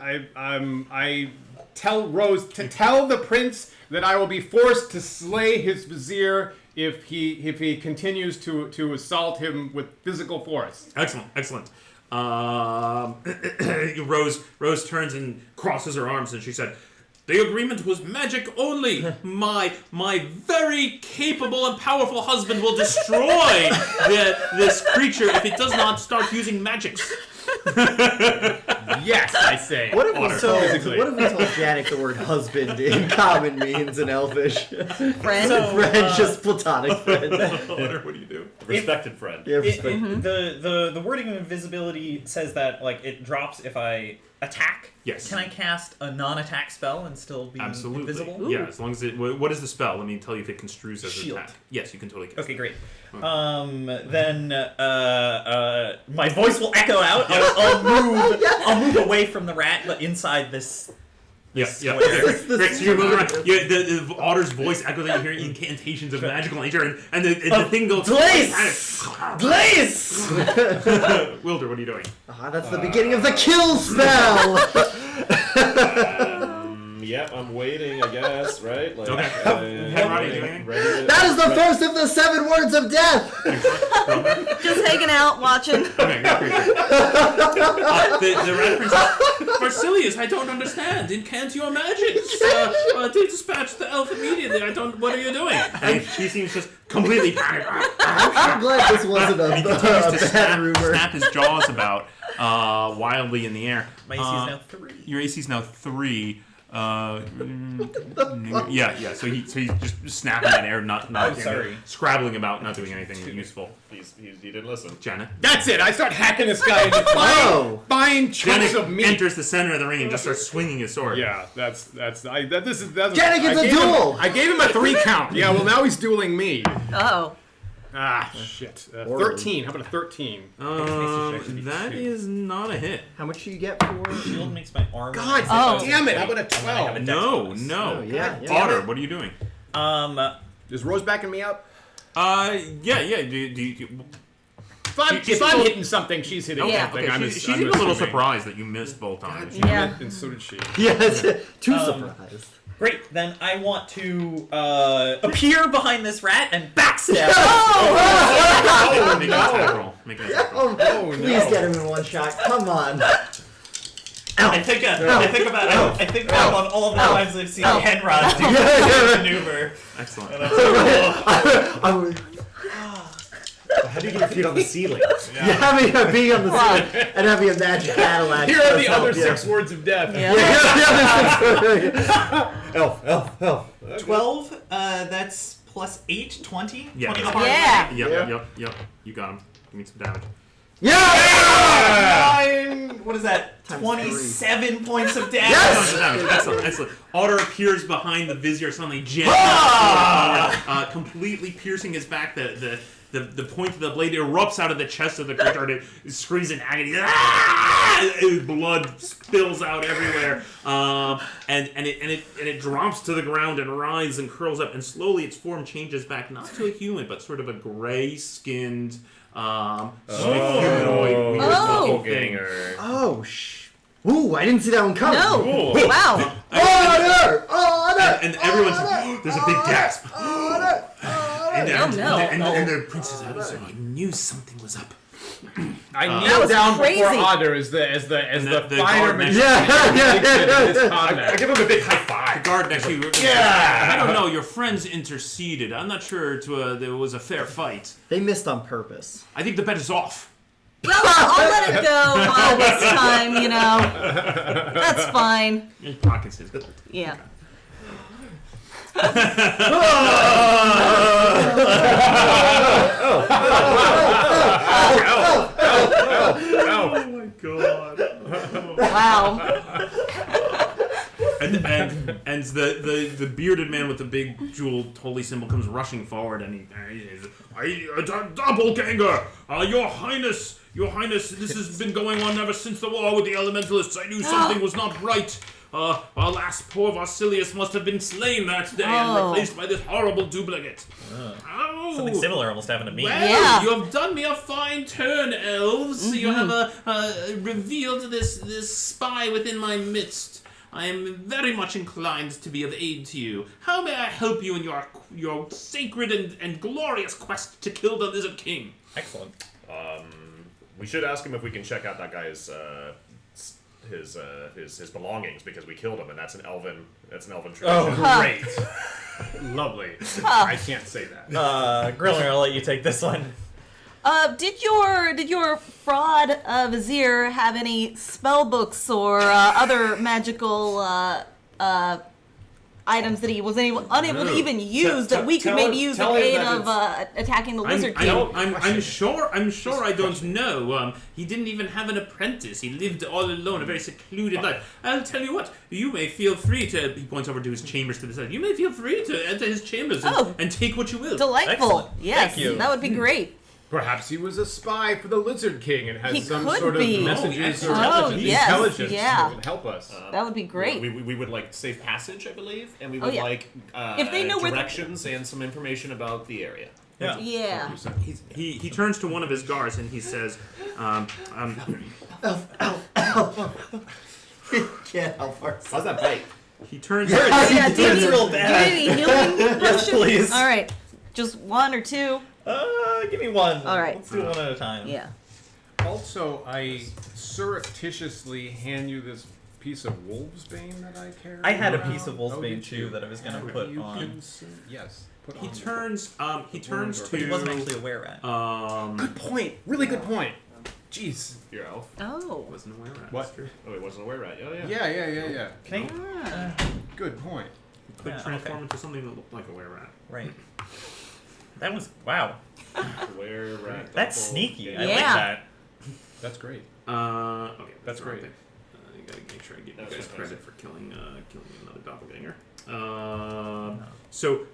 A: I tell Rose to tell the prince that I will be forced to slay his vizier if he continues to assault him with physical force.
B: Excellent. Rose turns and crosses her arms, and she said, "The agreement was magic only. My very capable and powerful husband will destroy this creature if it does not start using magics."
A: Yes, I say.
F: What if we told
A: physically.
F: Janek the word husband in common means in Elvish?
D: Friend.
F: Friend, just platonic friend.
B: What do you do?
C: Respected friend.
F: Yeah, respect.
E: The wording of invisibility says that like it drops if I attack.
B: Yes.
E: Can I cast a non-attack spell and still be
B: Absolutely.
E: invisible?
B: Yeah, as long as it. What is the spell? Let me tell you if it construes as an
E: Shield.
B: attack. Yes, you can totally. Cast
E: Okay, great. Then my voice will echo out. I'll move away from the rat, but inside this.
B: Yeah.
E: Square.
B: Great. So you're moving around. Yeah, the otter's voice echoes out. You hear incantations of magical nature, and the thing goes.
E: Glaze! Glaze!
B: Wilder, what are you doing?
F: That's the beginning of the kill spell.
C: Yep, I'm waiting, I guess, right? Like,
B: Okay. Head ready, do anything?
F: That is the first of the 7 words of death!
D: Just hanging out, watching.
B: Okay, great. The red princess, Varsilius, I don't understand. Incant your magics. To dispatch the elf immediately. What are you doing? And she seems just completely panicked.
F: I'm glad this wasn't a bad rumor.
B: Snap his jaws about wildly in the air.
E: My AC is now 3.
B: Your AC is now 3. Yeah. So he's just snapping in air, not
E: sorry.
B: scrabbling about, not doing anything useful.
C: He didn't listen.
B: Janet.
A: That's it. I start hacking this guy into fine chunks of meat.
B: Enters the center of the ring and just starts swinging his sword.
A: Yeah, that's. That's
F: Janet gets
A: I
F: a
A: gave
F: duel!
A: I gave him a 3 count. Yeah, well now he's dueling me.
D: Oh.
A: Ah, shit. 13. How about a 13?
B: That is not a hit.
F: How much do you get for...
E: Shield makes my armor.
A: God damn it! How about a 12?
B: No.
F: Oh, yeah.
B: Otter, what are you doing?
A: Is Rose backing me up?
B: Yeah.
A: If I'm hitting something, she's hitting
D: Yeah.
A: something.
B: Okay, she's even a little surprised that you missed both times.
D: Yeah.
A: And so did she.
F: Yes, too surprised.
E: Great, then I want to appear behind this rat and backstab.
B: Make an attack roll. Make an attack roll.
F: Please get him in one shot. Come on.
E: I think about on all of the times I've seen Henrod do this maneuver.
B: Excellent.
E: And I'm like,
C: How do you get your feet on the ceiling?
F: Having a being on the side and having a magic Cadillac.
A: Here are the other 6 words of death.
C: Elf.
E: 12, that's plus 8, 20?
B: Yeah.
E: 20 hard.
B: Yep. You got him. Give me some damage.
E: What is that?
F: Times
E: 27 points of damage.
F: Yes!
B: Excellent. Otter appears behind the vizier, suddenly jammed completely piercing his back. The point of the blade erupts out of the chest of the creature and it screams in agony. Blood spills out everywhere, and it drops to the ground and writhes and curls up, and slowly its form changes back not to a human but sort of a gray-skinned, humanoid, weird looking thing.
F: Ooh, I didn't see that one coming.
D: No. Wow.
F: Honor!
B: And everyone's there's a big gasp.
F: Honor!
B: And the princess I knew something was up.
A: I kneel down before Otter as the
B: the
A: fighter
B: guard next
A: magician in this combat.
C: I give him a big high five.
B: The guard next to you. I don't know. Your friends interceded. I'm not sure there was a fair fight.
F: They missed on purpose.
B: I think the bet is off.
D: Well, I'll let it go this time, That's fine.
B: His pockets his gold.
D: Yeah.
B: Oh my god.
D: Wow.
B: And the bearded man with the big jeweled holy symbol comes rushing forward, and he says, "Doppelganger, your highness, this has been going on ever since the war with the elementalists. I knew something was not right. Alas, poor Varsilius must have been slain that day and replaced by this horrible duplicate."
E: Something similar almost happened to me.
B: Well, you have done me a fine turn, elves. Mm-hmm. You have revealed this spy within my midst. I am very much inclined to be of aid to you. How may I help you in your sacred and glorious quest to kill the Lizard King?
E: Excellent.
C: We should ask him if we can check out that guy's his belongings, because we killed him, and that's an elven tradition.
A: Oh, great. Lovely. I can't say that.
E: Grilmir, I'll let you take this one.
D: Did your fraud vizier have any spell books or other magical items that he was unable to even use that we could maybe use in aid of attacking the Lizard King?
B: I'm sure I don't know. He didn't even have an apprentice. He lived all alone, a very secluded life. I'll tell you what, you may feel free to, he points over to his chambers to the side, you may feel free to enter his chambers and take what you will.
D: Delightful.
E: Excellent.
D: Yes,
E: Thank you.
D: That would be great.
A: Perhaps he was a spy for the Lizard King and has
D: He
A: some
D: could
A: sort of
D: be.
A: messages or
D: yes,
A: intelligence
D: yeah.
A: that would help us.
D: That would be great.
C: We would like safe passage, I believe, and we
D: Oh,
C: would
D: yeah.
C: like
D: If they know where the-
C: directions and some information about the area.
E: Yeah.
D: Yeah.
B: He turns to one of his guards and he says,
F: Can't help ourselves.
C: How's that bite?
B: He turns.
D: Oh, yeah, do you
E: That's
D: need,
E: real
D: do you
E: bad.
D: need any healing?
E: Yes, please.
D: All right, just 1 or 2.
E: Give me one.
D: All right.
E: Let's do one at a time.
D: Yeah.
A: Also, I surreptitiously hand you this piece of wolfsbane that I carry.
E: I had a
A: around.
E: piece of
A: Oh,
E: wolfsbane
A: did
E: too
A: you?
E: that I was gonna
A: Okay.
E: put
A: You
E: on.
A: can yes. Put
B: He
A: on.
B: turns. He turns
A: But
E: But he
B: to.
E: wasn't actually a were-rat.
A: Good point. Really good point. Jeez.
C: Your elf.
D: Oh.
B: Wasn't aware of that.
A: What?
B: That's true.
C: Oh, he wasn't aware, right? Oh, yeah.
A: Yeah.
E: Can I?
A: Good point.
B: Could
E: Yeah,
B: transform
E: okay.
B: into something that looked like a were-rat.
E: Right. That was wow.
C: Where rat.
E: That's
C: double-
E: sneaky. I
D: Yeah.
E: like that.
A: That's great.
B: Okay,
A: That's
B: the wrong
A: great.
B: thing. You gotta make sure I give you
C: That's
B: guys
C: fantastic.
B: credit for killing another doppelganger. So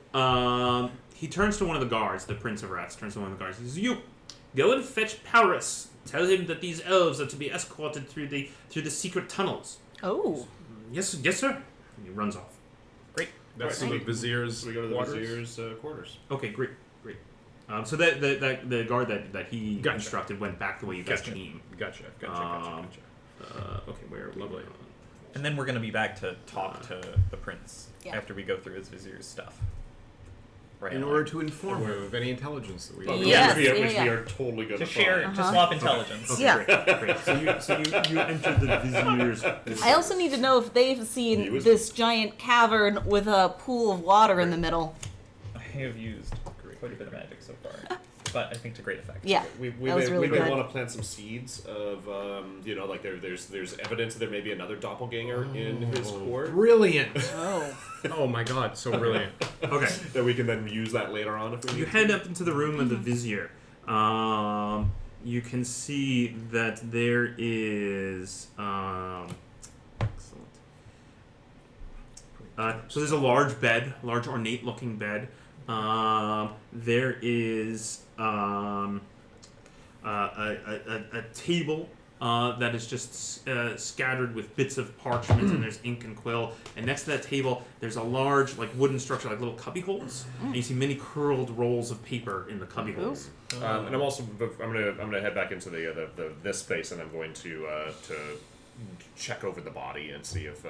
B: he turns to one of the guards. The Prince of Rats turns to one of the guards. He says, "You go and fetch Paris. Tell him that these elves are to be escorted through the secret tunnels."
D: Oh.
B: Yes, sir. And he runs off.
A: That's
C: Alright,
A: the vizier's
C: So we go to the
A: quarters?
C: vizier's quarters.
B: Okay, great. So that the guard that he
A: Gotcha.
B: instructed went back the way you guys
A: Gotcha.
B: came.
A: Gotcha.
B: Okay, where
A: Lovely.
E: And then we're gonna be back to talk to the prince
D: Yeah.
E: after we go through his vizier's stuff. Right.
A: In
E: on.
A: order to inform him of any intelligence that we
C: Well,
A: have.
D: Yes,
C: which we
D: yeah.
C: are totally going
E: to
C: to
E: share,
C: find.
E: to swap intelligence.
B: Okay,
D: Yeah.
B: great. So you enter the vizier's.
D: I also need to know if they've
C: He
D: seen
C: was-
D: this giant cavern with a pool of water in the middle.
E: I have used quite a bit of magic so far, but I think to great effect.
D: Yeah.
C: We
D: That was really
C: may
D: good.
C: want to plant some seeds of, like there's evidence that there may be another doppelganger in his court
A: Brilliant.
D: Oh.
A: Oh my god, so brilliant.
B: Okay.
C: that we can then use that later on if we
B: You
C: need
B: head
C: to.
B: up into the room of the vizier. You can see that there is. Excellent. So there's a large bed, large ornate-looking bed. There is a table that is just scattered with bits of parchment, and there's ink and quill. And next to that table, there's a large, wooden structure, little cubby holes, and you see many curled rolls of paper in the cubby holes.
C: And I'm also I'm gonna head back into the this space, and I'm going to check over the body and see if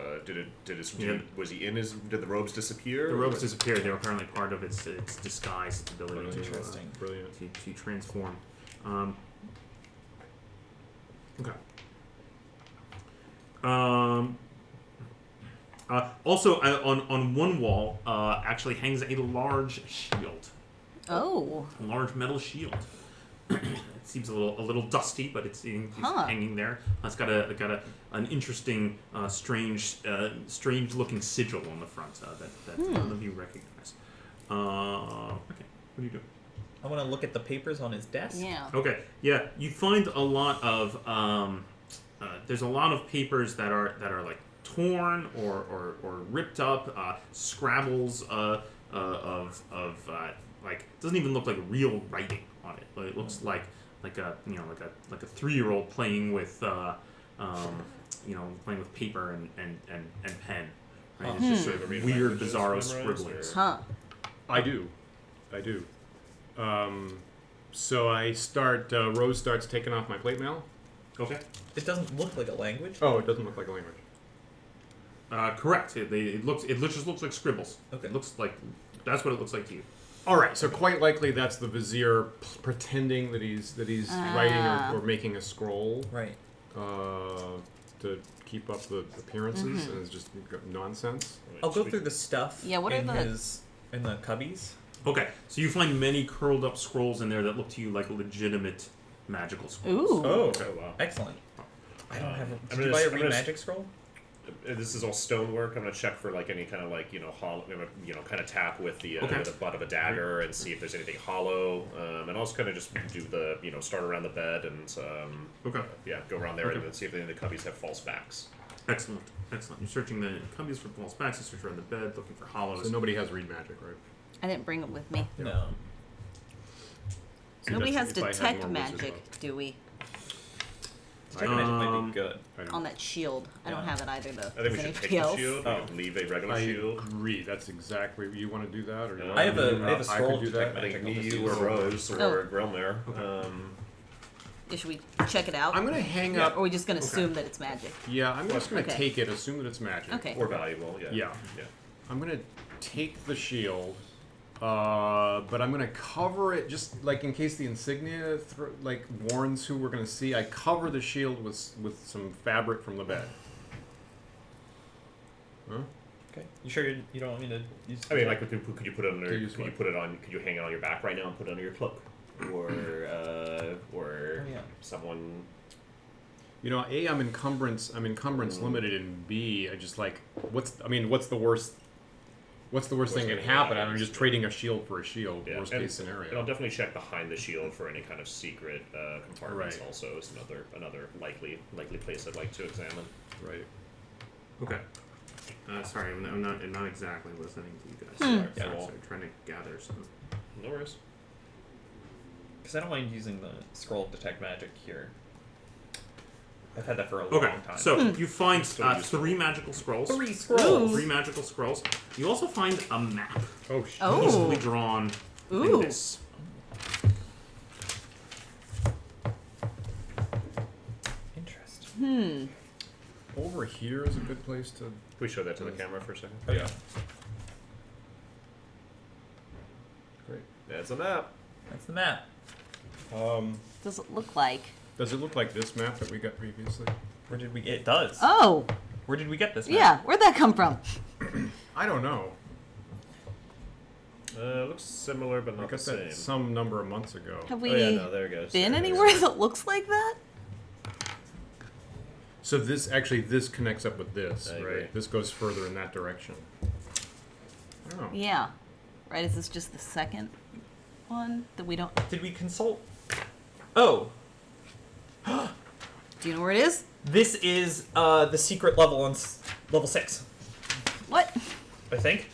C: was he in his did the robes disappear?
B: The robes disappeared. They were apparently part of its disguise, its ability to,
E: Interesting.
A: Brilliant.
B: to transform. Okay. Also, on one wall actually hangs a large shield,
D: Oh.
B: a large metal shield. It seems a little dusty, but it's hanging there. It's got an interesting, strange looking sigil on the front that none of you recognize. Okay, what do you do?
E: I want to look at the papers on his desk.
D: Yeah.
B: Okay, yeah, you find a lot of there's a lot of papers that are torn or ripped up, scrabbles of doesn't even look like real writing on it. But it looks like a 3-year-old playing with playing with paper and pen. Right? It's just sort of
C: Read
B: weird,
C: languages
B: bizarro
C: memorized,
B: scribblings.
D: Huh.
A: I do. So I start, Rose starts taking off my plate mail.
B: Okay.
E: It doesn't look like a language.
A: Oh, it doesn't look like a language.
B: Correct. It just looks like scribbles.
E: Okay.
B: It looks like that's what it looks like to you.
A: Alright, so quite likely that's the vizier pretending that he's writing or making a scroll
E: Right.
A: to keep up the appearances, and it's just nonsense.
E: I'll go through the stuff
D: Yeah, what are
E: in
D: the-
E: in the cubbies.
B: Okay, so you find many curled up scrolls in there that look to you like legitimate magical scrolls.
D: Ooh.
E: Oh,
C: wow.
E: Excellent. I don't have.
C: I'm
E: Did you
C: gonna
E: buy a
C: s- I'm
E: read
C: gonna s-
E: magic scroll?
C: This is all stonework. I'm gonna check for any kind of hollow, kind of tap with the
B: Okay.
C: with the butt of a dagger and see if there's anything hollow, and also kind of just do the start around the bed and
B: Okay.
C: go around there
B: Okay.
C: and then see if any of the cubbies have false backs.
B: Excellent. You're searching the cubbies for false backs, you search around the bed, looking for hollows.
A: So nobody has read magic, right?
D: I didn't bring it with me.
E: No.
A: See,
D: Nobody has
A: that's if I had
D: detect
A: more wizard
D: magic,
A: luck.
D: do we?
E: Detect magic might be good.
A: I don't
D: On that shield. I don't have it either, though.
C: I think we
D: Does
C: should
D: anybody
C: take the
D: else?
C: shield.
E: Oh.
C: and leave a regular
A: I
C: shield.
A: agree. That's exactly. You want to do that, or you
C: I
A: want
E: have
A: to
E: a-
A: do
E: I have a
A: that?
E: scroll
A: I could do
E: detect
A: that.
C: I think
E: magic
C: me,
E: on
C: you,
E: the
C: or
E: shield.
C: Rose, or
D: Oh.
C: Grilmir.
D: Should we check it out?
A: I'm gonna hang up.
D: Or are we just gonna assume that it's magic?
A: Yeah, I'm just gonna
D: Okay.
A: take it, assume that it's magic.
D: Okay.
C: Or valuable, yeah.
A: Yeah.
C: Yeah.
A: I'm gonna take the shield, but I'm gonna cover it just like in case the insignia warns who we're gonna see. I cover the shield with some fabric from the bed. Huh?
E: Okay. You sure you don't want me to use?
C: I mean, like, could you put it under?
A: To use
C: Could you
A: what?
C: put it on? Could you hang it on your back right now and put it under your cloak, or
E: yeah.
C: someone?
A: You know, A, I'm encumbrance limited, and B, I just like what's the worst? What's the worst thing that can happen? I'm just trading a shield for a shield.
C: Yeah,
A: Worst
C: and-
A: case scenario.
C: And I'll definitely check behind the shield for any kind of secret compartments.
A: Right.
C: Also, is another likely place I'd like to examine.
A: Right.
B: Okay. Sorry, I'm not exactly listening to you guys.
C: Yeah,
B: Sorry,
C: well,
B: trying to gather some.
C: no worries.
E: Because I don't mind using the scroll of detect magic here. I've had that for a
B: Okay,
E: long time.
B: so you find
C: Still useful.
B: 3 magical scrolls.
E: 3 scrolls.
B: 3 magical scrolls. You also find a map,
A: Oh shit.
D: Oh.
B: easily drawn in
D: Ooh.
B: this.
E: Interesting.
A: Over here is a good place to.
C: Can we show that to the camera for a second?
E: Oh, yeah.
A: Great.
C: That's a map.
E: That's the map.
D: Does it look like?
A: Does it look like this map that we got previously?
E: Where did we get? It does.
D: Oh,
E: Where did we get this map?
D: yeah. Where'd that come from?
A: I don't know.
C: Looks similar, but
A: I
C: not the
A: got that
C: same.
A: some number of months ago.
D: Have we
C: Oh yeah, no, there it goes.
D: been
C: There it is.
D: anywhere that looks like that?
A: So this connects up with this,
C: I agree.
A: right? This goes further in that direction. Oh.
D: Yeah. Right. Is this just the second one that we don't?
E: Did we consult? Oh,
D: Do you know where it is?
E: this is the secret level on level 6.
D: What?
E: I think.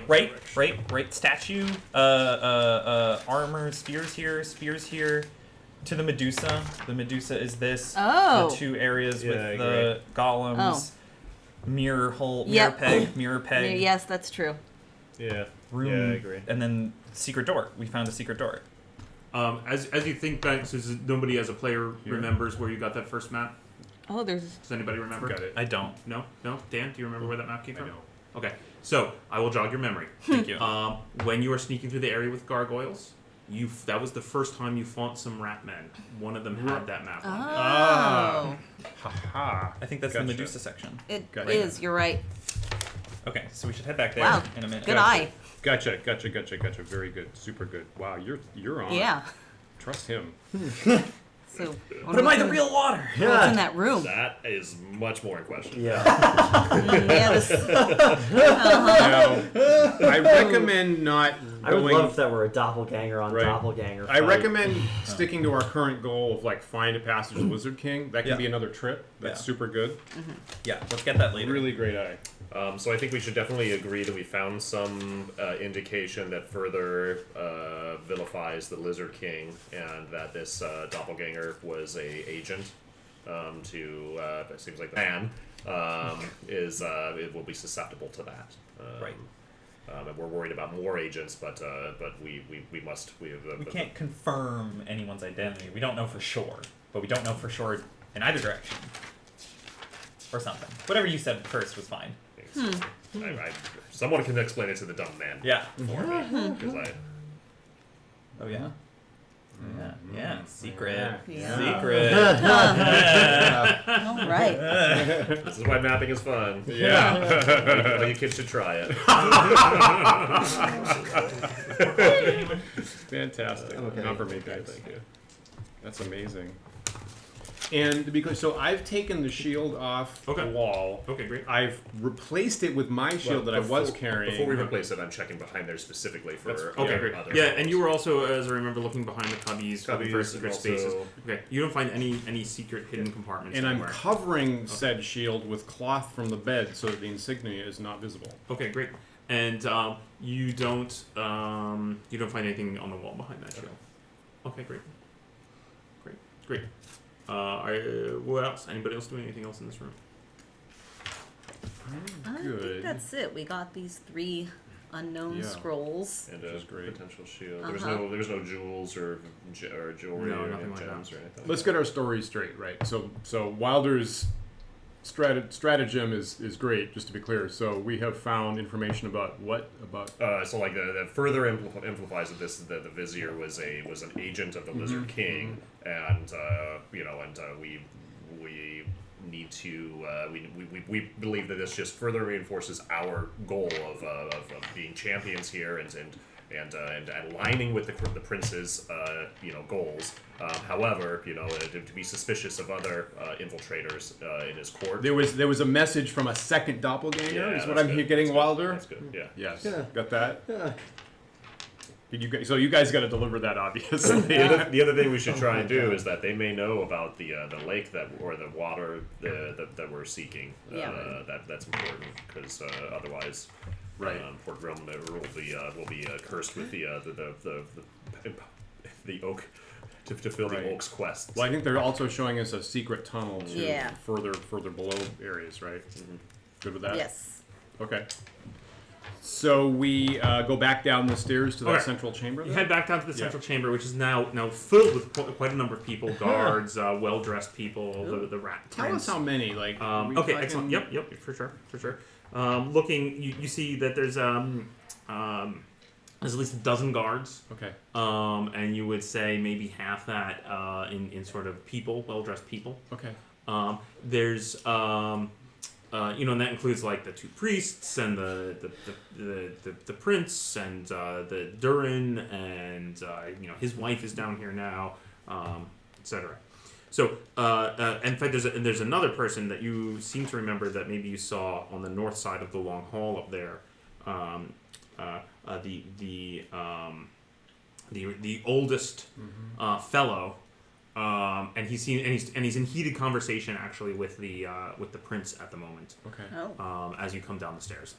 E: Right. Statue. Armor. Spears here. To the Medusa. The Medusa is this.
D: Oh.
E: The 2 areas
C: Yeah, I
E: with the golems. Mirror hole.
D: Yep.
E: Mirror peg.
D: Yes, that's true.
C: Yeah.
E: Room.
C: Yeah, I agree.
E: And then secret door. We found a secret door.
B: As you think back, since nobody as a player
A: Here?
B: remembers where you got that first map.
D: Oh, there's.
B: Does anybody remember?
A: Got it.
E: I don't.
B: No. Dan, do you remember where that map came
A: I
B: from?
A: know.
B: Okay, so I will jog your memory.
E: Thank you.
B: When you were sneaking through the area with gargoyles, that was the first time you fought some rat men. One of them had that map on it.
D: Oh.
A: Haha.
E: I think that's
A: Gotcha.
E: the Medusa section.
D: It
A: Gotcha.
D: is. You're right.
E: Okay, so we should head back there
D: Wow.
E: in a minute.
D: Good eye.
A: Gotcha. Very good. Super good. Wow, you're on.
D: Yeah.
A: Trust him.
D: So.
E: But am I the real water?
D: What's in that room?
C: That is much more in question.
F: Yeah.
D: Yeah. This.
A: Now, I recommend not
F: I would
A: going.
F: love if that were a doppelganger on
A: Right.
F: doppelganger.
A: I
F: fight.
A: recommend sticking to our current goal of like find a passage of Lizard King. That can
E: Yeah.
A: be another trip. That's
E: Yeah.
A: super good.
E: Yeah, let's get that later.
A: Really great eye.
C: So I think we should definitely agree that we found some indication that further vilifies the Lizard King, and that this doppelganger was a agent to. It seems like the man it will be susceptible to that.
E: Right.
C: And we're worried about more agents, but we must
E: We can't confirm anyone's identity. We don't know for sure, but we don't know for sure in either direction. Or something. Whatever you said first was fine.
C: someone can explain it to the dumb man.
E: Yeah.
C: For me, because
E: Oh yeah. Yeah. Secret.
D: Yeah.
E: Secret.
D: All right.
C: this is why mapping is fun.
A: Yeah.
C: All you kids should try it.
A: Fantastic.
F: Okay.
A: Not for me, guys.
C: Thank you.
A: That's amazing. And because so I've taken the shield off
B: Okay.
A: the wall.
B: Okay, great.
A: I've replaced it with my shield that I was carrying.
C: Before we replace it, I'm checking behind there specifically for
B: Okay,
C: other
B: great.
C: other
B: Yeah,
C: models.
B: and you were also, as I remember, looking behind the cubbies, looking for
C: Cubbies,
B: secret
C: and
B: spaces.
C: also-
B: Okay, you don't find any secret hidden compartments
A: And I'm
B: anywhere.
A: covering said shield with cloth from the bed so that the insignia is not visible.
B: Okay, great. And you don't find anything on the wall behind that shield. Okay, great. What else? Anybody else doing anything else in this room?
D: I
A: Good.
D: think that's it. We got these 3 unknown scrolls.
C: And
A: Which is
C: a
A: great.
C: potential shield. There was no jewels or jewelry
B: No,
C: or
B: nothing like
C: gems
B: that.
C: or anything.
A: Let's get our story straight, right? So Wilder's stratagem is great, just to be clear. So we have found information about what? About
C: So like that further amplifies that the vizier was an agent of the Lizard King, and we need to we believe that this just further reinforces our goal of being champions here and aligning with the prince's goals. However, to be suspicious of other infiltrators in his court.
A: there was a message from a second doppelganger.
C: Yeah,
A: is what
C: that's
A: I'm
C: good.
A: getting,
C: That's good.
A: Wilder.
C: That's good. Yeah.
A: Yes,
F: Yeah.
A: got that.
F: Yeah.
A: So you guys got to deliver that, obviously.
C: The other thing we should try and do is that they may know about the lake or the water that we're seeking.
D: Yeah.
C: That's important because otherwise,
A: Right.
C: Port Grilmir will be cursed with the oak to fill
A: Right.
C: the oak's quest.
A: Well, I think they're also showing us a secret tunnel to
D: Yeah.
A: further below areas, right? Good with that?
D: Yes.
A: Okay. So we go back down the stairs to that
B: Okay.
A: central chamber.
B: You
A: then?
B: head back down to the central chamber, which is now filled with quite a number of people, guards, well-dressed people, the rat
A: Tell
B: prince.
A: us how many. Like. we
B: Okay,
A: fucking-
B: excellent. Yep, for sure. Looking, you see that there's at least a dozen guards,
A: Okay.
B: and you would say maybe half that in sort of people, well-dressed people.
A: Okay.
B: There's and that includes like the two priests and the prince and the Durin and his wife is down here now, etc. So in fact, there's another person that you seem to remember that maybe you saw on the north side of the long hall up there. The oldest fellow. And he's in heated conversation actually with the prince at the moment.
A: Okay.
D: Oh.
B: As you come down the stairs,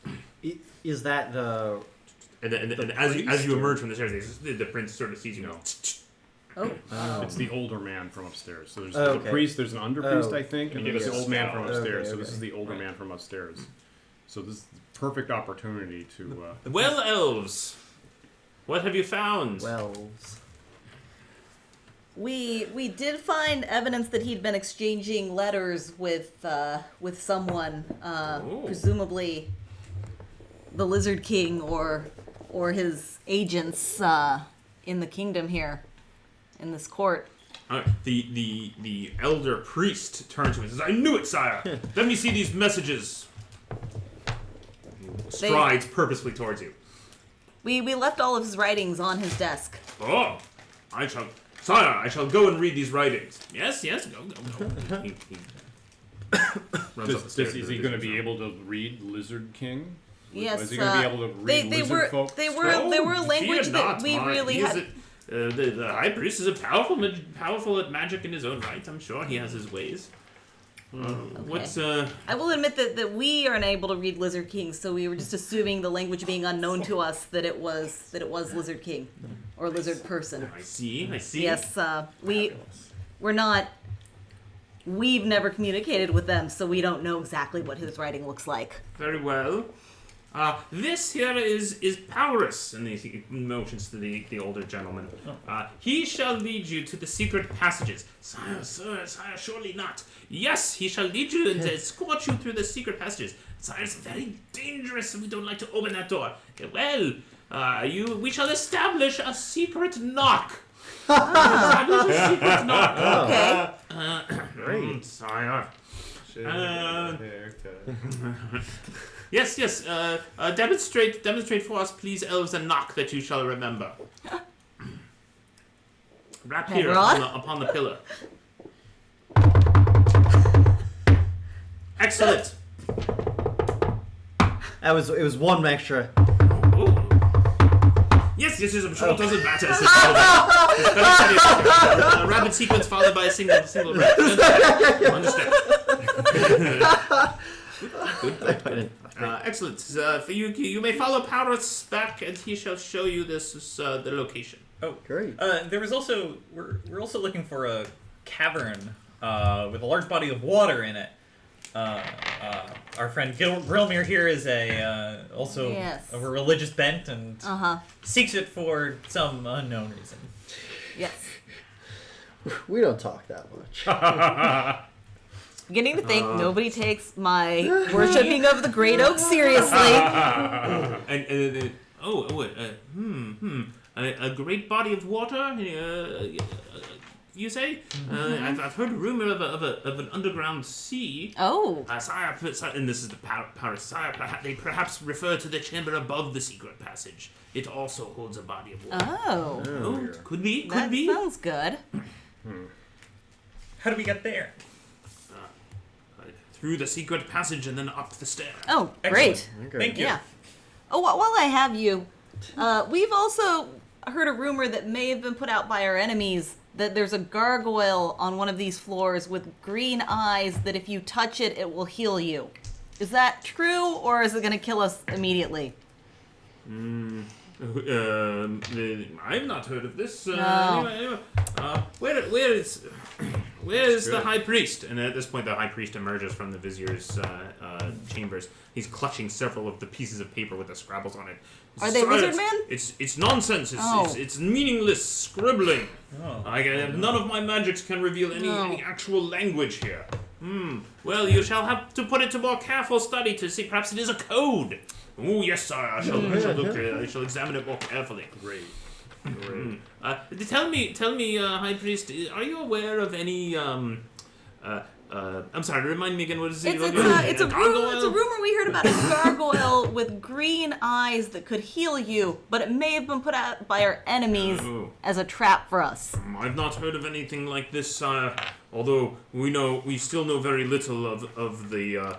F: Is that the?
B: and as you emerge from the stairs, the prince sort of sees you.
A: No.
D: Oh.
A: It's the older man from upstairs. So there's
F: Oh,
A: the
F: okay.
A: priest, there's an underpriest,
F: Oh.
A: I think, and
C: Can
A: then
C: you
A: there's
C: give
A: the
C: us
A: old
C: a
A: man
C: scout?
A: from upstairs.
F: Okay,
A: So this
F: okay.
A: is the older man from upstairs. So this is the perfect opportunity to.
B: Well, elves, what have you found?
F: Wells.
D: We did find evidence that he'd been exchanging letters with someone,
B: Oh.
D: presumably the Lizard King or his agents in the kingdom here, in this court.
B: The elder priest turns to him and says, "I knew it, sire. Let me see these messages." Strides purposely towards you.
D: We left all of his writings on his desk.
B: Oh, Sire, I shall go and read these writings. Yes, go. He runs up the stairs.
A: Is he going to be able to read Lizard King?
D: Yes,
A: Is he going to be able to read lizard folk?
D: they were language
B: fear
D: that
B: not,
D: we really
B: he is
D: had.
B: the high priest is powerful at magic in his own right. I'm sure he has his ways. What's
D: I will admit that we aren't able to read Lizard King, so we were just assuming the language being unknown to us that it was Lizard King or Lizard person.
B: I see.
D: Yes, we're not. We've never communicated with them, so we don't know exactly what his writing looks like.
B: Very well. This here is Paulus, and he motions to the older gentleman. He shall lead you to the secret passages. Sire, sir, sire, surely not. Yes, he shall lead you and escort you through the secret passages. Sire, it's very dangerous, and we don't like to open that door. Well, we shall establish a secret knock. Establish a secret knock.
D: Okay.
F: Great.
B: Sire. Yes. Demonstrate for us, please, elves, a knock that you shall remember. Rap here upon the pillar. Excellent.
F: It was one extra.
B: Ooh. Yes, I'm sure it doesn't matter. It's very steady. Rapid sequence followed by a single rap. Understand. Good. Excellent. For you may follow Paulus back, and he shall show you the location.
E: Oh,
F: Great.
E: There was also we're also looking for a cavern with a large body of water in it. our friend Grilmir here is also
D: Yes.
E: of a religious bent and
D: Uh-huh.
E: seeks it for some unknown reason.
D: Yes.
F: We don't talk that much.
D: Beginning to think nobody takes my worshipping of the great oak seriously.
B: A great body of water. You say? I've heard a rumor of an underground sea.
D: Oh.
B: Sire, and this is the Paris. Sire, they perhaps refer to the chamber above the secret passage. It also holds a body of water.
D: Oh.
B: Oh, could be. Could
D: That
B: be.
D: sounds good.
E: How do we get there?
B: Through the secret passage and then up the stair.
D: Oh, great.
E: Okay. Thank you.
D: Yeah. Oh, while I have you, we've also heard a rumor that may have been put out by our enemies that there's a gargoyle on one of these floors with green eyes that if you touch it, it will heal you. Is that true, or is it going to kill us immediately?
B: I've not heard of this.
D: No.
B: Anyway, where is the high priest? And at this point, the high priest emerges from the vizier's chambers. He's clutching several of the pieces of paper with the scrabbles on it.
D: Are they wizard men?
B: It's nonsense.
D: Oh.
B: It's meaningless scribbling.
E: Oh.
B: None of my magics can reveal any actual language here. Well, you shall have to put it to more careful study to see. Perhaps it is a code. Oh, yes, sir. I shall look. I shall examine it more carefully.
A: Great.
B: Tell me, High Priest, are you aware of any? I'm sorry. Remind me again. What is it?
D: It's a rumor we heard about a gargoyle with green eyes that could heal you, but it may have been put out by our enemies as a trap for us.
B: I've not heard of anything like this. Although we still know very little of the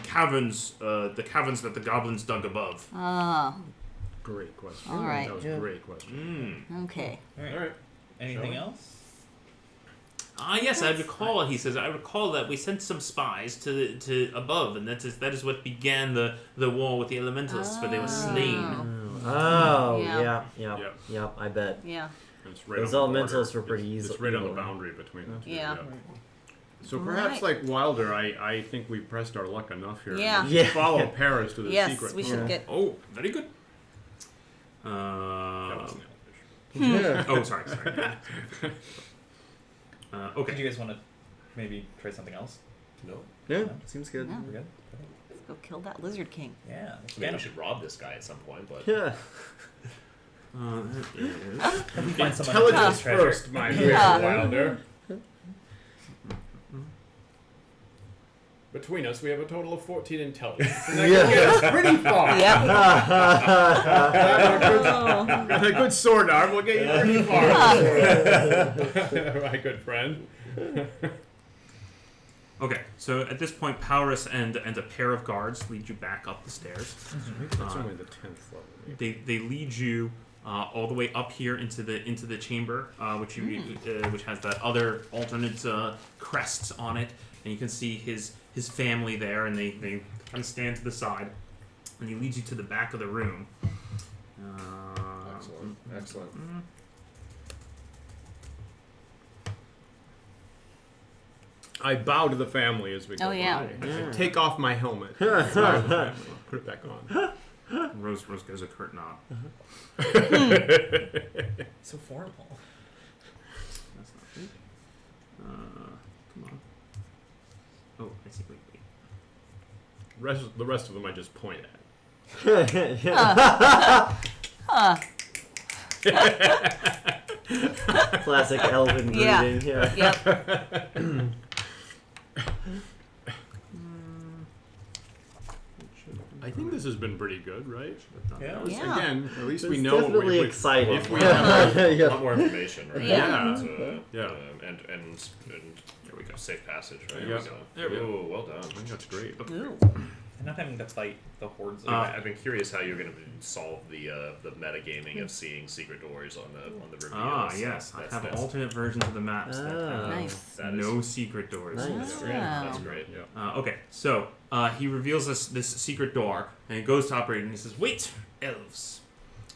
B: caverns, the caverns that the goblins dug above.
D: Ah,
A: Great question.
D: All right.
A: That was a great question.
D: okay.
E: All right.
A: All right.
E: Anything else?
B: Yes, I recall. He says, I recall that we sent some spies to above, and that is what began the war with the elementals, for they were slain.
F: Oh,
D: Yeah.
F: yeah, I bet.
D: Yeah.
A: It's right
F: Those
A: on the
F: elementals
A: border.
F: were pretty easy.
A: It's right on the boundary between the two.
D: Yeah.
A: So perhaps,
D: Right.
A: like Wilder, I think we pressed our luck enough here.
D: Yeah.
A: We should follow Paris to the
D: Yes,
A: secret.
D: we should get.
B: Oh, very good.
A: That was an
F: Yeah.
B: Oh, sorry. Okay.
E: Did you guys want to maybe try something else?
C: No.
F: Yeah, seems good.
D: No.
E: We're good?
D: Let's go kill that lizard king.
E: Yeah.
C: Maybe we should rob this guy at some point, but
F: Yeah.
B: That is...
E: We find someone who
A: Intelligence
E: has treasure.
A: first, my dear
D: Yeah.
A: Wilder. Between us, we have a total of 14 intelligence. And that
F: Yeah.
A: can get us pretty far.
D: Yep.
A: With a good sword arm, we'll get you pretty far. My good friend.
B: Okay, so at this point, Paris and a pair of guards lead you back up the stairs.
A: That's only the 10th level.
B: They lead you all the way up here into the chamber, which has that other alternate crests on it, and you can see his family there, and they kind of stand to the side, and he leads you to the back of the room.
C: excellent.
A: I bow to the family as we go.
D: Oh, yeah.
A: by. I take off my helmet. Smile at the family. Put it back on.
B: Rose gives a curt nod.
E: So formal.
B: That's not good. Come on. Oh, I see. Wait.
A: The rest of them I just point at.
F: Classic elven
D: Yeah.
F: greeting. Yeah.
D: Yep.
A: I think this has been pretty good, right?
E: Yeah.
D: Yeah.
A: Again, at least we
F: It's
A: know what
F: definitely
A: we
F: exciting.
A: If we
C: A
F: Yeah.
C: lot more information, right?
D: Yeah.
A: Yeah.
C: And here we go. Safe passage, right?
A: Yeah.
C: There we go. Ooh, well done.
A: I think that's great.
D: Ooh.
E: And not having to fight the hordes of
C: I've been curious how you're going to solve the metagaming of seeing secret doors on the reveals.
B: Ah, yes. I have alternate versions of the maps that have
D: Nice.
C: That
B: no secret doors.
F: Nice.
C: That's great.
A: Yeah.
B: Okay, so he reveals this secret door, and he goes to operate, and he says, "Wait, elves,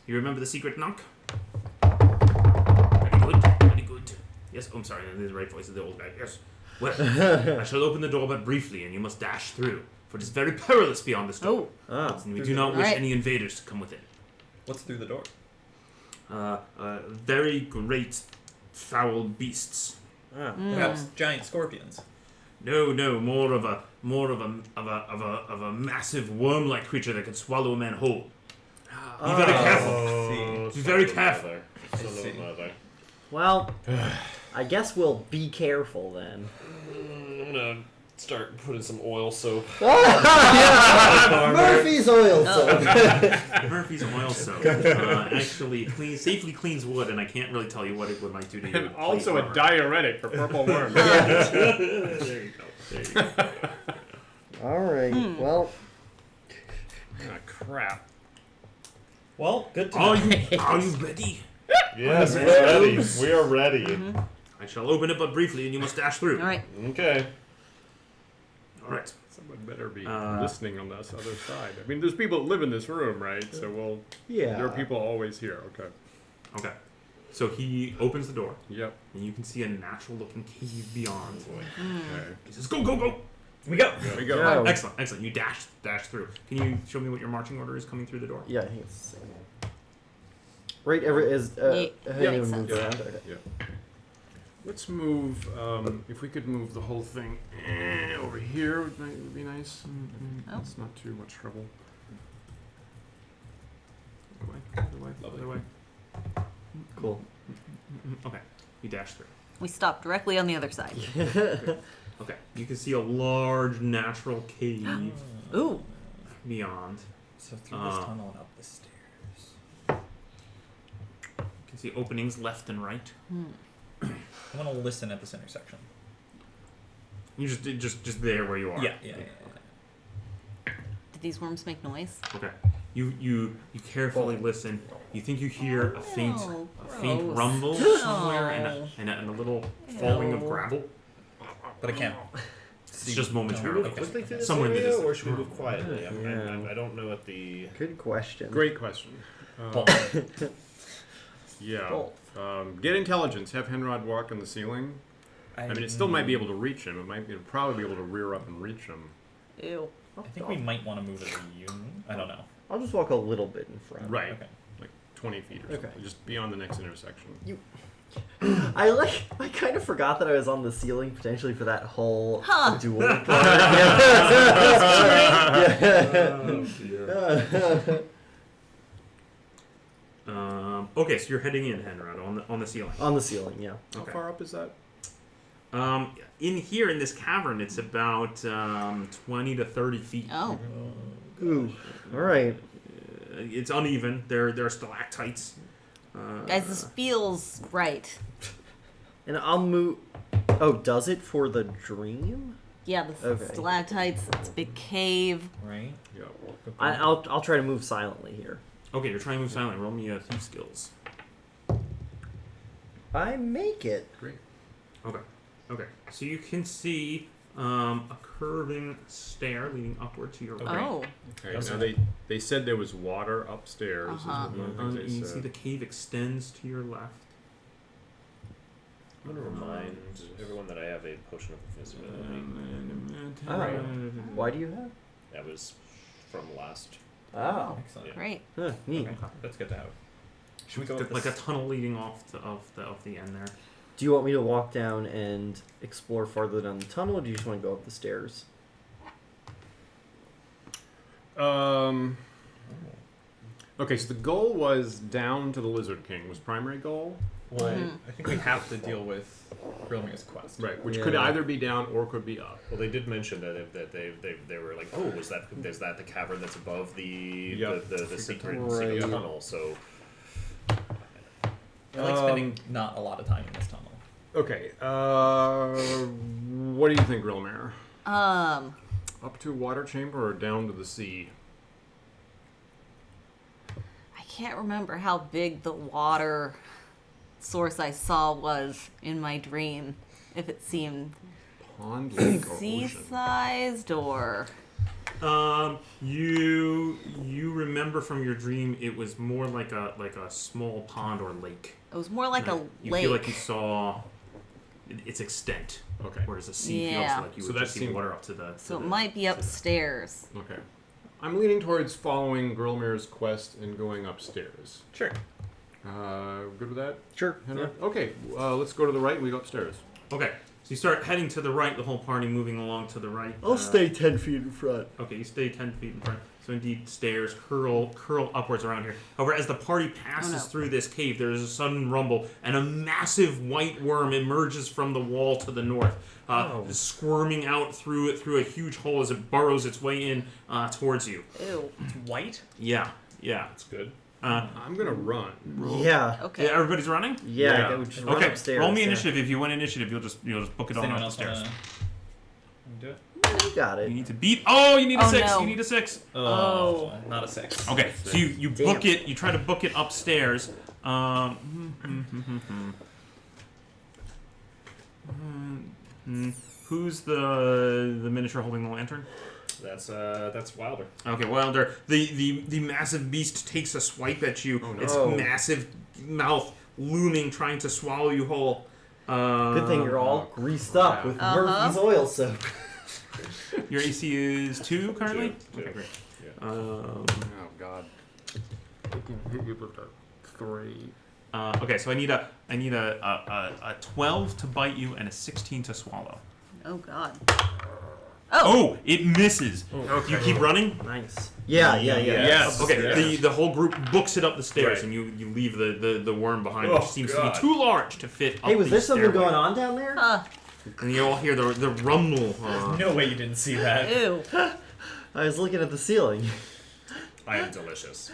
B: you remember the secret knock? Very good, very good. Yes, I'm sorry, this is the right voice of the old guy. Yes. Well, I shall open the door but briefly, and you must dash through, for it is very perilous beyond this door.
F: Ah.
B: And we do not wish
D: Alright.
B: any invaders to come within.
E: What's through the door?
B: Very great foul beasts.
F: Ah.
E: Perhaps giant scorpions.
B: No, more of a massive worm-like creature that can swallow a man whole. Be very careful. Be very careful.
G: Absolute mother.
F: Well, I guess we'll be careful then.
G: I'm gonna start putting some oil soap.
F: Murphy's oil soap.
B: Murphy's oil soap actually safely cleans wood, and I can't really tell you what it would might do to you.
A: And also a diuretic for purple worms.
B: There you go.
F: All right. Well,
A: Ah, crap.
E: Well, good to
B: Are
E: know.
B: you ready?
G: Yes, we're ready. We are ready.
B: I shall open it but briefly, and you must dash through.
D: All right.
G: Okay.
B: All right.
A: Someone better be listening on this other side. I mean, there's people that live in this room, right? So
F: yeah.
A: there are people always here. Okay.
B: Okay. So he opens the door,
A: Yep.
B: and you can see a natural-looking cave beyond.
A: Okay.
B: He says, "Go, go, go!"
E: We go.
A: There we go.
F: Go.
B: Excellent, excellent. You dash through. Can you show me what your marching order is coming through the door?
F: Yeah, I think it's the same. Right, is
D: Yeah,
F: anyone
D: makes
F: moves
D: sense.
F: around? Okay.
A: Yeah. Let's move. If we could move the whole thing over here, would be nice.
D: Oh.
A: It's not too much trouble.
B: Other way.
F: Cool.
B: Okay. You dash through.
D: We stop directly on the other side.
B: Okay. You can see a large natural cave
D: Ooh.
B: beyond.
E: So through this tunnel and up the stairs.
B: You can see openings left and right.
E: I want to listen at this intersection.
B: You just there where you are.
E: Yeah.
D: Did these worms make noise?
B: Okay. You carefully listen. You think you hear a faint
D: gross.
B: rumble somewhere and a little falling of gravel.
E: But I can't.
B: It's just momentarily.
G: Quickly through this
B: Somewhere in the
G: area,
B: distance.
G: or should we move quietly?
F: Yeah.
G: I don't know what the.
F: Good question.
A: Great question. Yeah.
F: Both.
A: Get intelligence. Have Henrod walk on the ceiling. I mean, it still might be able to reach him. It'll probably be able to rear up and reach him.
D: Ew.
E: I think we might want to move as a unit. I don't know.
F: I'll just walk a little bit in front.
A: Right.
E: Okay.
A: Like 20 feet or something.
F: Okay.
A: Just beyond the next intersection.
F: I kind of forgot that I was on the ceiling potentially for that whole
D: Huh.
F: duel part.
B: Okay, so you're heading in, Henrod, on the ceiling.
F: On the ceiling, yeah.
A: How
B: Okay.
A: far up is that?
B: In here in this cavern, it's about 20 to 30 feet.
D: Oh.
F: Ooh. All right.
B: It's uneven. There are stalactites.
D: Guys, this feels right.
F: And I'll move. Oh, does it for the dream?
D: Yeah, the
F: Okay.
D: stalactites, it's a big cave.
E: Right?
A: Yeah.
F: I'll try to move silently here.
B: Okay, you're trying to move silently. Roll me thief skills.
F: I make it.
A: Great.
B: Okay. So you can see a curving stair leading upward to your right.
D: Oh.
A: Okay.
E: Those
A: Now
E: are-
A: they said there was water upstairs. Is
D: Uh-huh.
A: one of the
B: And
A: things
B: you
A: they
B: see
A: said.
B: the cave extends to your left.
G: I'm gonna remind everyone that I have a potion of invisibility.
F: Why do you have?
G: That was from last.
F: Oh.
E: Excellent.
D: Great.
F: Huh, neat.
E: Okay. That's good to have. Should we go
B: Like
E: with
B: a
E: this?
B: tunnel leading off of the end there.
F: Do you want me to walk down and explore farther down the tunnel, or do you just want to go up the stairs?
A: Okay, so the goal was down to the Lizard King. Was primary goal,
E: Well, I think we have to deal with Grilmir's quest.
A: right? Which
F: Yeah.
A: could either be down or could be up.
G: Well, they did mention that they were like, oh, is that the cavern that's above the
A: Yep.
G: the secret
F: Right.
G: tunnel? So
E: I like spending not a lot of time in this tunnel.
A: Okay. What do you think, Grilmir? Up to water chamber or down to the sea?
D: I can't remember how big the water source I saw was in my dream. If it seemed
A: Pond, lake, or ocean?
D: sea-sized or...
B: You remember from your dream it was more like a small pond or lake.
D: It was more like a
B: You
D: lake.
B: feel like you saw its extent.
A: Okay.
B: Whereas a sea
D: Yeah.
B: feels like you
A: So
B: would
A: that
B: just see
A: seemed-
B: water up to the.
D: So it might be upstairs.
A: Okay. I'm leaning towards following Grilmir's quest and going upstairs.
E: Sure.
A: Good with that?
F: Sure.
A: Henry? Okay, let's go to the right and we go upstairs.
B: Okay. So you start heading to the right. The whole party moving along to the right.
F: I'll stay 10 feet in front.
B: Okay, you stay 10 feet in front. So indeed, stairs curl upwards around here. However, as the party passes through this cave, there is a sudden rumble, and a massive white worm emerges from the wall to the north, squirming out through a huge hole as it burrows its way in towards you.
D: Ew.
E: It's white.
B: Yeah.
C: That's good.
A: I'm gonna run.
F: Yeah.
D: Okay.
B: Everybody's running.
F: Yeah.
A: Yeah.
F: I would just run
B: Okay.
F: upstairs.
B: Roll me
F: yeah.
B: initiative. If you win initiative, you'll just book it
E: Does
B: on
E: anyone
B: up
E: else
B: the stairs.
E: wanna do it?
F: You got
B: You
F: it.
B: need to beat. Oh, you need a
D: Oh,
B: 6.
D: no.
B: You need a 6.
E: Oh, not a 6.
B: Okay, so you
F: Damn.
B: book it. You try to book it upstairs. Who's the miniature holding the lantern?
C: That's Wilder.
B: Okay, Wilder. The massive beast takes a swipe at you.
A: Oh, no.
B: Its massive mouth looming, trying to swallow you whole.
F: Good thing you're all greased up with
D: Uh-huh.
F: Murphy's oil soap.
B: Your AC is 2 currently.
C: Two.
B: Okay, great.
C: Yeah.
A: Oh God. I can hit you with a 3.
B: Okay, so I need a 12 to bite you and a 16 to swallow.
D: Oh God.
B: Oh, it misses.
A: Okay.
B: You keep running.
F: Nice. Yeah.
A: Yes.
B: Okay,
A: Yes.
B: the whole group books it up the stairs,
C: Right.
B: and you leave the worm behind,
C: Oh,
B: which seems to
C: God.
B: be too large to fit.
F: Hey,
B: up
F: was
B: the
F: there something
B: stairway.
F: going on down there?
B: And you all hear the rumble.
E: No way you didn't see that.
D: Ew.
F: I was looking at the ceiling.
C: I am delicious.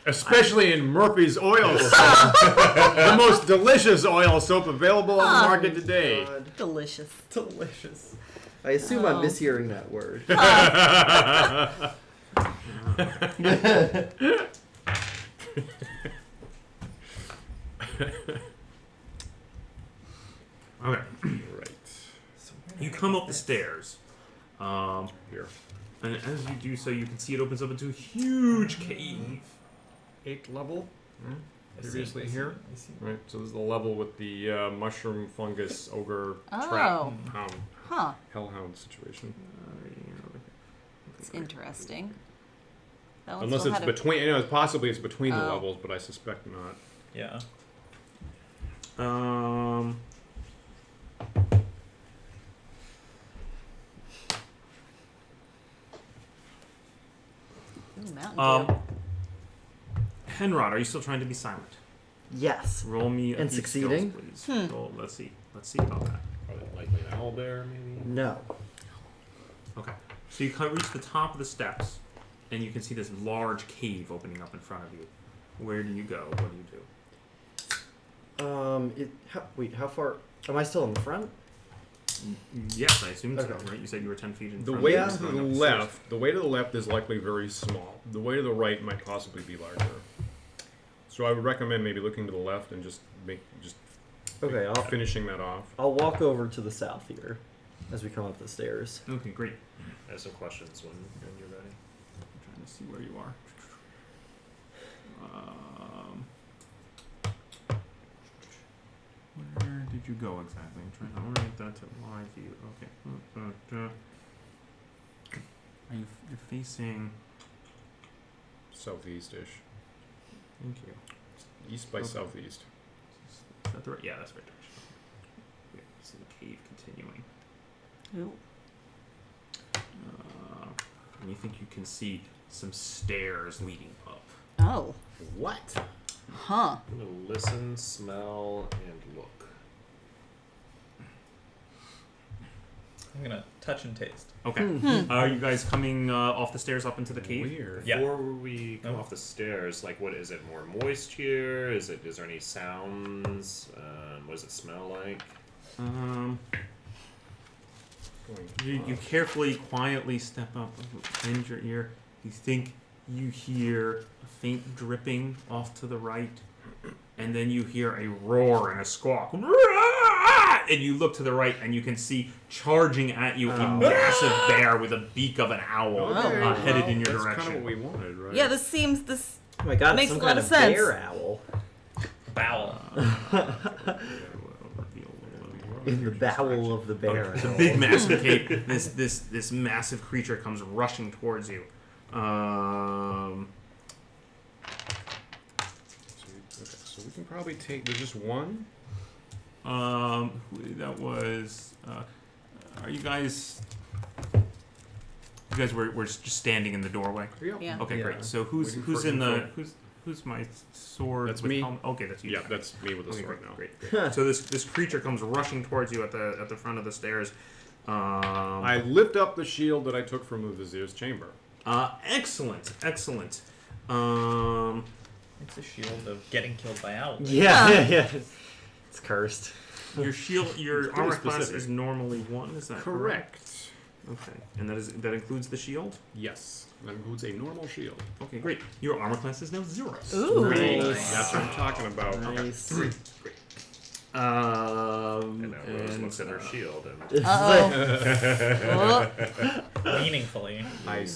A: Especially in Murphy's oil soap. The most delicious oil soap available on the market today.
F: God.
D: Delicious.
E: Delicious.
F: I assume
D: Oh.
F: I'm mishearing that word.
B: Okay,
A: Right.
B: you come up the stairs,
A: Here.
B: and as you do so, you can see it opens up into a huge cave.
A: 8th level.
E: I see,
A: Previously
E: I see,
A: here.
E: I see.
A: Right. So this is the level with the mushroom fungus ogre
D: Oh.
A: trap hound,
D: Huh.
A: hellhound situation.
D: It's interesting. That one
A: Unless
D: still
A: it's
D: had a-
A: between, possibly it's between the
D: Oh.
A: levels, but I suspect not.
E: Yeah.
D: Ooh, Mountain Dew.
B: Henrod, are you still trying to be silent?
F: Yes.
B: Roll me a
F: And
B: feat
F: succeeding?
B: skills, please. Roll, let's see about that.
C: Probably likely an owlbear, maybe.
F: No.
B: Okay. So you reach the top of the steps, and you can see this large cave opening up in front of you. Where do you go? What do you do?
F: Wait, how far? Am I still in the front?
B: Yes, I assume so,
F: Okay.
B: right? You said you were 10 feet in
A: The
B: front.
A: way
B: of
A: to
B: you,
A: the
B: going up stairs.
A: left, the way to the left is likely very small. The way to the right might possibly be larger. So I would recommend maybe looking to the left and just
F: Okay,
A: finishing that off.
F: I'll walk over to the south here as we come up the stairs.
B: Okay, great.
C: I have some questions when you're ready.
B: I'm trying to see where you are. Where did you go exactly? I'm trying to orient that to live view. Okay. You're facing.
A: Southeast-ish.
B: Thank you.
A: East by
B: Okay.
A: southeast.
B: Is that the right? Yeah, that's the right direction. Yeah, this is the cave continuing.
D: Ooh.
B: And you think you can see some stairs leading up.
D: Oh.
A: What?
D: Huh.
C: I'm gonna listen, smell, and look.
E: I'm gonna touch and taste.
B: Okay. Are you guys coming off the stars up into the cave?
A: Weird.
E: Yeah.
C: Before we come
E: Oh.
C: off the stairs, like, what is it? More moist here? Is there any sounds? What does it smell like?
B: You carefully, quietly step up, bend your ear. You think you hear a faint dripping off to the right, and then you hear a roar and a squawk. And you look to the right, and you can see charging at you a massive bear with a beak of an owl
A: Okay.
B: headed in your
A: That's
B: direction.
A: kind of what we wanted, right?
D: Yeah, this
F: Oh my god,
D: Makes
F: it's some
D: a lot
F: kind
D: of
F: of
D: sense.
F: bear owl.
E: Bowel.
F: In the bowel of the bear.
B: The big massive cave. This massive creature comes rushing towards you.
A: So we can probably take. There's just one.
B: That was. Are you guys? You guys were just standing in the doorway.
D: Yeah.
B: Okay,
F: Yeah.
B: great. So who's
A: Waiting
B: in
A: for
B: the
A: info.
B: who's my sword?
A: That's
B: with
A: me.
B: helm? Okay, that's you.
A: Yeah, that's me with the
B: Okay,
A: sword
B: great,
A: now.
B: great. So this creature comes rushing towards you at the front of the stairs.
A: I lift up the shield that I took from the vizier's chamber.
B: Excellent.
E: It's a shield of getting killed by owls.
F: Yeah. It's cursed.
B: Your shield, your
A: pretty
B: armor class
A: specific.
B: is normally 1. Is that correct? Okay, and that includes the shield.
A: Yes, that includes a normal shield.
B: Okay, great. Your armor class is now 0.
D: Ooh.
F: Nice.
A: That's what I'm talking about.
F: Nice.
B: Great.
G: And now Rose looks at her shield and
D: Uh-oh. Oh.
E: Meaningfully.
A: I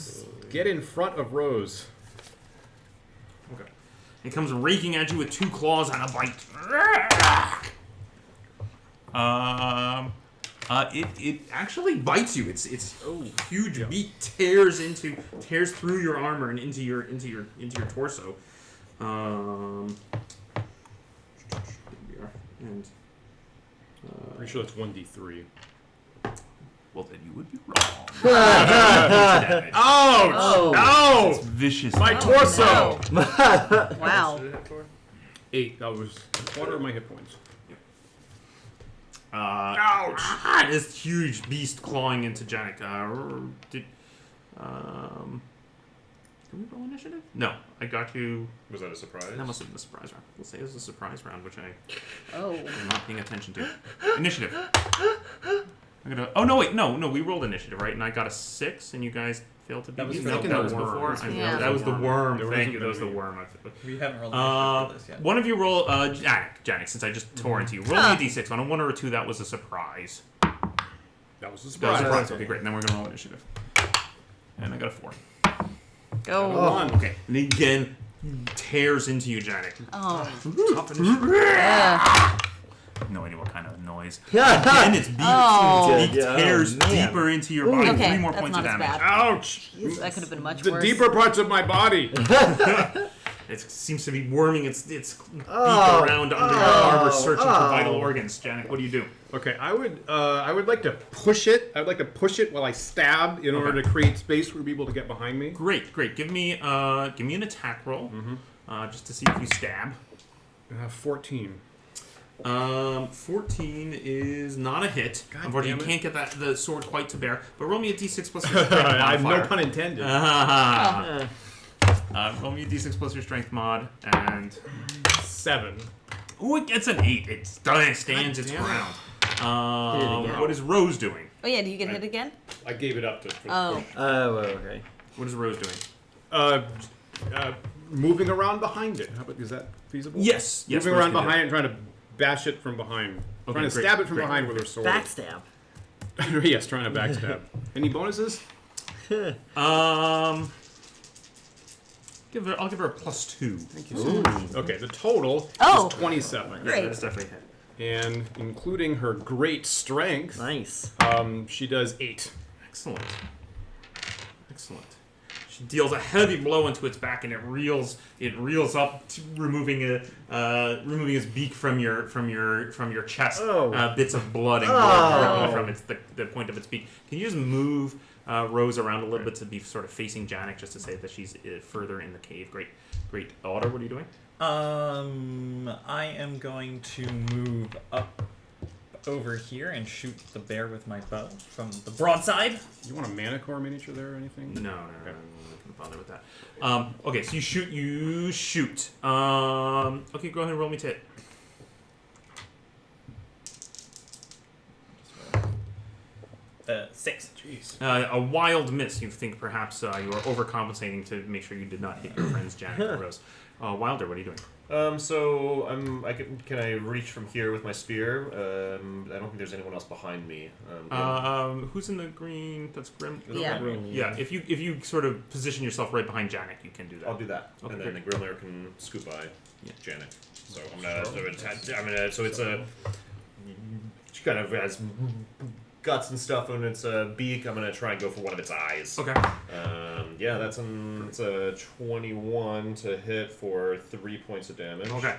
A: get in front of Rose.
B: Okay. It comes raking at you with 2 claws and a bite. It actually bites you. Its huge beak tears through your armor and into your torso. And
A: Pretty sure that's 1d3.
B: well, then you would be wrong.
A: Oh!
B: It's vicious.
A: My torso!
D: Wow.
A: 8. That was a quarter of my hit points.
B: Ouch! This huge beast clawing into Janek. Did we roll initiative? No, I got you.
G: was that a surprise?
B: That must have been a surprise round. We'll say it was a surprise round, which I
D: Oh.
B: am not paying attention to. Initiative. Oh no! Wait, no. We rolled initiative, right? And I got a 6, and you guys failed to beat
E: That was
B: me.
E: for
B: No,
E: the
B: that was
A: worm.
B: before.
D: Yeah.
B: That was the worm.
A: There
B: Thank
A: wasn't
B: you. That was the
A: any.
B: worm.
E: We haven't rolled initiative for this yet.
B: One of you roll, Janek, since I just tore into you. Roll me a d6. On a 1 or a 2, that was a surprise.
A: That was a
B: That was a
A: surprise.
B: surprise. Okay, great. And then we're gonna roll initiative. And I got a 4.
D: Go.
A: One.
B: Okay. And again, tears into you, Janek.
D: Oh.
A: Tough initiative.
D: Yeah.
B: No idea what kind of noise.
F: Yeah.
B: Again, its beak,
D: Oh.
B: its beak
F: Yeah.
B: tears
F: Oh, man.
B: deeper into your body.
D: Okay,
B: 3 more
D: that's
B: points
D: not
B: of
D: as
B: damage.
D: bad.
A: Ouch!
D: That could have been much
A: The
D: worse.
A: deeper parts of my body.
B: It seems to be worming its beak
F: Oh.
B: around under your armor, searching for vital organs. Janek, what do you do?
A: Okay, I would like to push it. I would like to push it while I stab in order to create space for people to get behind me.
B: Great. Give me an attack roll, just to see if you stab.
A: 14.
B: 14 is not a hit.
A: God
B: Unfortunately,
A: damn
B: you
A: it.
B: can't get the sword quite to bear. But roll me a d6 plus your strength
A: I have no
B: modifier.
A: pun intended.
B: Roll me a d6 plus your strength mod, and
A: 7.
B: ooh, it gets an 8. It stands its
A: damn it.
B: ground.
F: Hit it again.
B: What is Rose doing?
D: Oh yeah, do you get hit again?
A: I gave it up to.
D: Oh.
F: Oh, okay.
B: What is Rose doing?
A: Moving around behind it. How about, is that feasible?
B: Yes.
A: Moving
B: Rose
A: around
B: can do
A: behind it and trying to bash it from behind.
B: Okay,
A: Trying to
B: great,
A: stab it from
B: great.
A: behind with her sword.
F: Backstab.
A: Yes, trying to backstab. Any bonuses?
B: I'll give her a +2.
A: Thank you so much. Okay, the total
D: Oh.
A: is 27.
D: Great.
B: That's definitely a hit.
A: And including her great strength,
F: Nice.
A: she does 8.
B: Excellent. She deals a heavy blow into its back, and it reels up, removing its beak from your chest.
F: Oh.
B: Bits of blood and blood dripping from the point of its beak. Can you just move Rose around a little bit to be sort of facing Janek, just to say that she's further in the cave? Great. Otter, what are you doing?
E: I am going to move up over here and shoot the bear with my bow from the broadside.
A: You want a Manicore miniature there or anything?
B: No, I'm not gonna bother with that. Okay, so you shoot. Okay, go ahead and roll me to hit.
E: 6.
A: Jeez.
B: A wild miss. You think perhaps you are overcompensating to make sure you did not hit your friends Janek and Rose. Wilder, what are you doing?
G: So can I reach from here with my spear? I don't think there's anyone else behind me.
B: Who's in the green? That's Grim.
D: Yeah.
B: Yeah. If you sort of position yourself right behind Janek, you can do that.
G: I'll do that,
B: Okay,
G: and then
B: great.
G: the Grilmir can scoot by
B: Yeah.
G: Janet. So I'm gonna. So it's a.
C: kind of has guts and stuff on its beak. I'm gonna try and go for one of its eyes.
B: Okay.
C: Yeah, it's a 21 to hit for 3 points of damage.
B: Okay.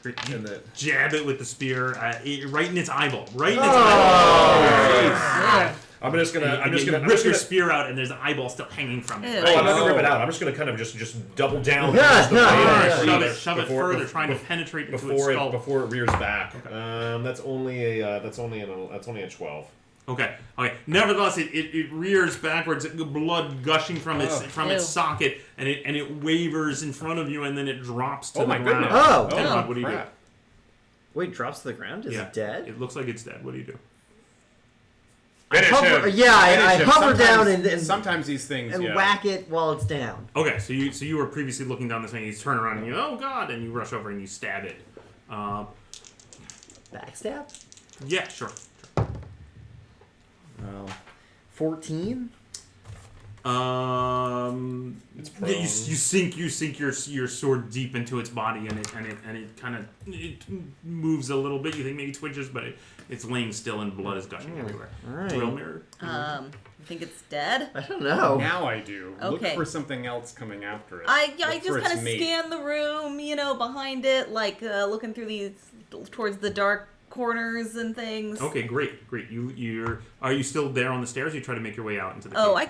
B: Great. You
C: And then
B: jab it with the spear right in its eyeball. Right in its eyeball.
C: I'm just gonna
B: rip your spear out, and there's an eyeball still hanging from it.
D: Ew.
C: Oh, I'm not gonna rip it out. I'm just gonna kind of just double down.
F: Yeah,
C: the
F: yeah,
C: blade
B: Shove it further, trying to penetrate into its
C: before
B: skull.
C: it rears back. That's only a 12.
B: Okay. Nevertheless, it rears backwards, blood gushing from its
D: Ew.
B: socket, and it wavers in front of you, and then it drops to the
A: my
B: ground.
A: goodness.
F: Oh.
B: Tenrod, what do you do?
A: crap.
F: Wait, drops to the ground? Is it dead?
B: It looks like it's dead. What do you do?
F: I hover, I hover down and
A: sometimes these things
F: whack it while it's down.
B: Okay, so you were previously looking down this thing, you turn around and you, oh god, and you rush over and you stab it.
F: Backstab?
B: Yeah, sure.
F: 14?
C: It's prone.
B: Yeah, you sink your sword deep into its body, and it kind of moves a little bit. You think maybe twitches, but it's laying still, and blood is gushing everywhere.
F: All right.
B: Grilmir?
D: I think it's dead.
F: I don't know.
A: Now I do.
D: Okay.
A: Look for something else coming after it.
D: I
A: Look
D: just
A: for its
D: kind of
A: mate.
D: scan the room, behind it, like looking through towards the dark corners and things.
B: Okay, great. Are you still there on the stairs? Or you try to make your way out into the
D: Oh,
B: cave?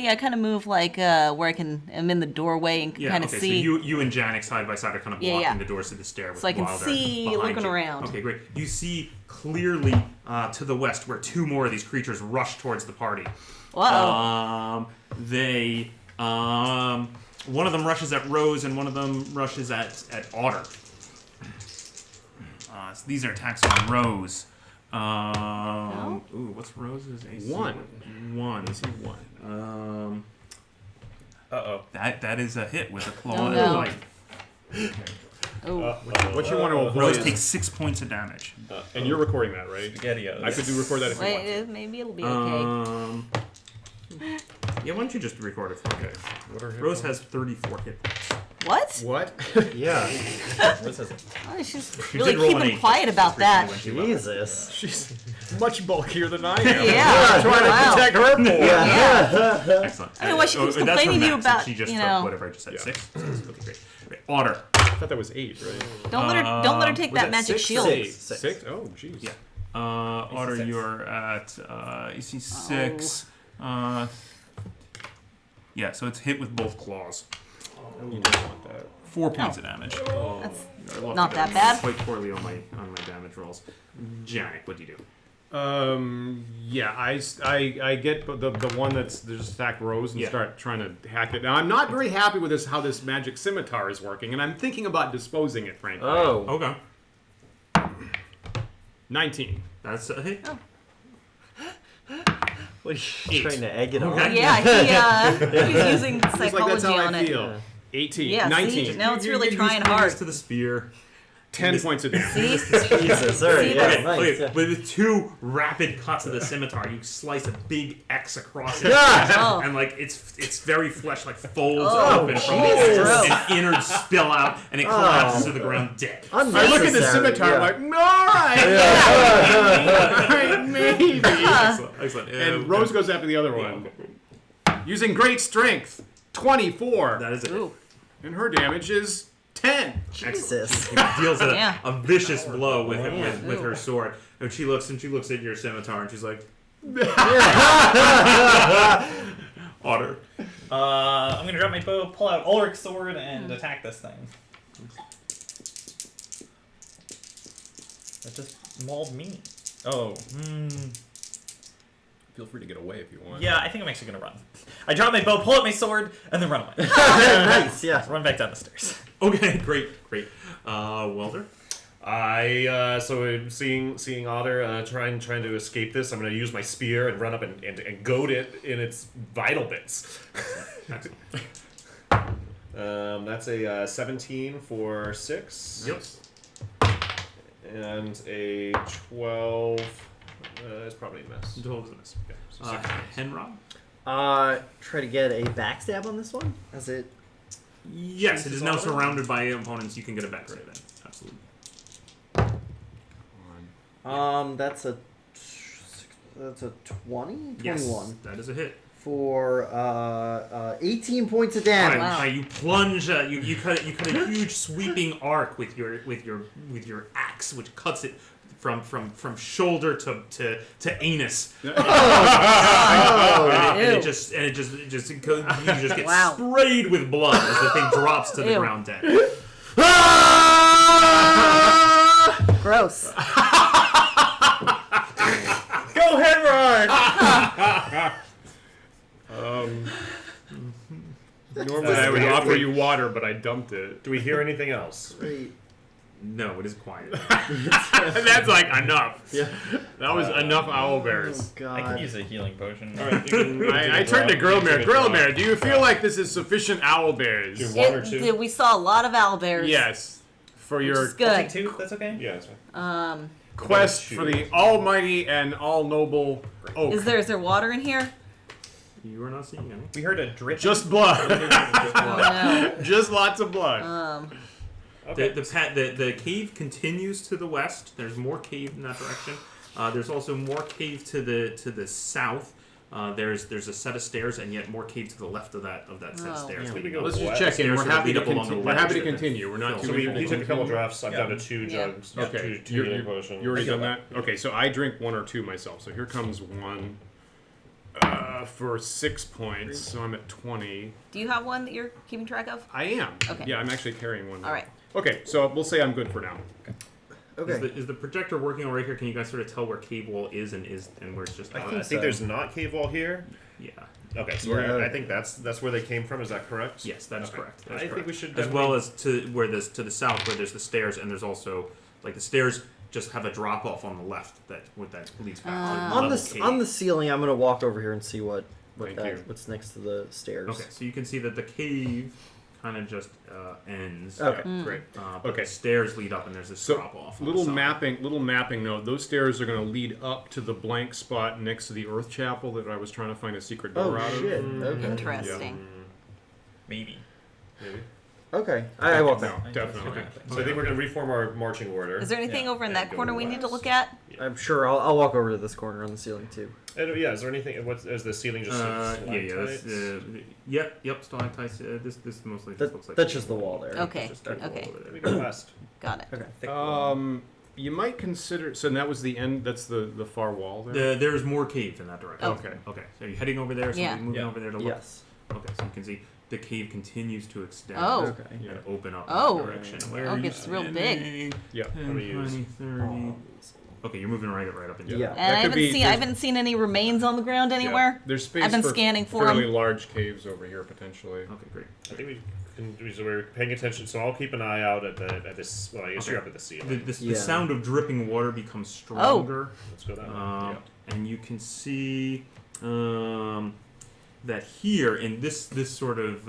D: I kind of move like where I'm in the doorway and can kind of
B: okay,
D: see.
B: So you and Janik side by side are kind of blocking the doors to the stair. With
D: So I can
B: Wilder
D: see
B: behind
D: looking
B: you.
D: around.
B: Okay, great. You see clearly to the west where two more of these creatures rush towards the party.
D: Whoa.
B: They one of them rushes at Rose and one of them rushes at Otter. So these are attacks on Rose. Ooh, what's Rose's AC?
A: 1.
B: 1.
A: AC 1.
E: Uh-oh.
B: That is a hit with a claw
D: Oh,
B: and
D: no.
B: a bite.
D: Oh.
A: What you want to avoid
B: Rose
A: is,
B: takes 6 points of damage.
A: and you're recording that, right?
E: SpaghettiOs.
A: I could record that if you want.
D: Wait, maybe it'll be okay.
B: Yeah, why don't you just record it for me?
A: What are hit
B: Rose
A: points?
B: has 34 hit points.
D: What?
A: What?
F: Yeah.
E: What's this?
D: Oh, she's
B: She
D: really
B: did roll an
D: keeping
B: 8
D: quiet about that.
B: when she left.
F: Jesus.
A: She's much bulkier than I am.
D: Yeah.
A: Trying to
D: Wow.
A: protect her more.
D: Yeah.
B: Excellent.
D: I don't know why she keeps
B: that's her
D: complaining to you
B: max, and
D: about,
B: She just
D: you
B: took
D: know.
B: whatever I just said.
A: Yeah.
B: 6. Okay, great. Otter.
A: I thought that was 8, right?
D: Don't let her take
A: Was
D: that magic
A: 6?
D: shield.
A: 6? Oh, jeez.
B: Yeah. Otter,
E: 6.
B: you're at AC 6. Yeah, so it's hit with both claws.
A: You don't want that.
B: 4 points of damage.
D: That's
B: I love
D: not
B: to
D: that
B: do
D: bad.
B: Quite poorly on my damage rolls. Janik, what do you do?
A: Yeah, I get the one that's just attack Rose and
B: Yeah.
A: start trying to hack it. Now, I'm not very happy with how this magic scimitar is working, and I'm thinking about disposing it, frankly.
F: Oh.
B: Okay.
A: 19.
B: That's a hit.
F: What are you
B: 8.
F: trying to egg it on?
B: Okay.
D: Yeah, he's using
A: It's like that's
D: psychology
A: how
D: on
A: I
D: it.
A: feel. 18.
D: Yeah,
A: 19.
D: see, now it's really
B: You
D: trying
B: use
D: hard.
B: to the spear.
A: 10 points of damage.
D: See?
F: Jesus, all right,
D: See,
F: yeah,
B: Okay,
F: nice.
B: okay,
F: Yeah.
B: with 2 rapid cuts of the scimitar, you slice a big X across it,
F: Yeah.
B: and like it's very flesh like folds
D: Oh,
B: open from
F: Jesus.
B: it, and innards spill out, and it collapses to the ground dead.
A: I look at the
F: Unnecessary,
A: scimitar,
F: yeah.
A: like, alright, maybe.
B: Excellent.
A: And Rose goes after the other one. Using great strength, 24.
B: That is it.
D: Ooh.
A: And her damage is 10.
F: Jesus.
B: She deals
D: Yeah.
B: a vicious blow with her sword, and she looks at your scimitar, and she's like, Otter.
E: I'm gonna drop my bow, pull out Ulrich's sword, and attack this thing. That just mauled me. Oh.
A: Feel free to get away if you want.
E: Yeah, I think I'm actually gonna run. I drop my bow, pull out my sword, and then run away.
F: Nice, yeah.
E: Run back down the stairs.
B: Okay, great. Welder.
C: So seeing Otter trying to escape this, I'm going to use my spear and run up and goad it in its vital bits. That's a 17 for 6.
B: Yep.
C: And a 12. It's probably a miss.
B: 12 is a miss.
C: Yeah, so 6
B: Henrod.
F: Try to get a backstab on this one? As it...
B: Yes, it is now
F: Otter?
B: surrounded by opponents. You can get a backstab then. Absolutely.
F: That's a That's a 20?
B: Yes,
F: 21.
B: that is a hit.
F: For 18 points of damage.
B: Wow. You plunge. You cut a huge sweeping arc with your axe, which cuts it from shoulder to anus. And it just you just get
D: Wow.
B: sprayed with blood as the thing drops to the
D: Ew.
B: ground dead.
D: Gross.
E: Go ahead, Ryan.
A: Normally I would offer you water, but I dumped it.
G: Do we hear anything else?
F: Great.
B: No, it is quiet.
A: That's like enough.
F: Yeah.
A: That was enough owlbears.
F: Oh, God.
E: I can use a healing potion.
G: All right, you can,
A: I turned to Grilmir. Grilmir, do you feel like this is sufficient owlbears?
G: Do one or two?
D: We saw a lot of owlbears.
A: Yes. For
D: Which
A: your
D: is
E: I'll
D: good.
E: take 2. That's okay.
G: Yeah, that's fine.
A: quest for the almighty and all noble oak.
D: Is there water in here?
B: You are not seeing any.
E: We heard a drip.
A: Just blood.
D: Oh no.
A: Just lots of blood.
G: Okay.
B: The cave continues to the west. There's more cave in that direction. There's also more cave to the south. There's a set of stairs, and yet more cave to the left of that set of
D: Oh.
B: stairs.
G: Yeah,
B: leading
G: we
B: up.
G: go
A: Let's just
G: west.
A: check in.
B: Stairs
A: We're
B: sort of
A: happy to
B: lead up along the
A: continue. We're
B: ledge
A: happy to
B: that then
A: continue. We're not
B: fills
A: too
G: So
B: in.
G: you took a couple drafts. I'm down to 2
D: Yeah.
G: jugs.
A: Okay,
G: Two
A: you're
G: healing potions.
A: already
E: got
A: done that? Okay, so I drink 1 or 2 myself. So here comes 1 for 6 points. So I'm at 20.
D: Do you have one that you're keeping track of?
A: I am.
D: Okay.
A: Yeah, I'm actually carrying 1.
D: All right.
A: Okay, so we'll say I'm good for now.
F: Okay.
B: Is the projector working all right here? Can you guys sort of tell where cave wall is and where it's just?
G: I
B: out?
G: think
E: so.
G: there's not cave wall here.
B: Yeah.
G: Okay, so
F: Yeah.
G: I think that's where they came from. Is that correct?
B: Yes, that is
G: Okay.
B: correct. That is
G: I think
B: correct.
G: we should
B: as well as to the south where there's the stairs, and there's also like the stairs just have a drop off on the left that leads back to
F: on
B: level
F: the
B: cave.
F: on the ceiling, I'm gonna walk over here and see
A: Thank you.
F: what's next to the stairs.
B: Okay, so you can see that the cave kind of just ends.
F: Okay.
A: Great.
B: But
A: Okay.
B: the stairs lead up, and there's this
A: So
B: drop off.
A: little mapping note. Those stairs are going to lead up to the blank spot next to the Earth Chapel that I was trying to find a secret door
F: Oh
A: out
F: shit.
A: of.
F: Okay.
D: Interesting.
E: Maybe.
G: Maybe.
F: Okay. I walk
A: No,
F: back.
A: definitely.
B: Okay.
G: So I think we're gonna reform our marching order.
D: Is there anything
E: Yeah.
D: over in
G: And
D: that
G: go
D: corner we need to
G: west.
D: look at?
F: I'm sure I'll walk over to this corner on the ceiling too.
G: And, yeah, is there anything? Is the ceiling just?
B: That's, yep, stalactites. This mostly just looks like
F: That's just the wall there.
D: Okay.
B: Just dark wall
D: Okay.
B: over there.
G: Let me go west.
D: Got it.
F: Okay.
E: Thick wall.
A: You might consider. So that was the end. That's the far wall there.
B: There's more cave in that direction.
D: Oh.
A: Okay.
B: Okay. So are you heading over there? So
D: Yeah.
B: are we moving
E: Yeah.
B: over there to look?
F: Yes.
B: Okay. So you can see the cave continues to extend.
D: Oh.
F: Okay.
A: Yeah.
B: And open up
D: Oh.
B: in that direction.
F: Oh,
B: Where
D: it
B: are you
D: gets real big.
B: standing?
A: Yeah.
B: 10,
G: What do you use?
B: 20, 30. Okay, you're moving right up into
F: Yeah.
B: it.
D: And
A: That could be-
D: I haven't seen any remains on the ground anywhere.
A: There's space
D: I've been
A: for
D: scanning for
A: fairly
D: 'em.
A: large caves over here potentially.
B: Okay, great.
G: I think we can. So we're paying attention. So I'll keep an eye out at this. Well, I guess
B: Okay.
G: you're up at the ceiling.
B: The
F: Yeah.
B: sound of dripping water becomes stronger.
G: Let's go that way.
B: And you can see that here in this sort of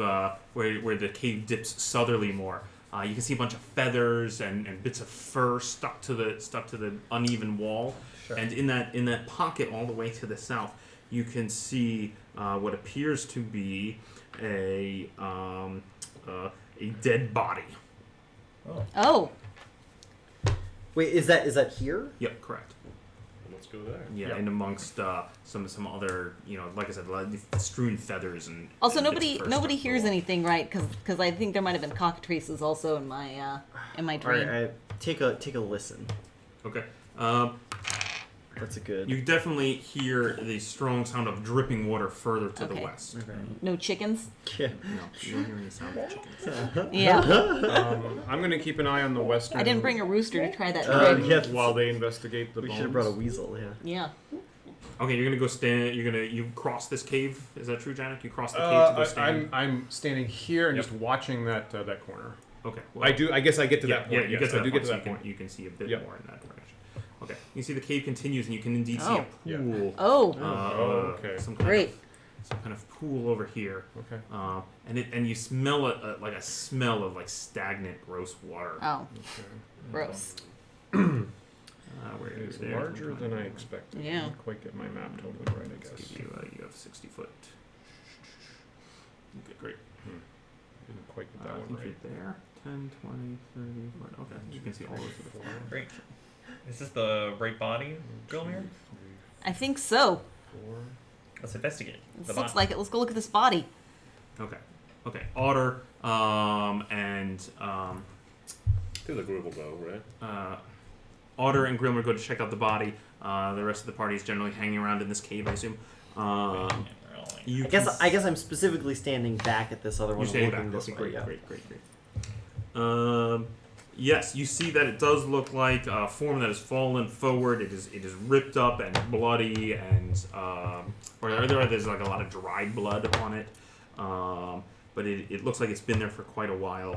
B: where the cave dips southerly more, you can see a bunch of feathers and bits of fur stuck to the uneven wall.
E: Sure.
B: And in that pocket all the way to the south, you can see what appears to be a dead body.
D: Oh.
F: Wait, is that here?
B: Yep, correct.
G: Let's go there.
B: Yeah, and amongst some other, like I said, strewn feathers and.
D: Also,
B: and bits of fur
D: nobody
B: stuck to
D: hears
B: the wall.
D: anything, right? Because I think there might have been cockatrices also in my
F: All
D: dream.
F: right. Take a listen.
B: Okay.
F: That's a good.
B: You definitely hear the strong sound of dripping water further to the
D: Okay.
B: west.
F: Okay.
D: No chickens.
F: Yeah.
B: No, you don't hear any sound of chickens.
D: Yeah.
A: I'm going to keep an eye on the western.
D: I didn't bring a rooster to try that trick.
F: Yeah.
A: while they investigate the
F: We
A: bones.
F: should have brought a weasel. Yeah.
D: Yeah.
B: Okay, you're gonna go stand. You cross this cave. Is that true, Janet? You cross the cave to go
A: I,
B: stand.
A: I'm standing here and
B: Yep.
A: just watching that corner.
B: Okay.
A: I do. I guess I get to
B: Yeah,
A: that point.
B: you
A: yes,
B: get to
A: I
B: that
A: do
B: point,
A: get to
B: so
A: that point.
B: You can see a bit
A: Yep.
B: more in that direction. Okay. You see the cave continues, and you can indeed see
D: Oh.
B: a pool.
D: Oh.
A: Oh, okay.
B: Some kind
D: Great.
B: some kind of pool over here.
A: Okay.
B: And you smell like a smell of like stagnant, gross water.
D: Oh.
A: Okay.
D: Gross.
B: Where
A: It is
B: there.
A: larger than I expected.
D: Yeah.
A: Didn't quite get my map totally right, I
B: Let's
A: guess.
B: give you have 60 foot. Okay, great.
A: Didn't quite get
B: I
A: that one
B: think
A: right.
B: you're there. 10, 20, 30, 40. Okay, you can see all those.
E: Great. Is this the right body, Grilmir?
D: I think so.
E: Let's investigate.
D: This looks like it. Let's go look at this body.
B: Okay. Otter and
C: I think the group will go, right?
B: Otter and Grilmir go to check out the body. The rest of the party is generally hanging around in this cave, I assume.
F: I guess I'm specifically standing back at this other one.
B: You're standing
F: looking
B: back.
F: this
B: Okay,
F: way.
B: great. Yes, you see that it does look like a form that has fallen forward. It is ripped up and bloody, and there's like a lot of dried blood on it. But it looks like it's been there for quite a while.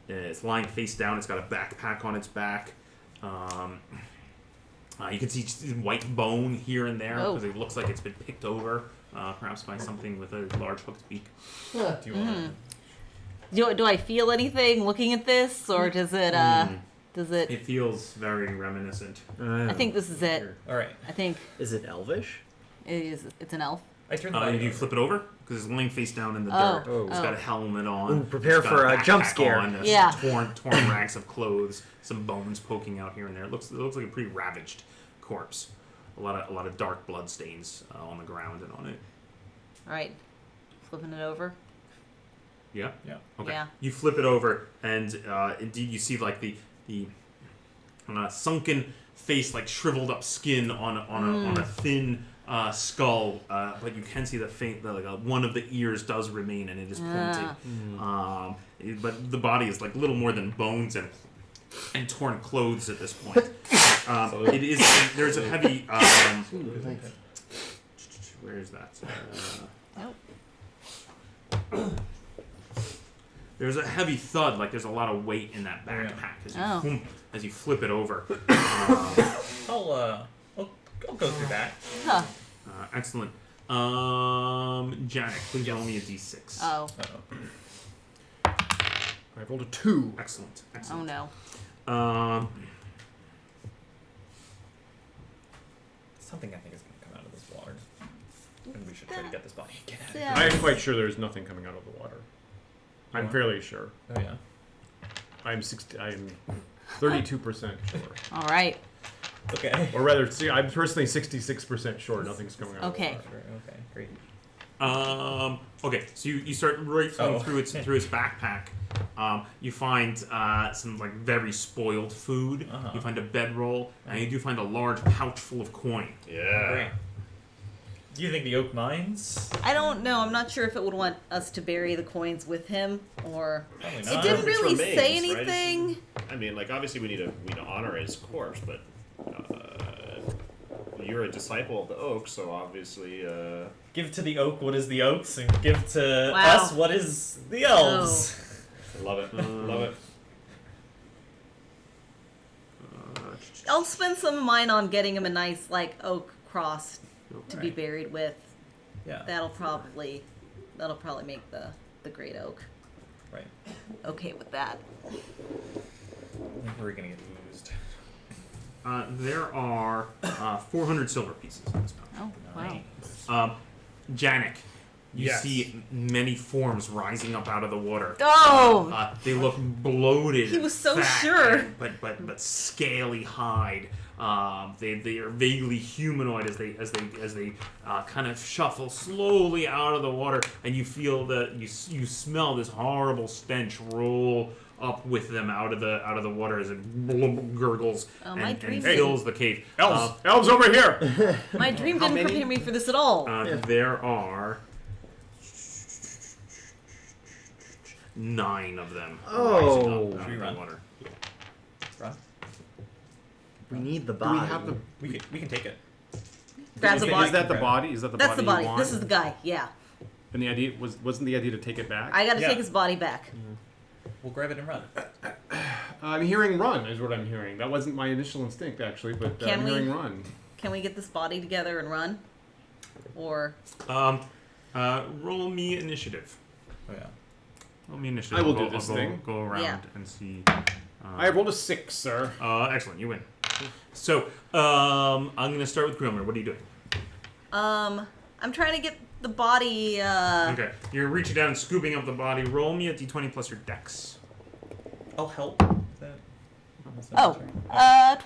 B: It's lying face down. It's got a backpack on its back. You can see white bone here and there because it looks like it's been picked over, perhaps by something with a large hooked beak.
E: Do you want
D: Do I feel anything looking at this, or does it? Does it?
B: It feels very reminiscent.
D: I think this is it.
E: All right.
D: I think
F: Is it elvish?
D: it is. It's an elf.
E: I turn the body
B: Do you
E: over.
B: flip it over? Because it's laying face down in the
D: Oh.
B: dirt.
D: Oh.
B: It's got a helmet on.
F: Ooh, prepare
B: It's got
F: for a jump
B: backpack
F: scare.
B: on,
D: Yeah.
B: Torn rags of clothes, some bones poking out here and there. It looks like a pretty ravaged corpse. A lot of dark blood stains on the ground and on it.
D: All right, flipping it over.
B: Yeah.
E: Yeah.
B: Okay.
D: Yeah.
B: You flip it over, and indeed you see like the sunken face, like shriveled up skin on a thin skull, but you can see one of the ears does remain, and it is pointed. But the body is like little more than bones and torn clothes at this point. It is. There's a heavy. Where is that? There's a heavy thud, like there's a lot of weight in that backpack as you flip it over.
E: I'll go through that.
D: Huh.
B: Excellent. Janet, please roll me a d6.
D: Oh.
A: I rolled a 2.
B: Excellent.
D: Oh no.
E: Something I think is going to come out of this water. And we should try to get this body. Get out of
D: Yeah.
A: I am quite sure there's nothing coming out of the water. I'm fairly sure.
E: Oh, yeah.
A: I'm 32% sure.
D: All right.
E: Okay.
A: Or rather, see, I'm personally 66% sure nothing's coming out
D: Okay.
A: of the water.
E: Okay, great.
B: Okay, so you start rifling through its backpack. You find some like very spoiled food. You find a bedroll, and you do find a large pouch full of coin.
C: Yeah.
E: Great. Do you think the oak mines?
D: I don't know. I'm not sure if it would want us to bury the coins with him, or
E: Probably
D: it
E: not.
D: didn't
C: It's
D: really
C: remains,
D: say
C: right?
D: anything.
C: I mean, like, obviously we need to honor his corpse, but you're a disciple of the oak, so obviously.
E: Give to the oak what is the oaks, and give to
D: Wow.
E: us what is the elves.
C: Love it. Love it.
D: I'll spend some of mine on getting him a nice oak cross to be
E: Right.
D: buried with.
E: Yeah.
D: That'll probably make the great oak
E: Right.
D: okay with that.
E: I think we're gonna get used.
B: There are 400 silver pieces in this pouch.
D: Oh wow.
B: Janik, you
A: Yes.
B: see many forms rising up out of the water.
D: Oh!
B: They look bloated.
D: He was so
B: fat,
D: sure.
B: and- but scaly hide. They are vaguely humanoid as they kind of shuffle slowly out of the water, and you feel that you smell this horrible stench roll up with them out of the water as it gurgles
D: Oh, my
B: and
D: dream
B: fills the cave.
A: Elves over here!
D: My dream didn't
F: many?
D: prepare me for this at all.
B: There are 9 of them rising
F: Oh.
B: up out
E: Should we
B: of the
E: run?
B: water.
E: Run.
F: We need the
A: Do
F: body.
A: we have the...
E: We can take it.
D: Grab the
E: Okay,
D: body.
A: Is that the body? Is that the
D: That's
A: body
D: the body.
A: you want?
D: This is the guy. Yeah.
A: And the idea wasn't the idea to take it back?
D: I got to
E: Yeah.
D: take his body back.
E: We'll grab it and run.
A: I'm hearing run is what I'm hearing. That wasn't my initial instinct actually, but
D: Can
A: I'm
D: we-
A: hearing run.
D: Can we get this body together and run? Or
B: Roll me initiative.
E: Oh yeah.
B: Roll me initiative.
A: I will do
B: I'll
A: this
B: go,
A: thing.
B: Go around
D: Yeah.
B: and see.
A: I rolled a 6, sir.
B: Excellent, you win. So I'm gonna start with Grilmir. What are you doing?
D: I'm trying to get the body.
B: Okay, you're reaching down and scooping up the body. Roll me a d20 plus your dex.
E: I'll help. Is that...
D: Oh,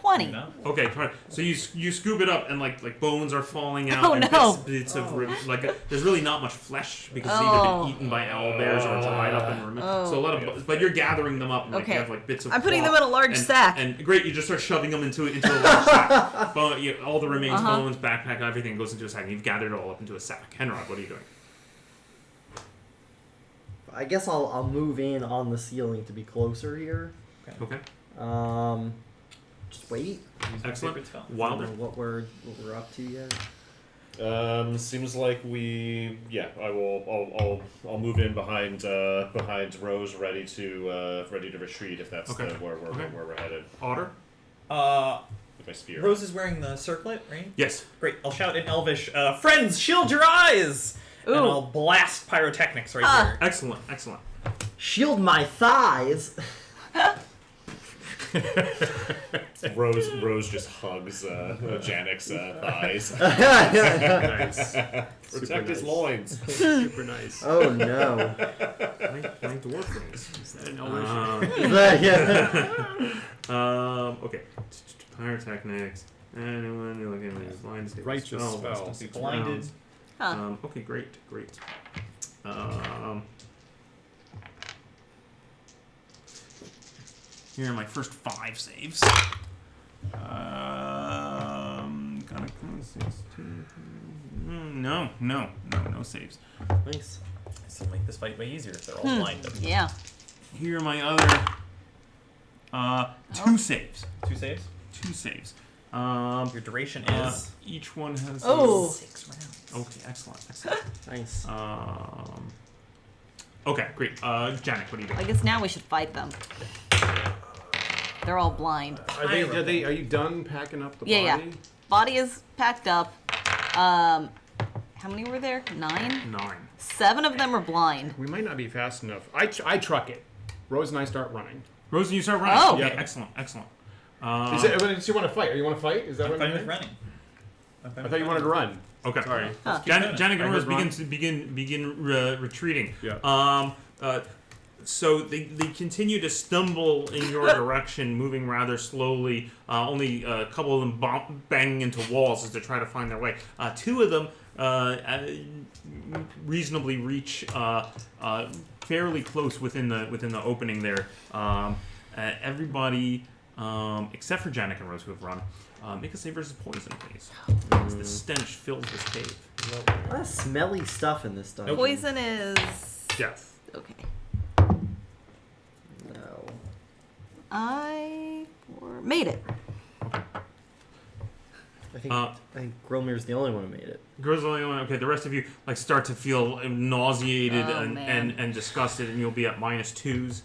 D: 20.
E: No.
B: Okay, fine. So you scoop it up and like bones are falling out
D: Oh,
B: and
D: no.
B: bits of there's really not much flesh because it's either been eaten by owlbears or dried up and so a lot of but you're gathering them up and like,
D: Okay.
B: you have like bits of
D: I'm putting
B: cloth
D: them in a large
B: and,
D: sack.
B: and great you just start shoving them into a large sack. All the remains, bones, backpack, everything goes into a sack and you've gathered it all up into a sack. Henrod, what are you doing?
F: I guess I'll move in on the ceiling to be closer here.
B: Okay.
F: Just wait.
B: Excellent.
E: Favorite spell.
F: I
B: Wilder.
F: don't know what we're up to yet.
C: Seems like I'll move in behind Rose, ready to retreat if that's
B: Okay.
C: where we're headed
B: Otter?
C: with my spear.
E: Rose is wearing the circlet, right?
B: Yes.
E: Great. I'll shout in Elvish, friends, shield your eyes!
D: Ooh.
E: And I'll blast pyrotechnics right here.
B: Excellent. Excellent.
F: Shield my thighs.
C: Rose just hugs Janek's thighs.
A: Nice.
C: Protect his
A: nice.
C: loins.
A: Super nice.
F: Oh no.
B: Playing dwarf rings.
A: Is that an elvish?
B: Okay. Pyrotechnics. Anyone looking at his lines?
A: Righteous spell.
E: Be blinded.
D: Huh.
B: Okay, great. Here are my first 5 saves. No saves.
F: Nice.
E: This will make this fight way easier if they're all blinded.
D: Yeah.
B: Here are my other 2 saves.
E: 2 saves.
B: 2 saves.
E: Your duration is
B: Each one has.
D: Oh.
E: 6 rounds.
B: Okay, excellent.
F: Nice.
B: Okay, great. Janek, what are you
D: I
B: doing?
D: guess now we should fight them. They're all blind.
A: Are you done packing up the
D: Yeah,
A: body?
D: yeah. Body is packed up. How many were there? 9?
B: 9.
D: 7 of them are blind.
A: We might not be fast enough. I truck it. Rose and I start running.
B: Rosen, you start running.
D: Oh.
B: Okay,
A: Yeah.
B: excellent.
A: Is it? Does you want to fight? Are you want to fight? Is that
E: I'm
A: what
E: fine
A: you
E: with
A: meant?
E: running.
A: I thought you wanted to run.
B: Okay.
A: Sorry.
D: Huh.
B: Janek and
A: I
B: Rose
A: heard
B: begin retreating.
A: Yeah.
B: So they continue to stumble in your direction, moving rather slowly. Only a couple of them banging into walls as they try to find their way. 2 of them reasonably reach fairly close within the opening there. Everybody except for Janek and Rose who have run. Make a save versus poison, please. As the stench fills this cave.
F: A lot of smelly stuff in this dungeon.
D: Poison is...
A: Death.
D: Okay.
F: No.
D: I made it.
F: I think Grilmir's the only one who made it.
B: Grizzly, okay, the rest of you like start to feel nauseated
D: Oh, man.
B: and disgusted, and you'll be at -2s.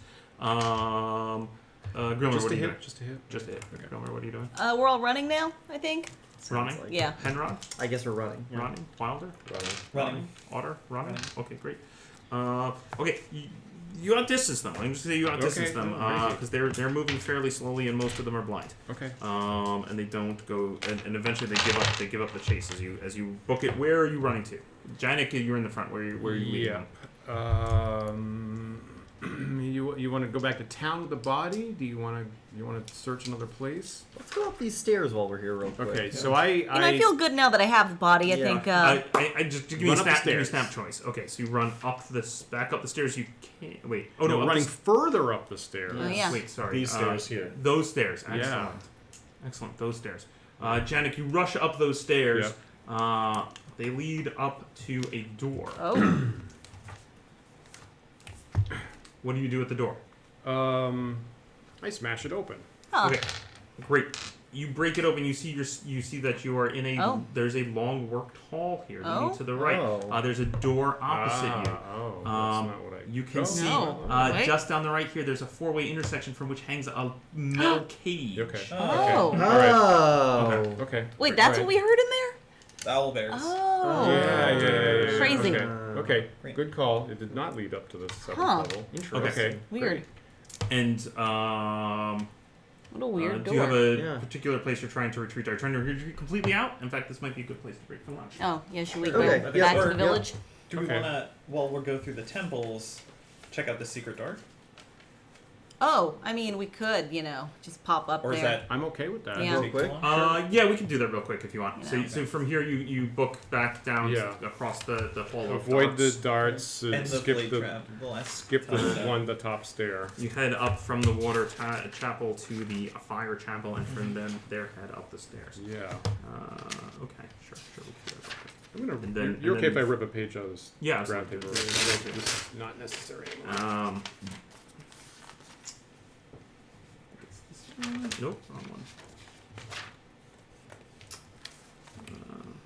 B: Grilmir,
A: Just
B: what
A: a
B: are you
A: hit.
B: doing?
A: Just a hit.
B: Just a hit. Okay. Grilmir, what are you doing?
D: We're all running now, I think.
B: Running?
F: Like-
D: Yeah.
B: Henrod?
F: I guess we're running. Yeah.
B: Running? Wilder?
E: Running.
B: Otter? Running?
E: Running.
B: Okay, great. Okay, you outdistance them. I'm just gonna say you outdistance
A: Okay.
B: them
A: Oh,
B: because they're moving fairly slowly, and most of them are blind.
A: Okay.
B: And they don't go, and eventually they give up. They give up the chase as you book it. Where are you running to? Janek, you're in the front. Where are you leading?
A: You want to go back to town with the body? Do you want to search another place?
F: Let's go up these stairs while we're here real quick.
A: Okay. So I
D: feel good now that I have the body. I
F: Yeah.
D: think.
B: I just give me a
A: Run up the
B: snap. Give me a
A: stairs.
B: snap choice. Okay, so you run back up the stairs. You can't wait. Oh no,
A: no,
B: up
A: running
B: the
A: further up the stairs.
D: Oh, yeah.
B: Wait, sorry.
C: These stairs here.
B: Those stairs. Excellent.
A: Yeah.
B: Excellent. Those stairs. Janek, you rush up those stairs. They lead up to a door.
D: Oh.
B: What do you do at the door?
A: I smash it open.
D: Huh.
B: Okay, great. You break it open. You see that you are in a.
D: Oh.
B: There's a long worked hall here leading
D: Oh.
B: to the right.
F: Oh.
B: There's a door opposite you.
A: Oh, that's not what I.
B: You can see
D: No. Wait.
B: just down the right here. There's a 4-way intersection from which hangs a metal cage.
A: Okay.
D: Oh.
A: Okay. All right.
F: Oh.
A: Okay.
D: Wait, that's what we heard in there?
E: The owl bears.
D: Oh.
A: Yeah.
D: Crazy.
A: Okay.
E: Great.
A: Good call. It did not lead up to the 7th
D: Huh.
A: level.
F: Interesting.
A: Okay.
D: Weird.
B: And
D: What a weird
B: do
D: door.
B: you have a
F: Yeah.
B: particular place you're trying to retreat? Are you trying to retreat completely out? In fact, this might be a good place to break for lunch.
D: Oh, yeah, should we
F: Okay,
D: go
F: yeah,
D: back to
E: sure,
D: the
E: yeah.
D: village?
E: Do we
A: Okay.
E: want to, while we go through the temples, check out the secret door?
D: Oh, I mean, we could, just pop up
E: Or is
D: there.
E: that
A: I'm okay with that.
D: Yeah.
F: Real quick.
B: Yeah, we can do that real quick if you want.
D: You know.
B: So from here, you book back down
A: Yeah.
B: across the hall of
A: Avoid the
B: darts.
A: darts.
E: and the
A: Skip
E: blade
A: the
E: trap? The last
A: skip the
E: time.
A: the top stair.
B: You head up from the water chapel to the fire chapel, and from them, there head up the stairs.
A: Yeah.
B: Okay, sure. We can do that real quick.
A: I'm gonna.
B: And then-
A: you're
B: and
A: okay if I
B: then-
A: rip a page out of this
B: Yeah,
A: grab
B: so-
A: paper? This is not necessary anymore.
B: Nope, wrong one.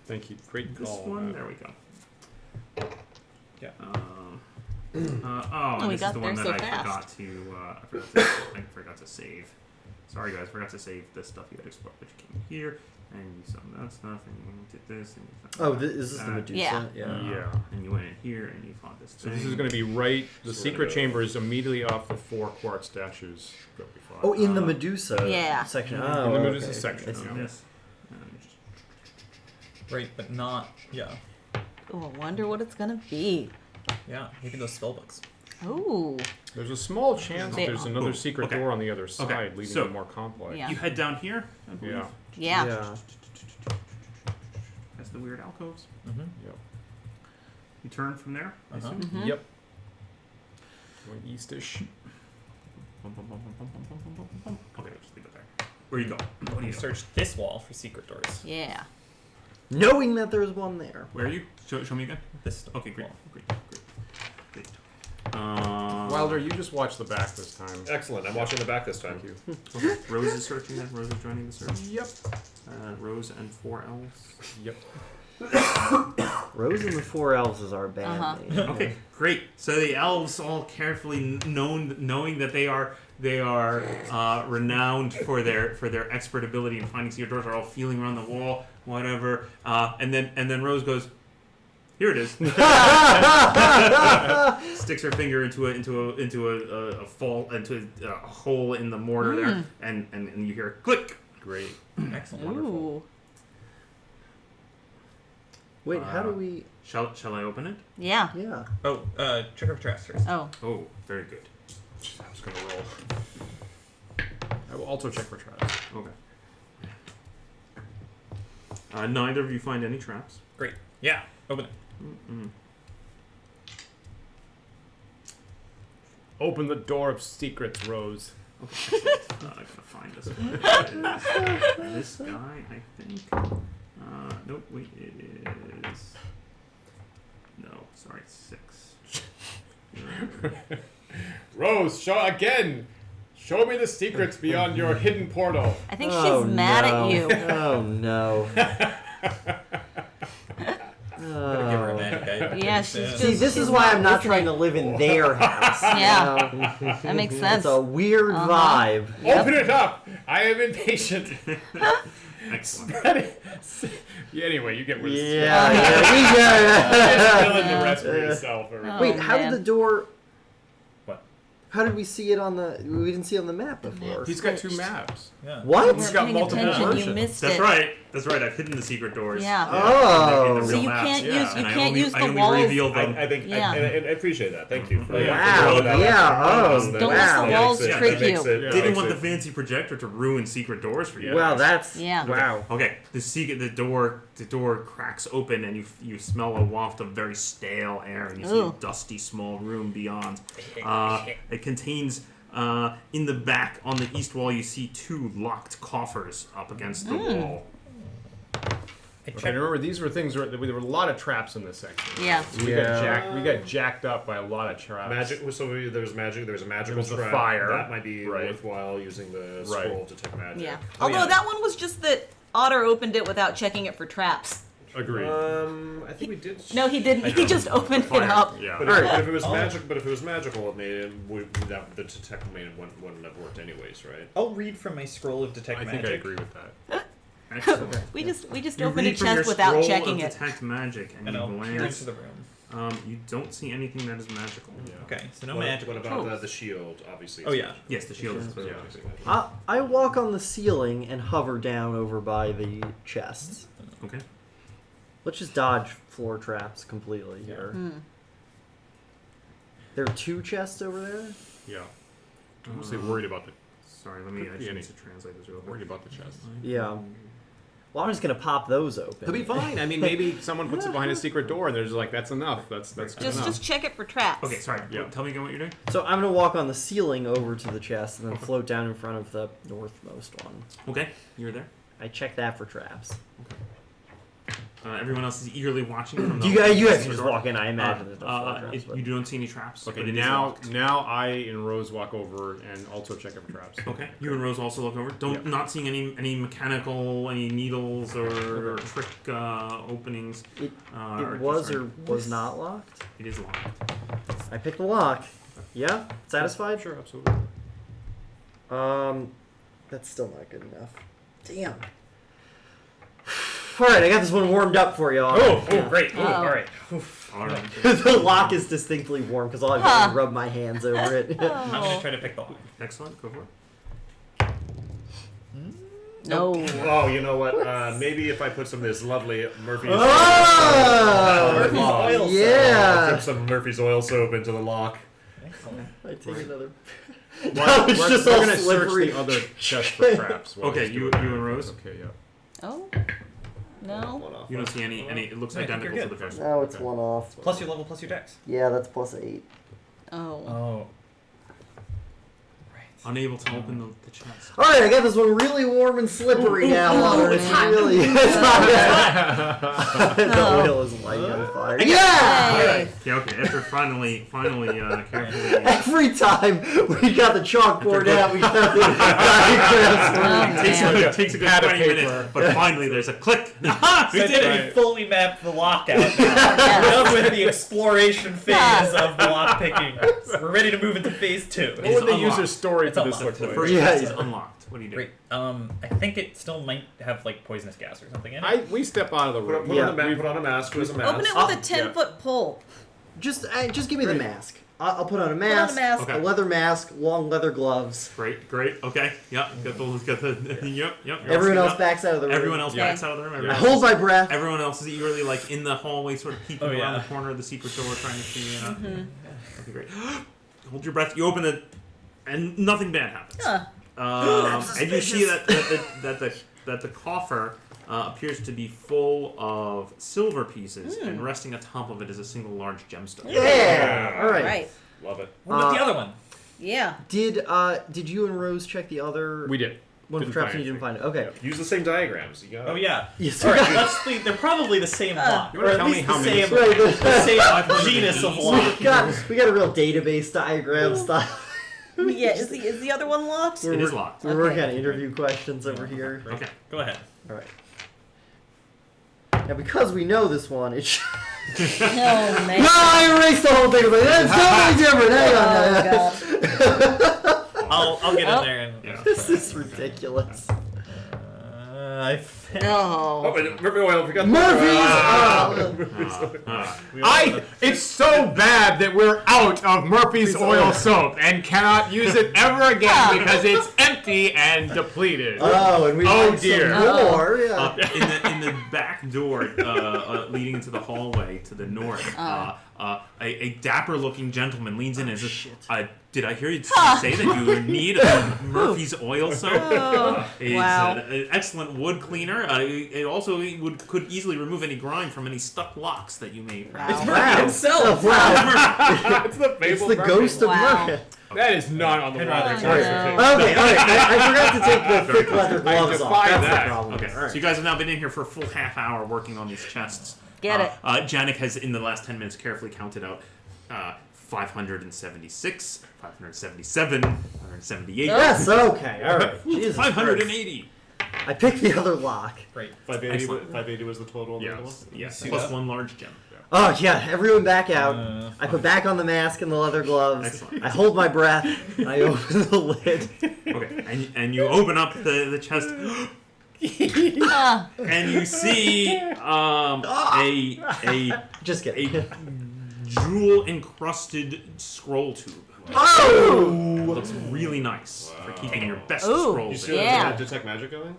A: Thank you. Great
B: This
A: call.
B: one,
A: Matt.
B: there we go.
E: Yeah.
D: we
B: This is
D: got
B: the one
D: there
B: that
D: so
B: I
D: fast.
B: forgot to save. Sorry guys, forgot to save the stuff you had explored, which came here, and you saw that stuff, and you did this, and you found
F: Oh, is this the
B: that.
F: Medusa?
D: Yeah.
A: Yeah.
B: And you went in here, and you fought this
A: So
B: thing.
A: this is going to be right. The
C: So
A: secret
C: we're gonna-
A: chamber is immediately off the 4 quartz statues that we fought.
F: Oh, in the Medusa
D: Yeah.
F: section.
B: In
F: Oh,
A: the
F: okay.
A: Medusa section,
F: It's-
A: yeah.
B: This.
E: Right, but not. Yeah.
D: Oh, I wonder what it's gonna be.
E: Yeah. Maybe those spellbooks.
D: Oh,
A: There's a small chance that
D: They-
A: there's another
B: Ooh,
A: secret
B: okay.
A: door on the other side,
B: Okay,
A: leaving
B: so-
A: it more complex.
D: Yeah.
B: You head down here, I believe.
A: Yeah.
D: yeah.
F: Yeah.
B: That's the weird alcoves.
E: Mm-hmm.
A: Yep.
B: You turn from there, I
E: Uh-huh.
B: assume?
D: Mhm.
A: Yep. Going eastish.
B: Bum, bum, bum, bum, bum, bum, bum, bum, bum, bum. Okay, just leave it there. Where you go? What do
E: You
B: you go?
E: search this wall for secret doors.
D: Yeah.
F: Knowing that there's one there.
B: Where are you? Show me again.
E: This.
B: Okay, great.
E: wall.
B: Great.
A: Wilder, you just watch the back this time.
C: Excellent. I'm watching the back this time.
A: Thank you.
B: Okay. Rose is searching then. Rose is joining the search.
A: Yep.
B: Rose and 4 elves.
A: Yep.
F: Rose and the Four Elves is our band
D: Uh-huh.
F: name.
B: Okay, great. So the elves, all carefully knowing that they are renowned for their expert ability in finding secret doors, are all feeling around the wall, whatever. And then Rose goes, "Here it is." Sticks her finger into a hole in the mortar there, and you hear a click.
A: Great.
E: Excellent.
D: Ooh.
F: Wait, how do we?
B: Shall I open it?
D: Yeah.
F: Yeah.
E: Oh, check for traps first.
D: Oh.
B: Oh, very good.
A: I was going to roll. I will also check for traps.
B: Okay. Neither of you find any traps.
E: Great. Yeah. Open it.
A: Open the door of secrets, Rose.
B: Okay, I gotta find this one. This guy, I think. Nope, wait, it is. No, sorry, 6.
A: Rose, show again. Show me the secrets beyond your hidden portal.
D: I think
F: Oh,
D: she's mad
F: no.
D: at you.
F: Oh no.
E: Gotta give her a magic eye.
D: Yeah, she's
E: Yeah.
D: just-
F: See, this
D: she's
F: is why
D: not
F: I'm not
D: listening.
F: trying to live in their house.
D: Yeah.
F: You know?
D: That makes sense.
F: It's a weird
D: Uh-huh.
F: vibe.
A: Open it up. I am impatient.
B: Excellent.
A: Yeah, anyway, you get where this is
F: Yeah,
A: going.
F: yeah,
A: Fill in the rest for yourself.
D: Oh,
F: Wait, how
D: man.
F: did the door?
E: What?
F: How did we see it on the? We didn't see it on the map before.
A: He's got 2 maps.
E: Yeah.
F: What?
A: He's
D: We're
A: got
D: paying
A: multiple
D: attention,
A: versions.
D: You missed
B: That's
D: it.
B: right. That's right. I've hidden the secret doors.
D: Yeah.
B: In the
F: Oh.
B: real
D: So you
B: maps.
D: can't
A: Yeah.
D: use
B: And I
D: can't
B: only,
D: use
B: I
D: the
B: only
D: walls.
B: revealed them.
C: I think
D: Yeah.
C: I appreciate that. Thank you. For
F: Wow.
C: that.
F: Yeah. Oh.
D: Don't let the
F: Wow.
D: walls
C: That
D: trick
C: makes
D: you.
C: it-
A: Yeah.
B: Didn't
C: makes
B: want the
C: it-
B: fancy projector to ruin secret doors for you.
F: Wow, that's
D: Yeah.
F: wow.
B: Okay, the door cracks open, and you smell a waft of very stale air, and you see a
D: Ooh.
B: dusty small room beyond. It contains in the back on the east wall, you see 2 locked coffers up against the wall.
E: I
A: Okay,
E: checked.
A: remember these were things where there were a lot of traps in this section.
D: Yeah.
A: So we
F: Yeah.
A: got jacked up by a lot of traps.
C: Magic. So there's magic. There's a magical
A: There was the
C: trap.
A: fire.
C: That might be
A: Right.
C: worthwhile using the
A: Right.
C: scroll to detect magic.
D: Yeah.
E: Oh,
D: Although
E: yeah.
D: that one was just that Otter opened it without checking it for traps.
A: Agreed.
C: I think we did.
D: No, he didn't. He just opened it
A: Fire.
D: up.
A: Yeah.
C: But
F: Alright.
C: if it was magical, it made it that the detect wouldn't have worked anyways, right?
E: I'll read from my scroll of detect
A: I
E: magic.
A: think I agree with that.
B: Excellent.
D: We just
B: You
D: opened a
B: read from your
D: chest without
B: scroll
D: checking
B: of
D: it.
B: detect magic, and
E: And
B: you
E: I'll peer into
B: glance.
E: the room.
B: You don't see anything that is magical.
E: Okay, so no
C: what,
E: magic.
C: What about the shield? Obviously.
E: Oh, yeah.
B: Yes, the shield is
A: Yeah.
F: I walk on the ceiling and hover down over by the chests.
B: Okay.
F: Let's just dodge floor traps completely here. There are 2 chests over there.
A: Yeah. I'm mostly worried about the
B: Sorry, let me. I just need to translate this real quick.
A: worried about the chest.
F: Yeah. Well, I'm just gonna pop those open.
A: He'll be fine. I mean, maybe someone puts it behind a secret door, and they're just like, "That's enough. That's good enough."
D: Just check it for traps.
B: Okay, sorry.
A: Yeah.
B: Tell me again what you're doing.
F: So I'm gonna walk on the ceiling over to the chest and then float down in front of the northmost one.
B: Okay, you're there.
F: I check that for traps.
B: Everyone else is eagerly watching from the.
F: You guys can
B: the
F: just
B: door.
F: walk in. I imagine there's no traps.
B: If
F: but-
B: you don't see any traps.
A: Okay,
B: but it is
A: now
B: locked.
A: I and Rose walk over and also check it for traps.
B: Okay, you and Rose also look over. Not seeing any mechanical, any needles or trick openings.
F: It
B: or
F: was
B: just-
F: or was not locked.
B: It is locked.
F: I picked the lock. Yeah, satisfied.
A: Sure, absolutely.
F: That's still not good enough. Damn. All right, I got this one warmed up for y'all.
E: Great.
D: Oh.
E: All right.
B: All right.
F: The lock is distinctly warm because all I've done is rub my hands over it.
E: I'm gonna try to pick the lock.
B: Excellent. Go for it.
D: No.
C: Oh, you know what? Maybe if I put some of this lovely Murphy's
E: Murphy's oil soap.
F: Yeah.
C: dip some Murphy's oil soap into the lock.
E: Excellent.
F: I take another.
A: Well,
F: it's
A: we're
F: just
A: we're
F: all
A: gonna
F: slippery.
A: search the other chest for traps. while
B: Okay,
A: he's
B: you
A: doing that.
B: and Rose?
A: Okay, yeah.
D: Oh. No.
C: One off.
B: You don't see any. It looks
E: I think
B: identical
E: you're
B: to the
E: good.
B: first one.
F: Now it's one off.
E: Plus your level, plus your dex.
F: Yeah, that's +8.
D: Oh.
E: Oh. Right.
B: Unable to open the chest.
F: All right, I got this one really warm and slippery now.
D: oh,
F: it's
D: man.
F: really it's hot. The oil is lighting on fire. Yeah.
D: Hey.
B: Yeah. Okay. After finally, carefully.
F: Every time we got the chalkboard out, we got the diagrams.
B: It takes a good
A: Pad of
B: 20 minutes,
A: paper.
B: but finally there's a click. Aha! We
E: So I
B: did
E: think
B: it.
E: we fully mapped the lock out now. We're done with the exploration phase of the lock picking. We're ready to move into phase 2.
A: What would the
B: unlocked.
A: user's story
E: It's
A: for this
E: unlocked.
A: look
B: The
A: like?
B: first
F: Yeah,
B: chest is
F: yeah.
B: unlocked. What do you do?
E: Great. I think it still might have like poisonous gas or something in it.
A: We step out of the
C: Put,
A: room.
C: put,
F: Yeah.
C: on a put on a mask. Put a mask.
D: Open it with a 10-foot pole.
F: Just give me the mask. I'll put on a
D: on a
F: mask.
D: mask.
B: Okay.
F: A leather mask, long leather gloves.
B: Great. Okay. Yep. Got the. Yep. You're all
F: Everyone
B: set
F: else
B: up.
F: backs out of the room.
B: Everyone else
A: Yeah.
B: backs out of the room.
F: I
B: Everyone
F: hold my breath.
B: Everyone else is eagerly like in the hallway, sort of peeking
E: Oh,
B: around
E: yeah.
B: the corner of the secret door, trying to see. Okay, great. Hold your breath. You open it, and nothing bad happens.
D: Huh.
B: And you see that the coffer appears to be full of silver pieces, and resting atop of it is a single large gemstone.
F: Yeah. All right.
D: Right.
C: Love it.
E: What about the other one?
D: Yeah.
F: Did you and Rose check the other
A: We did.
F: one for
A: Didn't
F: traps
A: find
F: and you didn't find it? Okay.
C: Use the same diagrams. You got
E: Oh yeah.
F: Yes.
E: All right. Let's think. They're probably the same lock,
A: You
E: or
A: wanna
E: at
A: tell me
E: least
A: how
E: the
A: many-
E: same,
F: Right,
E: the same genus of lock.
F: we got a real database diagram style.
D: Yeah. Is the other one locked?
B: It is locked.
F: We're working on
D: Okay.
F: interview questions over here.
B: Okay.
E: Go ahead.
F: All right. Now, because we know this one, it should...
D: Oh man.
F: No, I erased the whole thing. I was like, that's totally different. Hang on.
D: Oh god.
E: I'll get
D: Oh.
E: in there and.
B: Yeah.
F: This is ridiculous.
C: Oh,
D: No.
C: and Murphy oil. Forgot
A: I. It's so bad that we're out of Murphy's oil soap and cannot use it ever again because it's empty and depleted.
F: Oh, and we
A: Oh,
F: need
A: dear.
F: some more. Yeah.
B: In the back door leading into the hallway to the north, a dapper-looking gentleman leans in and says, "Did I hear you say that you need Murphy's oil soap? It's
D: Wow.
B: an excellent wood cleaner. It also could easily remove any grime from any stuck locks that you may."
D: Wow.
E: It's Murphy himself.
F: Wow.
C: It's the
F: It's the ghost of
D: Wow.
F: Murphy.
A: That is not on the
E: I'd
A: wall.
E: rather
D: Oh,
E: try
D: no.
F: Okay, all right. I forgot to take the thick leather gloves off.
A: defy
F: That's
A: that.
F: the problem.
B: Okay,
F: All right.
B: so you guys have now been in here for a full half hour working on these chests.
D: Get it.
B: Janik has, in the last 10 minutes, carefully counted out 576, 577, 578,
F: Yes, okay, all right. Jesus
B: 580.
F: Christ. I picked the other lock.
E: Great.
C: 580.
B: Excellent.
C: 580 was the total. on the other one?
B: Yes,
E: see
B: plus
E: that?
B: one large gem.
F: Oh, yeah, everyone back out. I put back on the mask and the leather gloves.
B: Excellent.
F: I hold my breath. And I open the lid.
B: Okay, and you open up the chest,
D: Ah.
B: and you see a
F: Just kidding.
B: jewel encrusted scroll tube.
F: Oh!
B: Looks really nice for keeping your best
D: Ooh.
C: You
B: scrolls
C: see
B: in.
D: Yeah.
C: that detect magic going?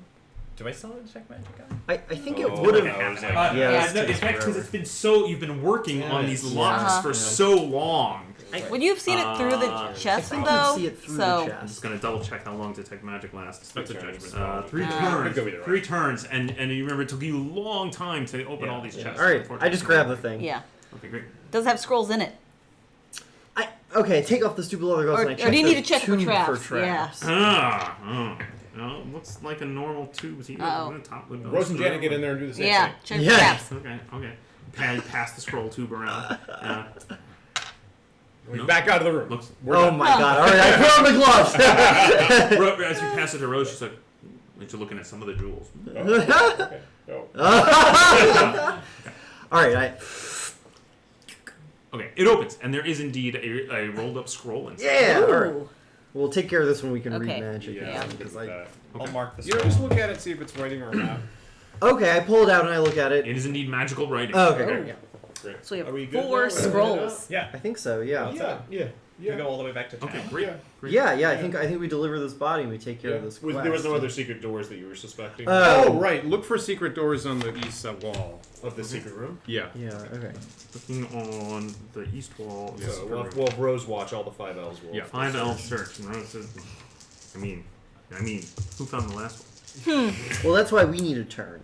E: Do I still have to check magic on?
F: I think it
C: Oh,
F: would
C: no,
F: have.
C: it was like-
F: Yeah,
B: no,
F: it's
B: in fact, because
F: forever.
B: it's been so you've been working on these locks
D: Uh-huh.
B: for so long.
D: Well, you've seen it through the
B: I
D: chest,
F: think
D: though.
F: you'd see it through
D: so
F: the
B: I'm just
F: chest.
B: gonna double check how long detect magic lasts.
A: That's a judgment.
B: Three
D: Ah.
B: turns.
C: Could go either way.
B: 3 turns, and you remember it took you a long time to open all these chests.
F: All right, I
B: unfortunately.
F: just grabbed the thing.
D: yeah,
B: Okay, great.
D: does have scrolls in it.
F: Okay, take off the stupid leather gloves
D: Or-
F: and I
D: or
F: check
D: do you
F: the
D: need to check for
F: tube
D: traps? Yeah.
B: No, looks like a normal tube here.
D: Uh-oh.
B: On the top with no
A: Rose and
B: screw.
A: Janet get in there and do the same
D: Yeah,
A: thing.
D: check
F: Yeah.
D: traps.
B: Okay. Pass the scroll tube around.
A: We
B: No.
A: back out of the room.
B: Looks.
A: We're
F: Oh
A: done.
F: my god! All right, I put on the gloves.
B: As you pass it to Rose, she's like, "You're looking at some of the jewels."
A: Okay. Oh.
F: All right,
B: Okay, it opens, and there is indeed a rolled-up scroll inside.
F: yeah. All right.
D: Ooh.
F: We'll take care of this when we can
D: Okay.
F: read magic.
A: Yeah, I'm good
F: because
A: with that.
E: I'll mark the
A: You know,
E: scroll.
A: just look at it, see if it's writing or not.
F: Okay, I pull it out and I look at it.
B: It is indeed magical writing.
F: Oh, okay.
D: Oh.
F: Yeah.
A: Great.
D: So we
A: Are we
D: have
A: good
D: 4
A: now?
D: scrolls.
E: Yeah.
F: I think so. Yeah.
A: Yeah.
E: You go all the way back to town.
B: Okay, great.
A: Yeah.
B: Great.
F: Yeah. I think we deliver this body and we take care of this quest.
C: There was no other secret doors that you were suspecting
A: Oh, right. Look for secret doors on the east wall.
C: of the secret room.
A: Yeah.
F: Yeah. Okay.
B: Looking on the east wall.
A: Yeah.
C: So we'll have Rose watch all the 5 elves. Will
A: Yeah.
B: 5 elves search, and Rose says, I mean, who found the last one?
F: Well, that's why we need a turn.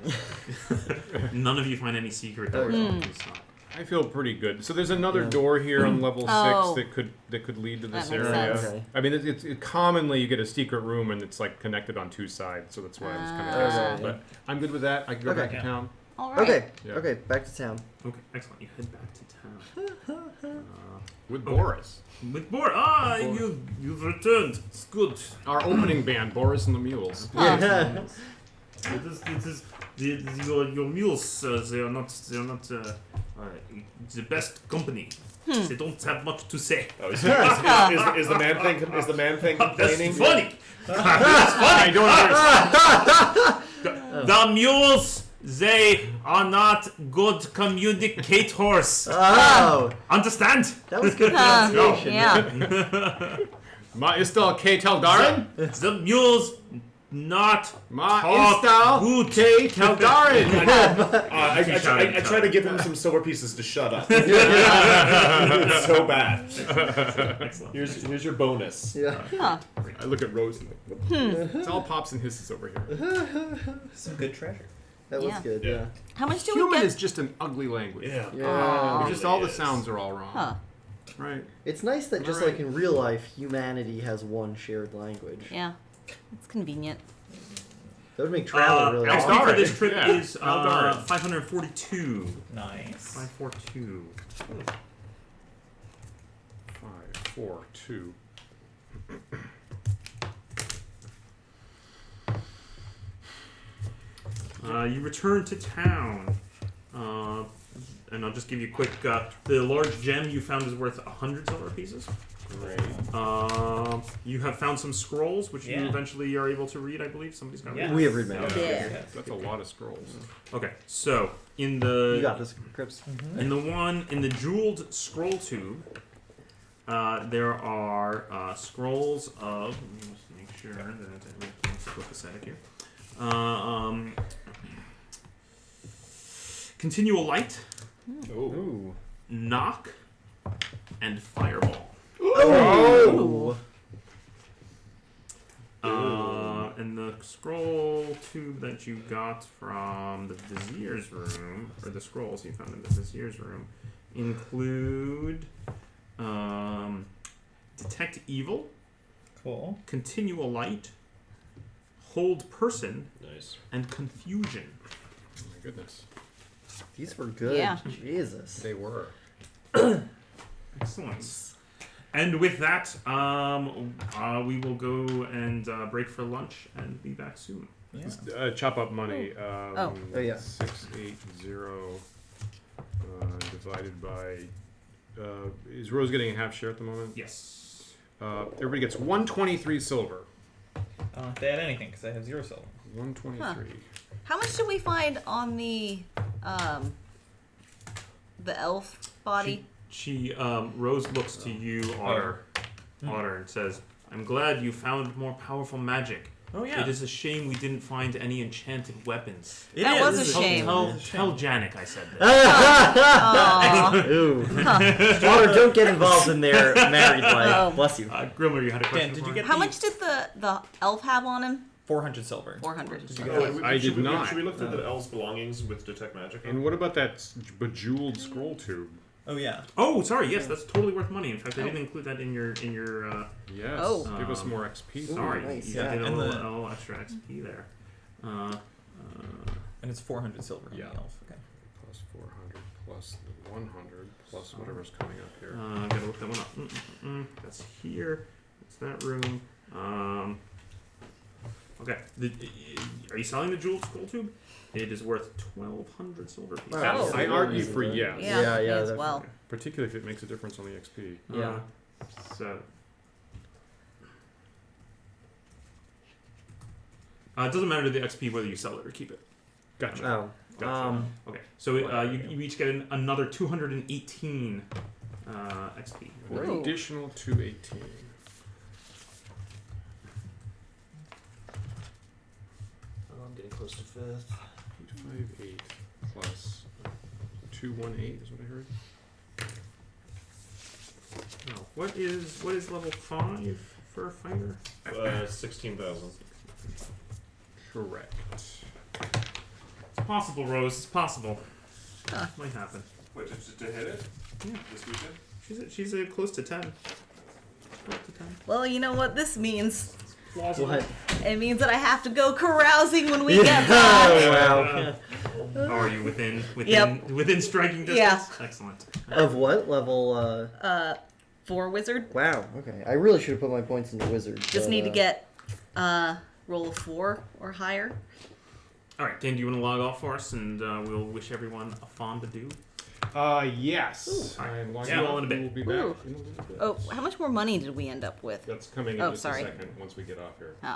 B: None of you find any secret doors on the east side.
A: I feel pretty good. So there's another
F: Yeah.
A: door here on level
D: Oh.
A: 6 that could lead to this
D: That makes
A: area.
D: sense.
F: Okay.
A: I mean, it's commonly you get a secret room and it's like connected on 2 sides, so that's why I was kind of
D: Ah.
A: guessing.
F: Okay.
A: But I'm good with that. I can go
F: Okay.
A: back to town.
D: All right.
F: Okay.
A: Yeah.
F: Okay. Back to town.
B: Okay, excellent. You head back to town.
A: With Boris.
B: With Bor, you've returned. It's good.
A: Our opening band, Boris and the Mules.
F: Yeah.
B: It is your mules. They are not the best company. They don't have much to say.
C: Oh, is the man thing? Is the man thing complaining?
B: That's funny. That's funny.
A: I don't understand.
B: The mules, they are not good communicators.
F: Oh,
B: Understand?
F: that was good
D: Huh.
F: pronunciation.
D: Yeah.
A: Ma istal K Teldarin?
B: The mules not
A: Ma
B: talk
A: istal
B: good.
A: K Teldarin?
C: I try to give him some silver pieces to shut up. It's so bad.
B: Excellent.
C: Here's your bonus.
F: Yeah.
D: Huh.
A: I look at Rose and like, it's all pops and hisses over here.
E: Some good treasure.
F: That was
D: Yeah.
F: good.
C: Yeah.
F: Yeah.
D: How much do we
A: Human
D: get?
A: is just an ugly language.
C: Yeah.
F: Yeah.
A: Just all the sounds are all wrong.
D: Huh.
A: Right.
F: It's nice that just
A: Right.
F: like in real life, humanity has one shared language.
D: Yeah. It's convenient.
F: That would make travel really
B: XP
F: hard.
B: for this trip
A: Yeah.
B: is
A: Aldarin.
B: 542.
E: Nice.
B: 542.
A: 5, 4, 2.
B: You return to town. And I'll just give you a quick. The large gem you found is worth 100 silver pieces.
A: Great.
B: You have found some scrolls, which you
E: Yeah.
B: eventually are able to read, I believe. Somebody's got to
E: Yeah.
B: read.
F: We have read magic.
D: Yeah.
A: That's a lot of scrolls.
B: Okay, so in
F: You
B: the
F: got this, Crips.
B: in the jeweled scroll tube, there are scrolls of. Let me just make sure that everything's copacetic here. Continual light,
F: Ooh.
B: knock, and fireball.
F: Oh.
B: And the scroll tube that you got from the Vizier's room, or the scrolls you found in the Vizier's room, include detect evil,
E: Cool.
B: continual light, hold person,
C: Nice.
B: and confusion.
A: Oh my goodness.
F: These were good.
D: Yeah.
F: Jesus.
A: They were.
B: Excellent. And with that, we will go and break for lunch and be back soon.
E: Yeah.
A: Chop up money.
D: Oh,
F: yeah.
A: 680 divided by. Is Rose getting a half share at the moment?
B: Yes.
A: Everybody gets 123 silver.
E: If they had anything, because I have 0 silver.
A: 123.
D: How much did we find on the elf body?
B: She Rose looks to you, Otter, and says, "I'm glad you found more powerful magic.
E: Oh yeah.
B: It is a shame we didn't find any enchanted weapons.
D: That was a
E: is.
D: shame.
B: Tell Janik I said that.
D: Aw.
F: Ooh. Daughter, don't get involved in their married life.
D: Oh.
F: Bless you.
B: Grilmir, you had a question.
E: Dan, did
B: for
E: you
B: me?
E: get
D: How
E: the
D: much did the elf have on him?
E: 400 silver?
D: 400.
A: I did not.
C: Should we look through the elf's belongings with detect magic?
A: And what about that bejeweled scroll tube?
E: Oh yeah.
B: Oh, sorry. Yes, that's totally worth money. In fact, I didn't include that in your.
A: Yes.
D: Oh.
A: Give us more XP.
B: Sorry,
F: nice.
B: you
E: Yeah,
B: did a
E: and
B: little extra XP there.
E: And it's 400 silver on
A: Yeah.
E: the elf. Okay.
A: Plus 400, plus the 100, plus whatever's coming up here.
B: Gotta look that one up. That's here. That's that room. Okay. Are you selling the jeweled scroll tube? It is worth 1,200 silver pieces.
F: Oh.
A: I argue for yes.
D: Yeah,
F: Yeah,
D: as
F: definitely.
D: well.
A: Particularly if it makes a difference on the XP.
F: Yeah.
B: So. It doesn't matter to the XP whether you sell it or keep it.
A: Gotcha.
F: Oh.
B: Gotcha. Okay, so you each get another 218 XP.
A: An
D: Ooh.
A: additional 218.
C: I'm getting close to 5th.
A: 858 plus 218 is what I heard.
B: Oh, what is level 5 for a fighter?
C: 16,000.
A: Correct.
B: It's possible, Rose. It's possible.
D: Huh.
B: Might happen.
C: Wait, to hit it?
B: Yeah.
C: This weekend?
B: She's close to 10. Close to 10.
D: Well, you know what this means?
B: Plausible.
F: What?
D: It means that I have to go carousing when we get
F: Oh,
D: back.
F: wow.
B: Are you within
D: Yep.
B: within striking distance?
D: Yeah.
B: Excellent.
F: Of what level?
D: 4 wizard.
F: Wow. Okay. I really should have put my points into wizard.
D: Just
F: but,
D: need to get roll of 4 or higher.
B: All right, Dan, do you want to log off for us, and we'll wish everyone a fond adieu?
A: Yes.
B: Ooh.
A: I'm logging
B: See you
A: out.
B: all in a bit.
A: We'll be back
D: Ooh.
A: in a little bit.
D: Oh, how much more money did we end up with?
A: That's coming in
D: Oh,
A: just
D: sorry.
A: a second once we get off here.